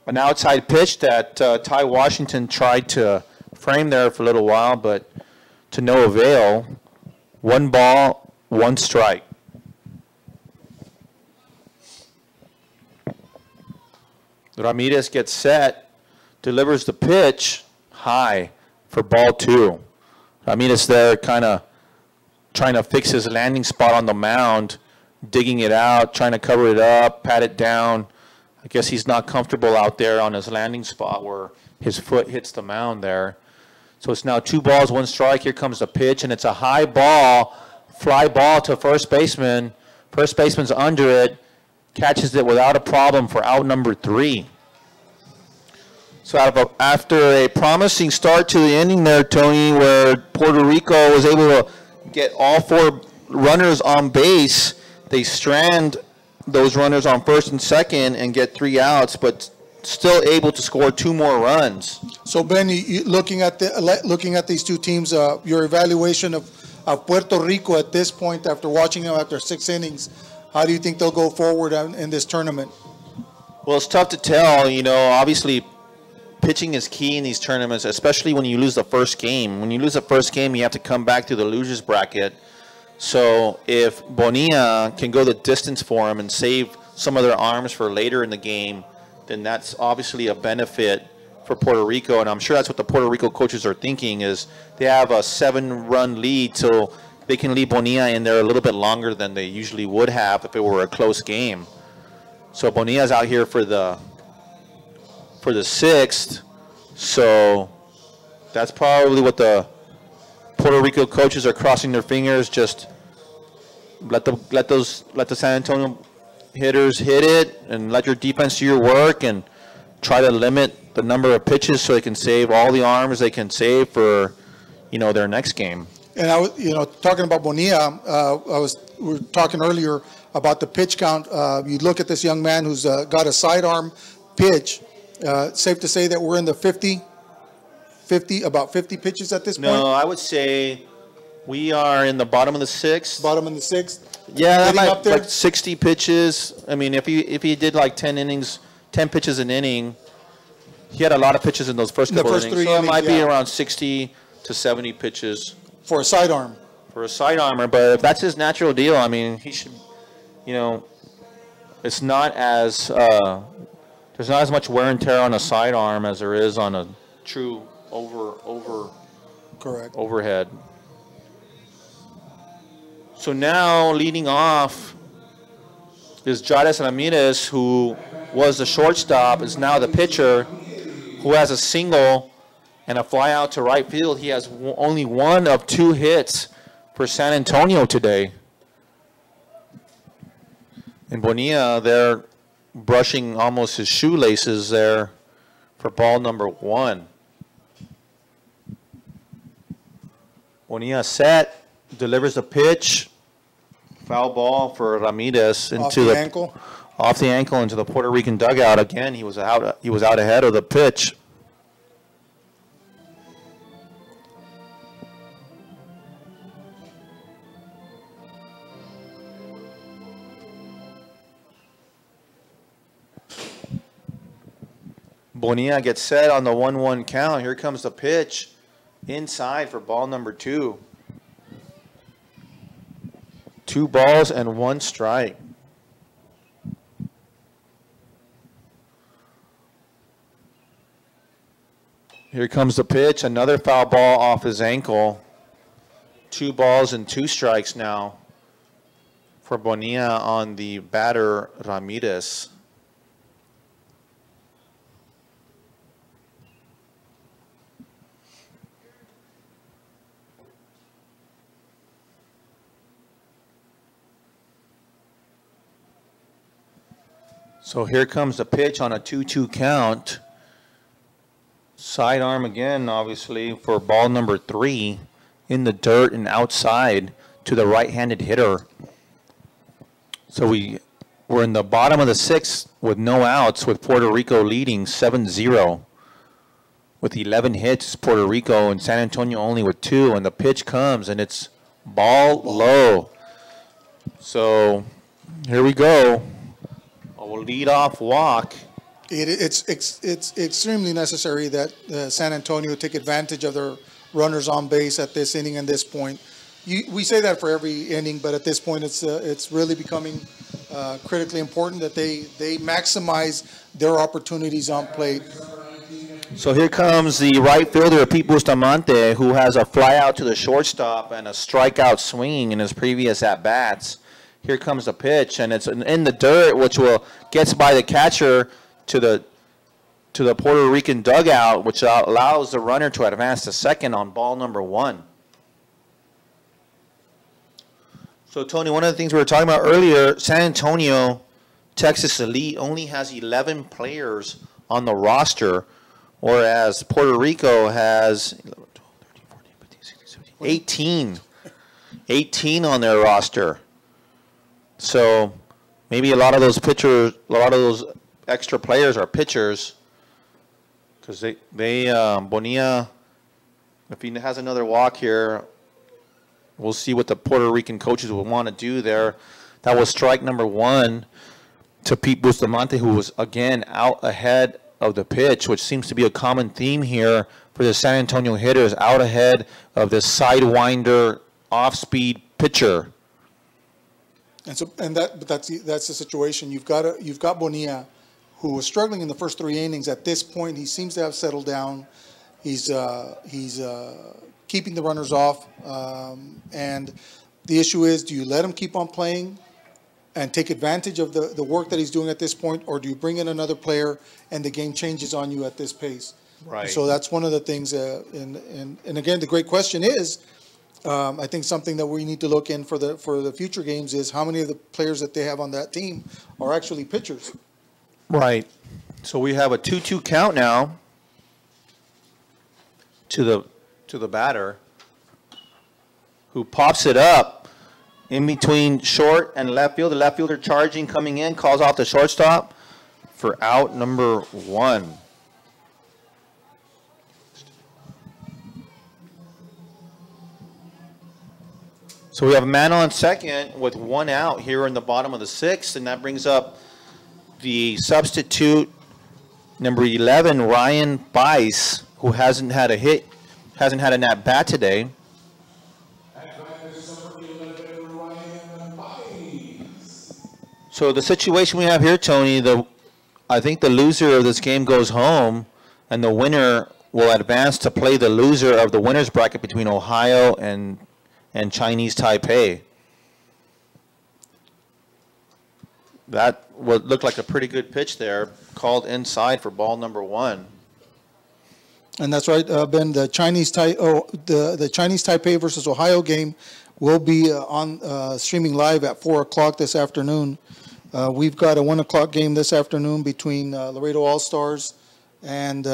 An outside pitch that Ty Washington tried to frame there for a little while, but to no avail. 1 ball, 1 strike. Ramirez gets set, delivers the pitch high for ball 2. Ramirez there kind of trying to fix his landing spot on the mound, digging it out, trying to cover it up, pat it down. I guess he's not comfortable out there on his landing spot where his foot hits the mound there. So it's now 2 balls, 1 strike. Here comes the pitch, and it's a high ball, fly ball to first baseman. First baseman's under it, catches it without a problem for out number 3. So after a promising start to the inning there, Tony, where Puerto Rico was able to get all 4 runners on base, they strand those runners on first and second and get 3 outs, but still able to score 2 more runs. So Ben, looking at these 2 teams, your evaluation of Puerto Rico at this point, after watching them after 6 innings, how do you think they'll go forward in this tournament? Well, it's tough to tell. You know, obviously, pitching is key in these tournaments, especially when you lose the first game. When you lose the first game, you have to come back to the losers bracket. So if Bonilla can go the distance for him and save some of their arms for later in the game, then that's obviously a benefit for Puerto Rico. And I'm sure that's what the Puerto Rico coaches are thinking, is they have a 7-run lead, so they can leave Bonilla in there a little bit longer than they usually would have if it were a close game. So Bonilla's out here for the 6th. So that's probably what the Puerto Rico coaches are crossing their fingers. Just let the San Antonio hitters hit it and let your defense do your work and try to limit the number of pitches so they can save all the arms they can save for, you know, their next game. And I was, talking about Bonilla, we were talking earlier about the pitch count. You look at this young man who's got a sidearm pitch. Safe to say that we're in the 50 pitches at this point? No, I would say we are in the bottom of the 6th. Bottom of the 6th? Yeah, that might, up there? like 60 pitches. I mean, if he did like 10 innings, 10 pitches an inning, he had a lot of pitches in those first couple innings. So it might be around 60 to 70 pitches. For a sidearm. For a sidearmer, but if that's his natural deal, I mean, he should, it's not as, there's not as much wear and tear on a sidearm as there is on a true Correct. overhead. So now leading off is Julieta Ramirez, who was the shortstop, is now the pitcher, who has a single and a fly out to right field. He has only 1 of 2 hits for San Antonio today. And Bonilla there brushing almost his shoelaces there for ball number 1. Bonilla set, delivers a pitch, foul ball for Ramirez into off the ankle. Off the ankle into the Puerto Rican dugout. Again, he was out ahead of the pitch. Bonilla gets set on the 1-1 count. Here comes the pitch inside for ball number 2. 2 balls and 1 strike. Here comes the pitch, another foul ball off his ankle. 2 balls and 2 strikes now for Bonilla on the batter, Ramirez. So here comes the pitch on a 2-2 count. Sidearm again, obviously, for ball number 3 in the dirt and outside to the right-handed hitter. So we're in the bottom of the 6th with no outs, with Puerto Rico leading 7-0. With 11 hits, Puerto Rico, and San Antonio only with 2. And the pitch comes, and it's ball low. So here we go. A lead-off walk. It's extremely necessary that San Antonio take advantage of their runners on base at this inning and this point. We say that for every inning, but at this point, it's really becoming critically important that they maximize their opportunities on plate. So here comes the right fielder, Pete Bustamante, who has a fly out to the shortstop and a strikeout swinging in his previous at-bats. Here comes the pitch, and it's in the dirt, which gets by the catcher to the Puerto Rican dugout, which allows the runner to advance to second on ball number 1. So, Tony, one of the things we were talking about earlier, San Antonio, Texas Elite, only has 11 players on the roster, whereas Puerto Rico has 18 on their roster. So maybe a lot of those extra players are pitchers, because Bonilla, if he has another walk here, we'll see what the Puerto Rican coaches will want to do there. That was strike number 1 to Pete Bustamante, who was again out ahead of the pitch, which seems to be a common theme here for the San Antonio hitters, out ahead of this sidewinder off-speed pitcher. And that's the situation. You've got Bonilla, who was struggling in the first 3 innings. At this point, he seems to have settled down. He's keeping the runners off, and the issue is, do you let him keep on playing and take advantage of the work that he's doing at this point, or do you bring in another player and the game changes on you at this pace? Right. So that's one of the things. And again, the great question is, I think something that we need to look in for the future games is how many of the players that they have on that team are actually pitchers. Right. So we have a 2-2 count now to the batter, who pops it up in between short and left field. The left fielder charging, coming in, calls off the shortstop for out number 1. So we have a man on second with 1 out here in the bottom of the 6th, and that brings up the substitute, number 11, Ryan Weiss, who hasn't had a hit, hasn't had an at-bat today. So the situation we have here, Tony, I think the loser of this game goes home, and the winner will advance to play the loser of the winner's bracket between Ohio and Chinese Taipei. That would look like a pretty good pitch there, called inside for ball number 1. And that's right, Ben. The Chinese Taipei versus Ohio game will be on streaming live at 4 o'clock this afternoon. We've got a 1 o'clock game this afternoon between Laredo All-Stars and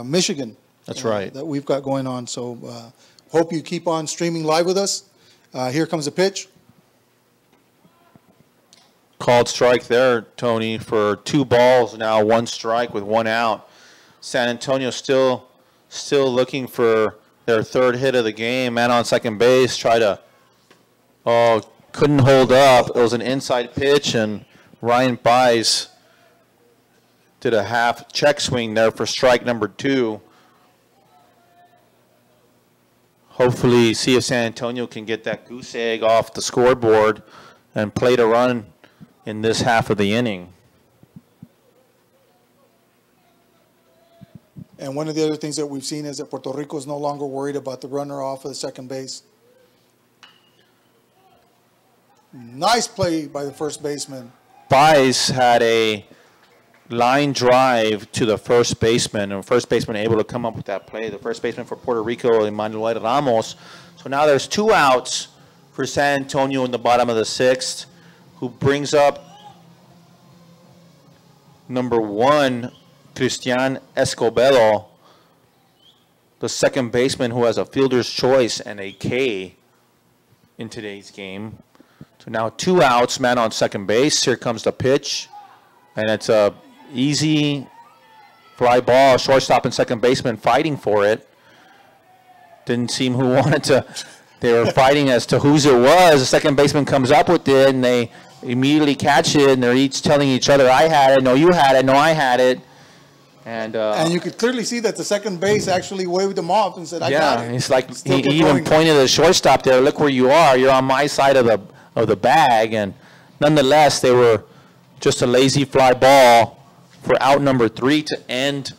Michigan. That's right. That we've got going on. So hope you keep on streaming live with us. Here comes a pitch. Called strike there, Tony, for 2 balls now, 1 strike with 1 out. San Antonio still looking for their 3rd hit of the game. Man on second base, couldn't hold up. It was an inside pitch, and Ryan Weiss did a half check swing there for strike number 2. Hopefully see if San Antonio can get that goose egg off the scoreboard and play to run in this half of the inning. And one of the other things that we've seen is that Puerto Rico is no longer worried about the runner off of the second base. Nice play by the first baseman. Weiss had a line drive to the first baseman, and first baseman able to come up with that play. The first baseman for Puerto Rico, Emmanuel Ramos. So now there's 2 outs for San Antonio in the bottom of the 6th, who brings up number 1, Cristian Escobedo, the second baseman who has a fielder's choice and a K in today's game. So now 2 outs, man on second base. Here comes the pitch, and it's a easy fly ball. Shortstop and second baseman fighting for it. Didn't seem who wanted to. They were fighting as to whose it was. The second baseman comes up with it, and they immediately catch it, and they're each telling each other, I had it, no, you had it, no, I had it. And you could clearly see that the second base actually waved him off and said, I got it. Yeah, it's like he even pointed at the shortstop there, look where you are, you're on my side of the bag. And nonetheless, they were Just a lazy fly ball for out number 3 to end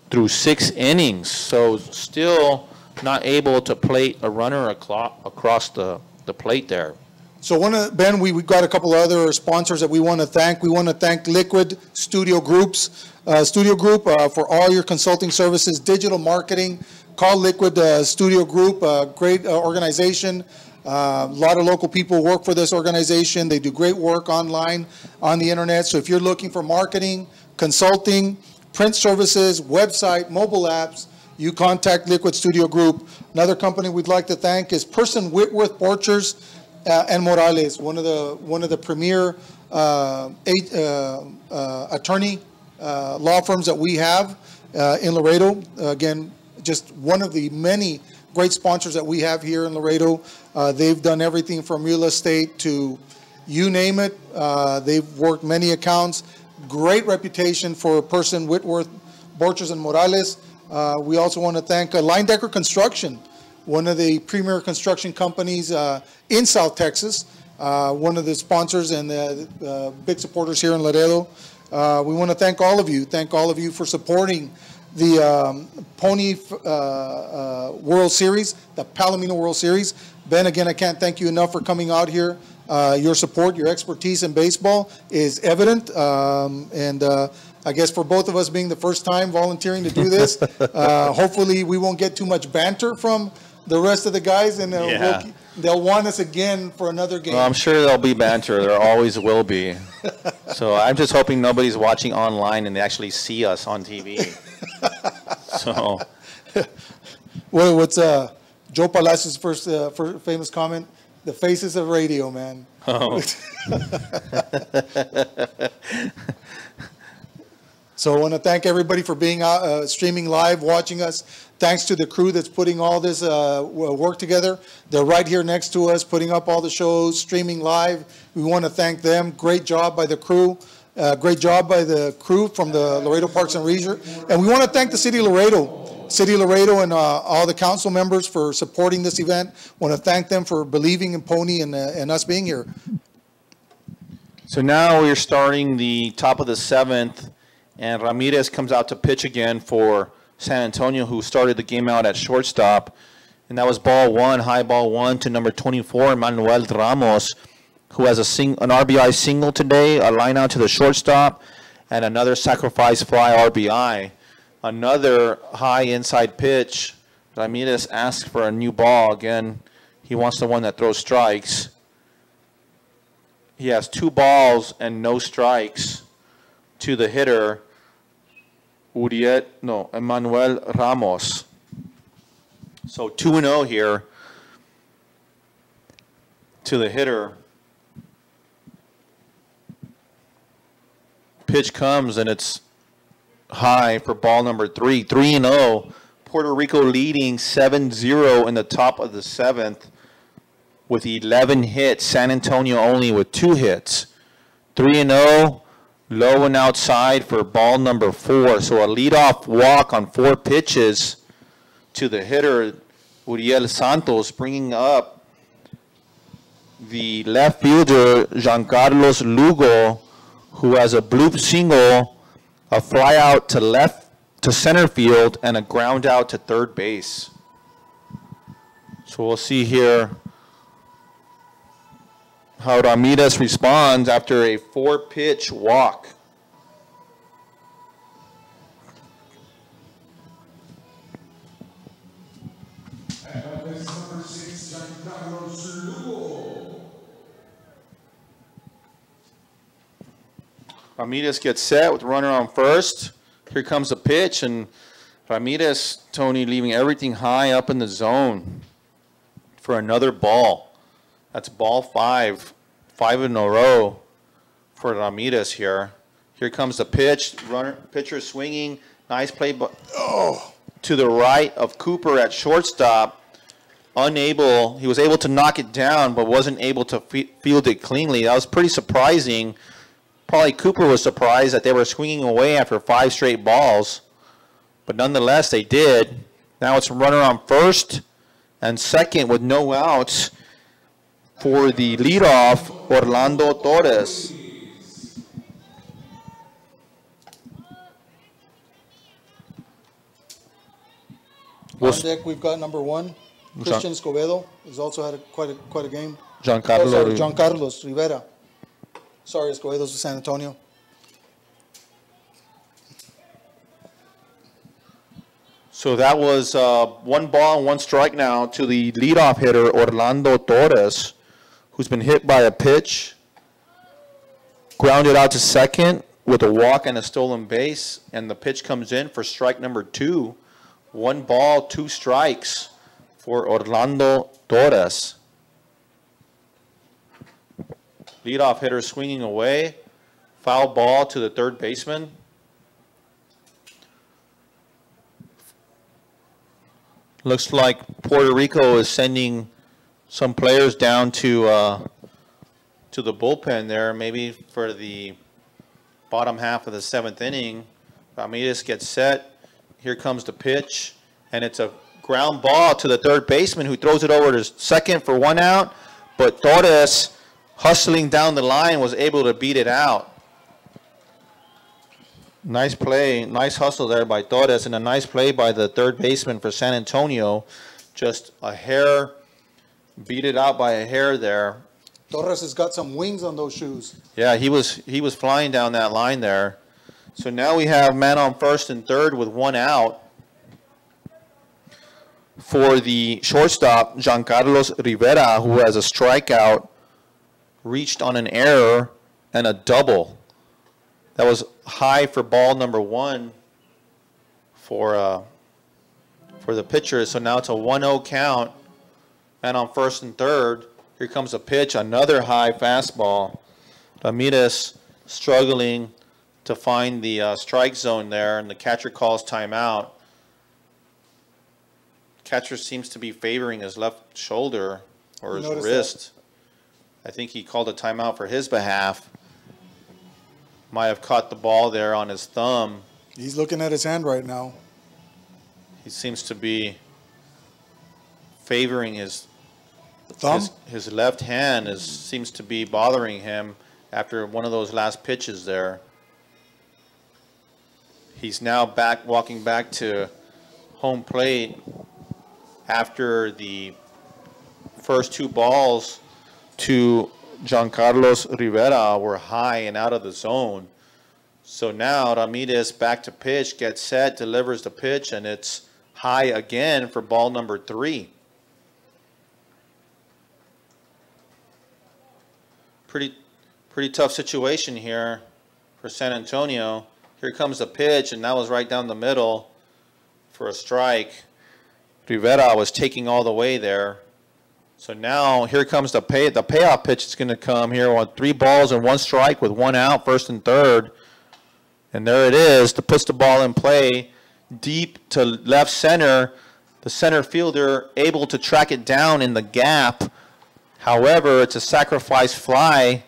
through 6 innings. So still not able to plate a runner across the plate there. So Ben, we got a couple of other sponsors that we want to thank. We want to thank Liquid Studio Group for all your consulting services, digital marketing. Call Liquid Studio Group, a great organization. A lot of local people work for this organization. They do great work online, on the internet. So if you're looking for marketing, consulting, print services, website, mobile apps, you contact Liquid Studio Group. Another company we'd like to thank is Person Whitworth Borchers and Morales, one of the premier attorney law firms that we have in Laredo. Again, just one of the many great sponsors that we have here in Laredo. They've done everything from real estate to you name it. They've worked many accounts. Great reputation for Person Whitworth, Borchers, and Morales. We also want to thank Line Decker Construction, one of the premier construction companies in South Texas, one of the sponsors and big supporters here in Laredo. We want to thank all of you for supporting the Pony World Series, the Palomino World Series. Ben, again, I can't thank you enough for coming out here. Your support, your expertise in baseball is evident, and I guess for both of us being the first time volunteering to do this, hopefully we won't get too much banter from the rest of the guys, and they'll want us again for another game. Well, I'm sure there'll be banter. There always will be. So I'm just hoping nobody's watching online and they actually see us on TV. So, well, what's Joe Palacios' first famous comment? The faces of radio, man. Oh. So I want to thank everybody for being streaming live, watching us. Thanks to the crew that's putting all this work together. They're right here next to us, putting up all the shows, streaming live. We want to thank them. Great job by the crew. Great job by the crew from the Laredo Parks and Leisure. And we want to thank the City of Laredo and all the council members for supporting this event. Want to thank them for believing in Pony and us being here. So now we're starting the top of the 7th, and Ramirez comes out to pitch again for San Antonio, who started the game out at shortstop. And that was ball 1, high ball 1 to number 24, Manuel Ramos, who has an RBI single today, a line out to the shortstop, and another sacrifice fly RBI. Another high inside pitch. Ramirez asks for a new ball. Again, he wants the one that throws strikes. He has 2 balls and no strikes to the hitter, Emmanuel Ramos. So 2-0 here to the hitter. Pitch comes and it's high for ball number 3. 3-0. Puerto Rico leading 7-0 in the top of the 7th with 11 hits. San Antonio only with 2 hits. 3-0. Low and outside for ball number 4. So a leadoff walk on 4 pitches to the hitter, Julieta Santos, bringing up the left fielder, Juan Carlos Luo, who has a bloop single, a fly out to center field, and a ground out to third base. So we'll see here how Ramirez responds after a 4-pitch walk. Ramirez gets set with runner on first. Here comes the pitch, and Ramirez, Tony, leaving everything high up in the zone for another ball. That's ball 5, 5 in a row for Ramirez here. Here comes the pitch. Pitcher swinging. Nice play to the right of Cooper at shortstop. He was able to knock it down, but wasn't able to field it cleanly. That was pretty surprising. Probably Cooper was surprised that they were swinging away after 5 straight balls. But nonetheless, they did. Now it's runner on first and second with no outs for the leadoff, Orlando Torres. On deck, we've got number 1, Christian Escobedo. He's also had quite a game. Jon Carlos. Jon Carlos Rivera. Sorry, Escobedo's with San Antonio. So that was 1 ball and 1 strike now to the leadoff hitter, Orlando Torres, who's been hit by a pitch, grounded out to second with a walk and a stolen base, and the pitch comes in for strike number 2. 1 ball, 2 strikes for Orlando Torres. Leadoff hitter swinging away, foul ball to the third baseman. Looks like Puerto Rico is sending some players down to the bullpen there, maybe for the bottom half of the 7th inning. Ramirez gets set. Here comes the pitch, and it's a ground ball to the third baseman, who throws it over to second for 1 out. But Torres, hustling down the line, was able to beat it out. Nice play, nice hustle there by Torres, and a nice play by the third baseman for San Antonio. Just a hair, beat it out by a hair there. Torres has got some wings on those shoes. Yeah, he was flying down that line there. So now we have man on first and third with 1 out. For the shortstop, Juan Carlos Rivera, who has a strikeout, reached on an error and a double. That was high for ball number 1 for the pitcher. So now it's a 1-0 count. Man on first and third. Here comes a pitch, another high fastball. Ramirez struggling to find the strike zone there, and the catcher calls timeout. Catcher seems to be favoring his left shoulder or his wrist. I think he called a timeout for his behalf. Might have caught the ball there on his thumb. He's looking at his hand right now. He seems to be favoring his thumb. His left hand seems to be bothering him after one of those last pitches there. He's now walking back to home plate after the first 2 balls to Juan Carlos Rivera were high and out of the zone. So now Ramirez back to pitch, gets set, delivers the pitch, and it's high again for ball number 3. Pretty tough situation here for San Antonio. Here comes the pitch, and that was right down the middle for a strike. Rivera was taking all the way there. So now here comes the payoff pitch is going to come here on 3 balls and 1 strike with 1 out, first and third. And there it is, to puts the ball in play deep to left center. The center fielder able to track it down in the gap. However, it's a sacrifice fly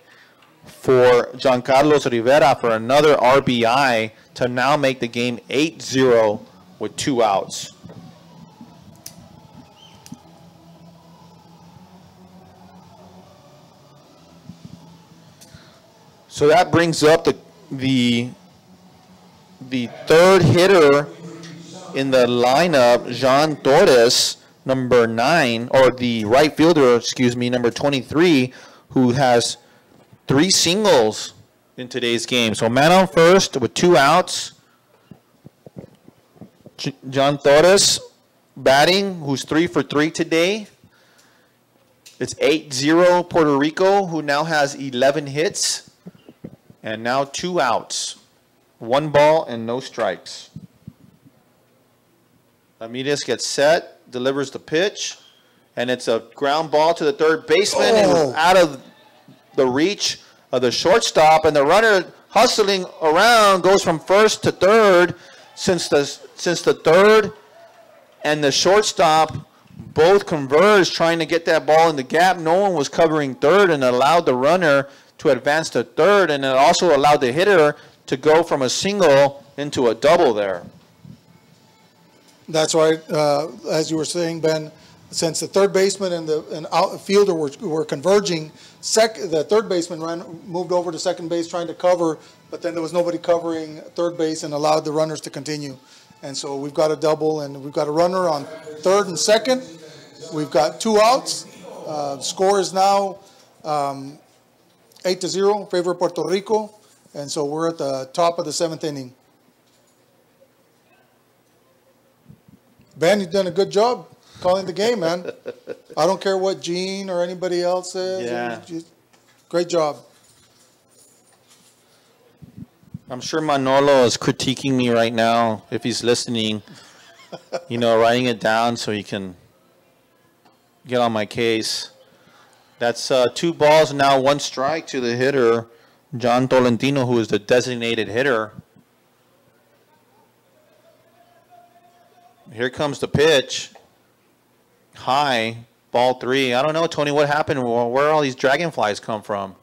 for Juan Carlos Rivera for another RBI to now make the game 8-0 with 2 outs. So that brings up the third hitter in the lineup, Jon Torres, number 9, or the right fielder, excuse me, number 23, who has 3 singles in today's game. So man on first with 2 outs. Jon Torres batting, who's 3 for 3 today. It's 8-0 Puerto Rico, who now has 11 hits. And now 2 outs. 1 ball and no strikes. Ramirez gets set, delivers the pitch, and it's a ground ball to the third baseman. It was out of the reach of the shortstop, and the runner hustling around goes from first to third. Since the third and the shortstop both converged trying to get that ball in the gap, no one was covering third, and allowed the runner to advance to third, and it also allowed the hitter to go from a single into a double there. That's right. As you were saying, Ben, since the third baseman and the outfielder were converging, the third baseman moved over to second base trying to cover, but then there was nobody covering third base and allowed the runners to continue. And so we've got a double, and we've got a runner on third and second. We've got 2 outs. Score is now 8-0 in favor of Puerto Rico. And so we're at the top of the 7th inning. Ben, you've done a good job calling the game, man. I don't care what Gene or anybody else says. Yeah. Great job. I'm sure Manolo is critiquing me right now, if he's listening, writing it down so he can get on my case. That's 2 balls, now 1 strike to the hitter, Jon Tolentino, who is the designated hitter. Here comes the pitch. High, ball 3. I don't know, Tony, what happened? Where all these dragonflies come from?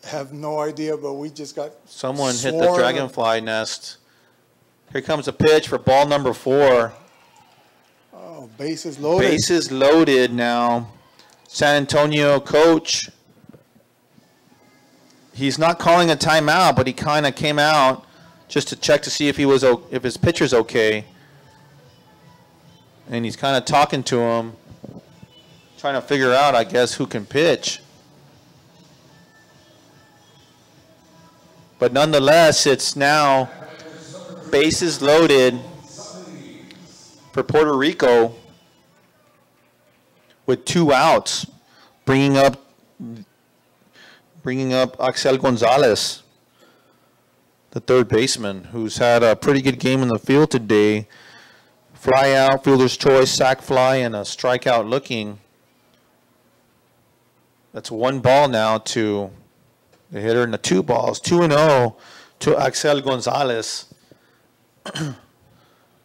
Have no idea, but we just got Someone hit the dragonfly nest. Here comes the pitch for ball number 4. Oh, bases loaded. Bases loaded now. San Antonio coach. He's not calling a timeout, but he kind of came out just to check to see if his pitcher's okay. And he's kind of talking to him, trying to figure out, I guess, who can pitch. But nonetheless, it's now bases loaded for Puerto Rico with 2 outs, bringing up Axel Gonzalez, the third baseman, who's had a pretty good game in the field today. Fly out, fielder's choice, sac fly, and a strikeout looking. That's 1 ball now to the hitter, and the 2 balls, 2-0 to Axel Gonzalez.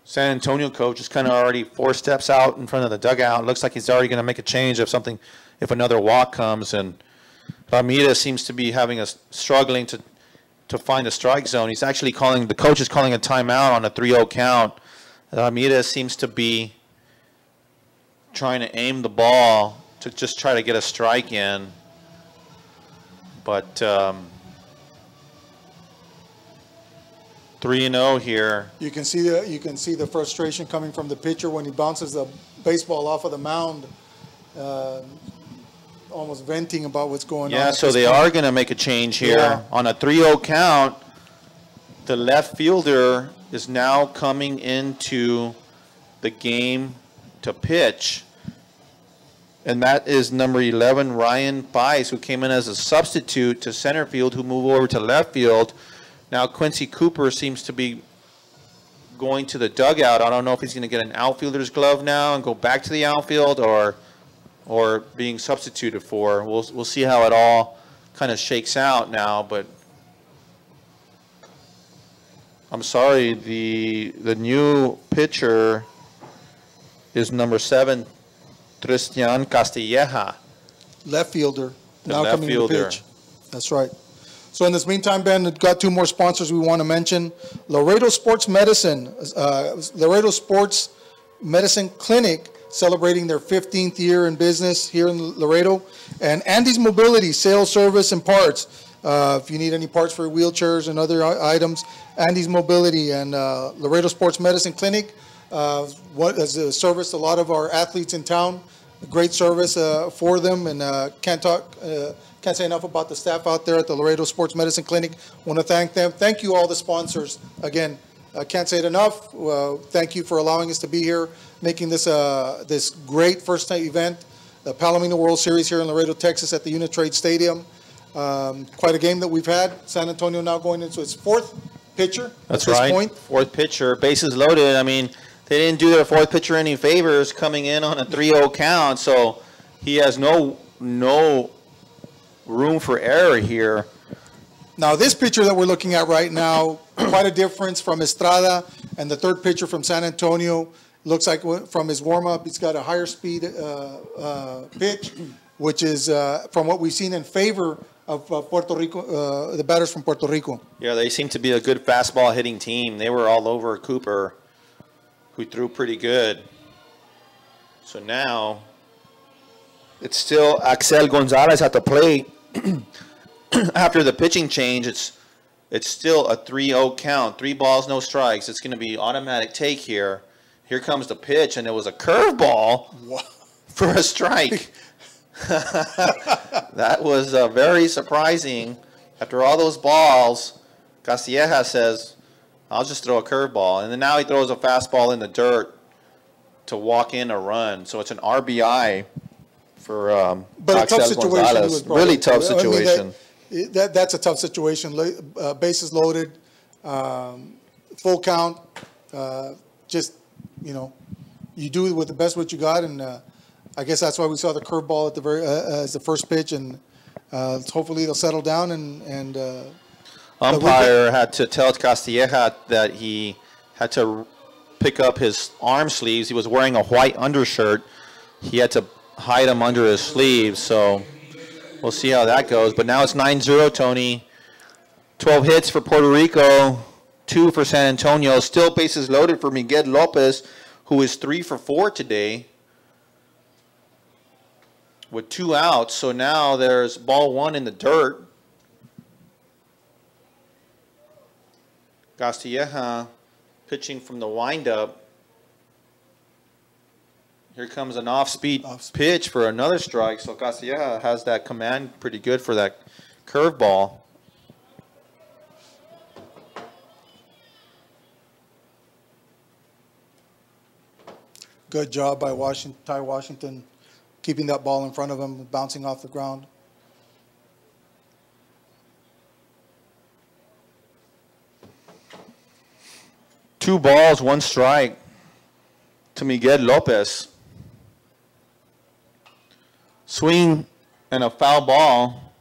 San Antonio coach is kind of already 4 steps out in front of the dugout. Looks like he's already going to make a change if another walk comes. And Ramirez seems to be struggling to find a strike zone. He's actually the coach is calling a timeout on a 3-0 count. Ramirez seems to be trying to aim the ball to just try to get a strike in. But 3-0 here. You can see the frustration coming from the pitcher when he bounces the baseball off of the mound, almost venting about what's going on. Yeah, so they are going to make a change here. Yeah. On a 3-0 count, the left fielder is now coming into the game to pitch. And that is number 11, Ryan Weiss, who came in as a substitute to center field, who moved over to left field. Now Quincey Cooper seems to be going to the dugout. I don't know if he's going to get an outfielder's glove now and go back to the outfield, or being substituted for. We'll see how it all kind of shakes out now. But I'm sorry, the new pitcher is number 7, Tristan Castilleja. Left fielder. The Now left coming fielder. to pitch. That's right. So in this meantime, Ben, we've got 2 more sponsors we want to mention. Laredo Sports Medicine. Laredo Sports Medicine Clinic celebrating their 15th year in business here in Laredo. And Andy's Mobility, sales, service, and parts. If you need any parts for wheelchairs and other items, Andy's Mobility and Laredo Sports Medicine Clinic has serviced a lot of our athletes in town. A great service for them, and can't say enough about the staff out there at the Laredo Sports Medicine Clinic. Want to thank them. Thank you all the sponsors. Again, I can't say it enough. Thank you for allowing us to be here, making this this great first night event, the Palomino World Series here in Laredo, Texas at the Uni-Trade Stadium. Quite a game that we've had. San Antonio now going into its 4th pitcher That's at this right. point. 4th pitcher, bases loaded. I mean, they didn't do their 4th pitcher any favors coming in on a 3-0 count, so he has no room for error here. Now, this pitcher that we're looking at right now, quite a difference from Estrada and the 3rd pitcher from San Antonio. Looks like from his warm-up, he's got a higher speed pitch, which is, from what we've seen, in favor of Puerto Rico, the batters from Puerto Rico. Yeah, they seem to be a good fastball hitting team. They were all over Cooper, who threw pretty good. So now it's still Axel Gonzalez at the plate. After the pitching change, it's It's still a 3-0 count. 3 balls, no strikes. It's going to be automatic take here. Here comes the pitch, and it was a curveball for a strike. That was very surprising. After all those balls, Castilleja says, I'll just throw a curveball. And then now he throws a fastball in the dirt to walk in a run. So it's an RBI for but a tough situation. Gonzalez. Really tough situation. I mean, that's a tough situation. Bases loaded, full count. Just, you know, you do it with the best what you got, and I guess that's why we saw the curveball at the very as the first pitch, and hopefully they'll settle down and. Umpire had to tell Castilleja that he had to pick up his arm sleeves. He was wearing a white undershirt. He had to hide them under his sleeves, so we'll see how that goes. But now it's 9-0, Tony. 12 hits for Puerto Rico, 2 for San Antonio. Still bases loaded for Miguel Lopez, who is 3 for 4 today with 2 outs. So now there's ball 1 in the dirt. Castilleja pitching from the windup. Here comes an off-speed pitch for another strike. So Castilleja has that command pretty good for that curveball. Good job by Ty Washington, keeping that ball in front of him, bouncing off the ground. Two balls, 1 strike to Miguel Lopez. Swing and a foul ball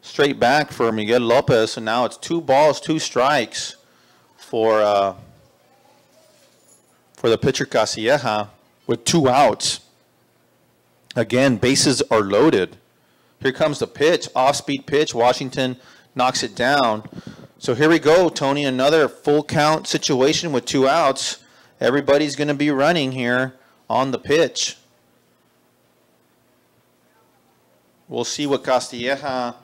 straight back for Miguel Lopez, and now it's 2 balls, 2 strikes for the pitcher Castilleja with 2 outs. Again, bases are loaded. Here comes the pitch, off-speed pitch. Washington knocks it down. So here we go, Tony, another full count situation with 2 outs. Everybody's going to be running here on the pitch. We'll see what Castilleja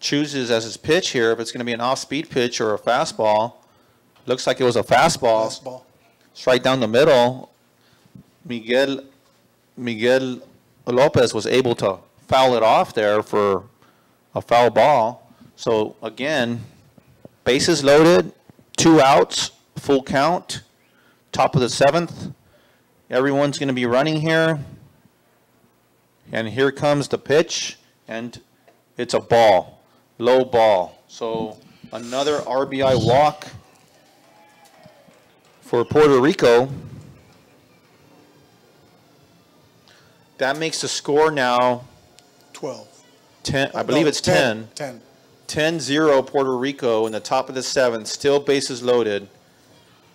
chooses as his pitch here, if it's going to be an off-speed pitch or a fastball. Looks like it was a fastball. It's right down the middle. Miguel Lopez was able to foul it off there for a foul ball. So, again, bases loaded, 2 outs, full count, top of the 7th. Everyone's going to be running here. And here comes the pitch, and it's a ball, low ball. So another RBI walk for Puerto Rico. That makes the score now 12. 10. I believe it's 10. 10-0 Puerto Rico in the top of the 7th, still bases loaded.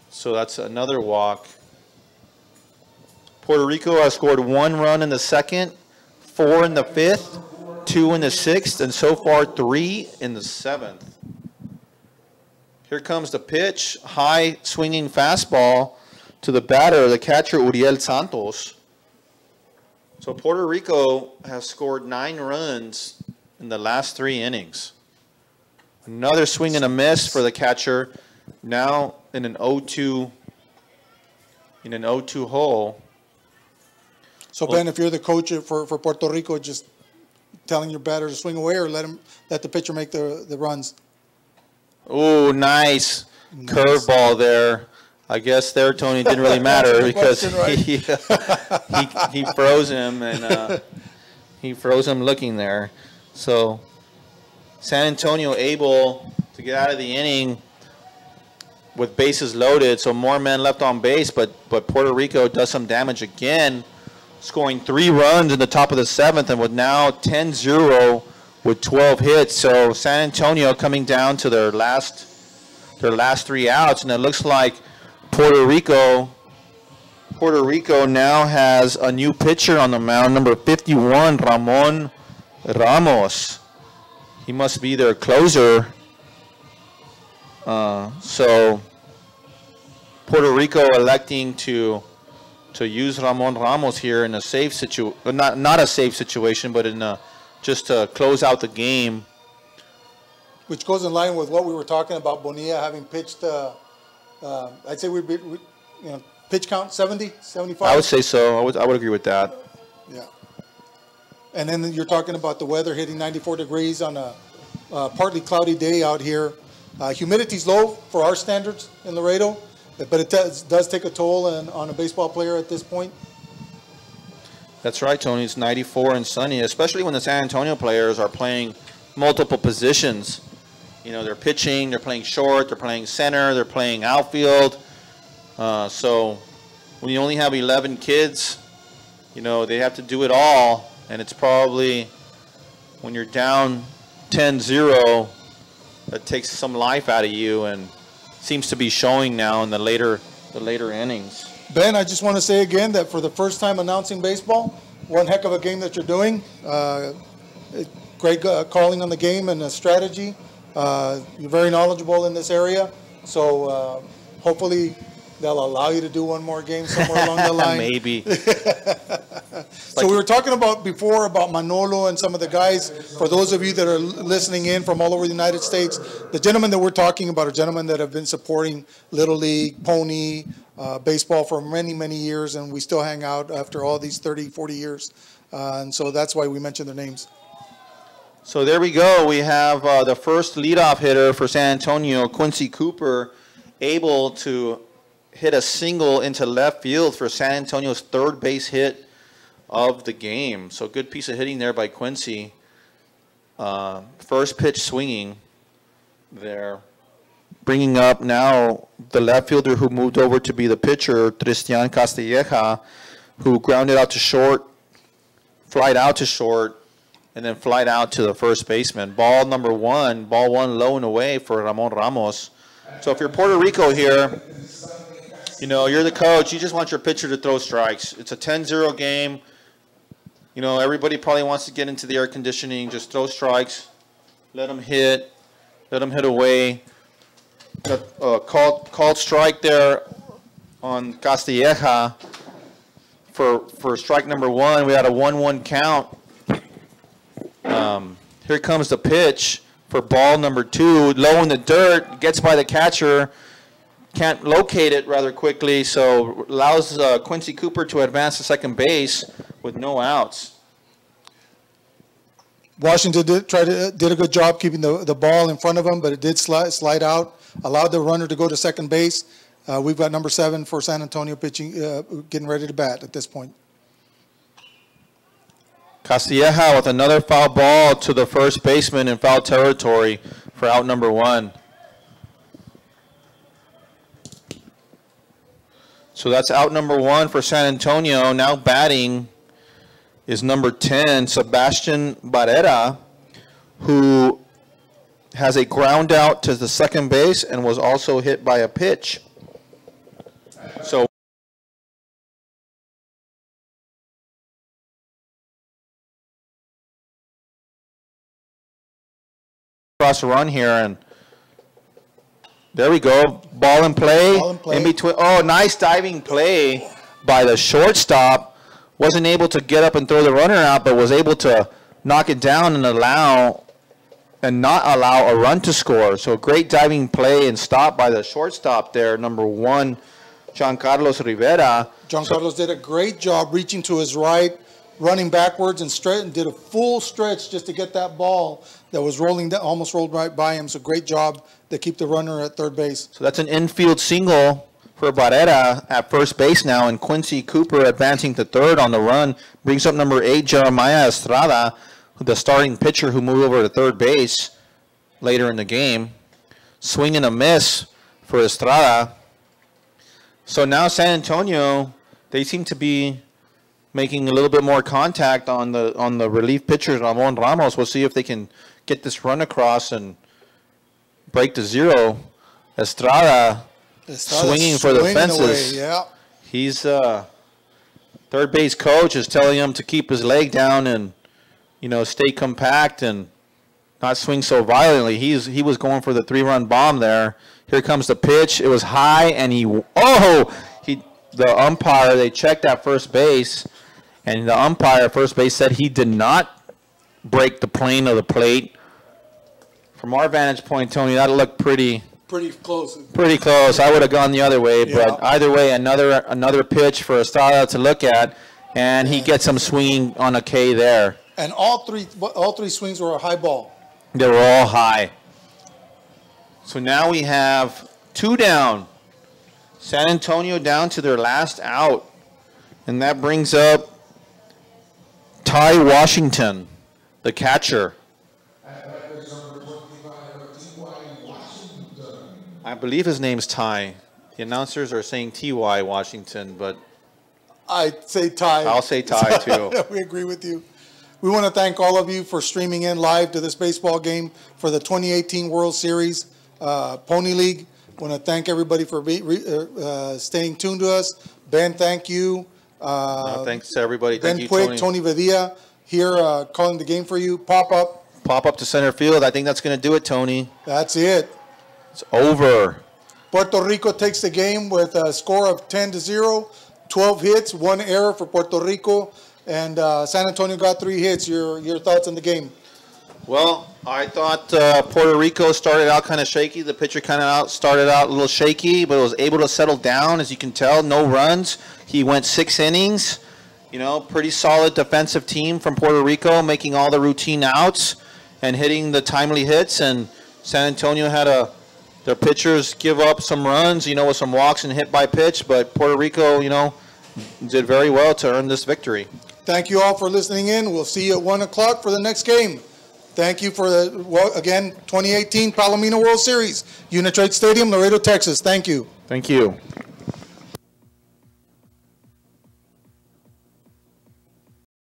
So that's another walk. Puerto Rico has scored 1 run in the 2nd, 4 in the 5th, 2 in the 6th, and so far 3 in the 7th. Here comes the pitch, high swinging fastball to the batter, the catcher Julieta Santos. So Puerto Rico has scored 9 runs in the last 3 innings. Another swing and a miss for the catcher, now in an 0-2 hole. So Ben, if you're the coach for Puerto Rico, just telling your batter to swing away, or let the pitcher make the runs. Oh, nice curveball there. I guess there, Tony, didn't really matter because he froze him, and he froze him looking there. So San Antonio able to get out of the inning with bases loaded, so more men left on base, but Puerto Rico does some damage again, scoring 3 runs in the top of the 7th, and with now 10-0 with 12 hits. So San Antonio coming down to their last 3 outs, and it looks like Puerto Rico now has a new pitcher on the mound, number 51, Ramon Ramos. He must be their closer. So Puerto Rico electing to use Ramon Ramos here in a safe situation, not a safe situation, but in just to close out the game. which goes in line with what we were talking about Bonilla having pitched. I'd say pitch count 70, 75. I would say so. I would agree with that. Yeah. And then you're talking about the weather hitting 94 degrees on a partly cloudy day out here. Humidity's low for our standards in Laredo, but it does take a toll on a baseball player at this point. That's right, Tony. It's 94 and sunny, especially when the San Antonio players are playing multiple positions. You know, they're pitching, they're playing short, they're playing center, they're playing outfield. So when you only have 11 kids, you know, they have to do it all. And it's probably when you're down 10-0, that takes some life out of you, and seems to be showing now in the later innings. Ben, I just want to say again that for the first time announcing baseball, one heck of a game that you're doing. Great calling on the game and strategy. You're very knowledgeable in this area, so hopefully they'll allow you to do one more game somewhere along the line. Maybe. So we were talking about before about Manolo and some of the guys. For those of you that are listening in from all over the United States, the gentlemen that we're talking about are gentlemen that have been supporting Little League, Pony, baseball for many, many years, and we still hang out after all these 30, 40 years. And so that's why we mentioned their names. So there we go. We have the first leadoff hitter for San Antonio, Quincey Cooper, able to hit a single into left field for San Antonio's third base hit of the game. So good piece of hitting there by Quincey. First pitch swinging there. Bringing up now the left fielder who moved over to be the pitcher, Tristan Castilleja, who grounded out to short, flied out to short, and then flied out to the first baseman. Ball one low and away for Ramon Ramos. So if you're Puerto Rico here, you know, you're the coach, you just want your pitcher to throw strikes. It's a 10-0 game. You know, everybody probably wants to get into the air conditioning, just throw strikes, let them hit away. Called strike there on Castilleja for strike number one. We had a 1-1 count. Here comes the pitch for ball number two. Low in the dirt, gets by the catcher. Can't locate it rather quickly, so allows Quincey Cooper to advance to second base with no outs. Washington did a good job keeping the ball in front of him, but it did slide out, allowed the runner to go to second base. We've got number 7 for San Antonio pitching, getting ready to bat at this point. Castilleja with another foul ball to the first baseman in foul territory for out number 1. So that's out number 1 for San Antonio. Now batting is number 10, Sebastian Barrera, who has a ground out to the second base and was also hit by a pitch. So across the run here, and there we go. Ball in play. In between. Oh, nice diving play by the shortstop. Wasn't able to get up and throw the runner out, but was able to knock it down and not allow a run to score. So great diving play and stop by the shortstop there, number 1, Juan Carlos Rivera. Carlos did a great job reaching to his right, running backwards and did a full stretch just to get that ball that was rolling down, almost rolled right by him. So great job to keep the runner at third base. So that's an infield single for Barrera at first base now, and Quincey Cooper advancing to third on the run. Brings up number 8, Jeremiah Estrada, the starting pitcher who moved over to third base later in the game. Swing and a miss for Estrada. So now San Antonio, they seem to be making a little bit more contact on the relief pitcher, Ramon Ramos. We'll see if they can get this run across and break to 0. Estrada swinging for the fences. Away, yeah. He's third base coach is telling him to keep his leg down and, you know, stay compact and not swing so violently. He was going for the 3-run bomb there. Here comes the pitch. It was high, and the umpire, they checked at first base, and the umpire at first base said he did not break the plane of the plate From our vantage point, Tony, that looked pretty close. Pretty close. I would have gone the other way, but either way, another pitch for Estrada to look at, and he gets some swinging on a K there. And all three swings were a high ball. They were all high. So now we have 2 down. San Antonio down to their last out, and that brings up Ty Washington, the catcher. I believe his name's Ty. The announcers are saying T.Y. Washington, but I'd say Ty. I'll say Ty too. We agree with you. We want to thank all of you for streaming in live to this baseball game for the 2018 World Series Pony League. I want to thank everybody for staying tuned to us. Ben, thank you. Thanks to everybody. Ben Thank you, Puig, Tony Vedilla here calling the game for you. Pop up to center field. I think that's going to do it, Tony. That's it. It's over. Puerto Rico takes the game with a score of 10-0, 12 hits, 1 error for Puerto Rico, and San Antonio got 3 hits. Your thoughts on the game? Well, I thought Puerto Rico started out kind of shaky. The pitcher started out a little shaky, but was able to settle down. As you can tell, no runs. He went 6 innings. You know, pretty solid defensive team from Puerto Rico, making all the routine outs and hitting the timely hits. And San Antonio had their pitchers give up some runs, with some walks and hit by pitch. But Puerto Rico, did very well to earn this victory. Thank you all for listening in. We'll see you at 1 o'clock for the next game. Thank you for again, 2018 Palomino World Series, Uni-Trade Stadium, Laredo, Texas. Thank you. Thank you.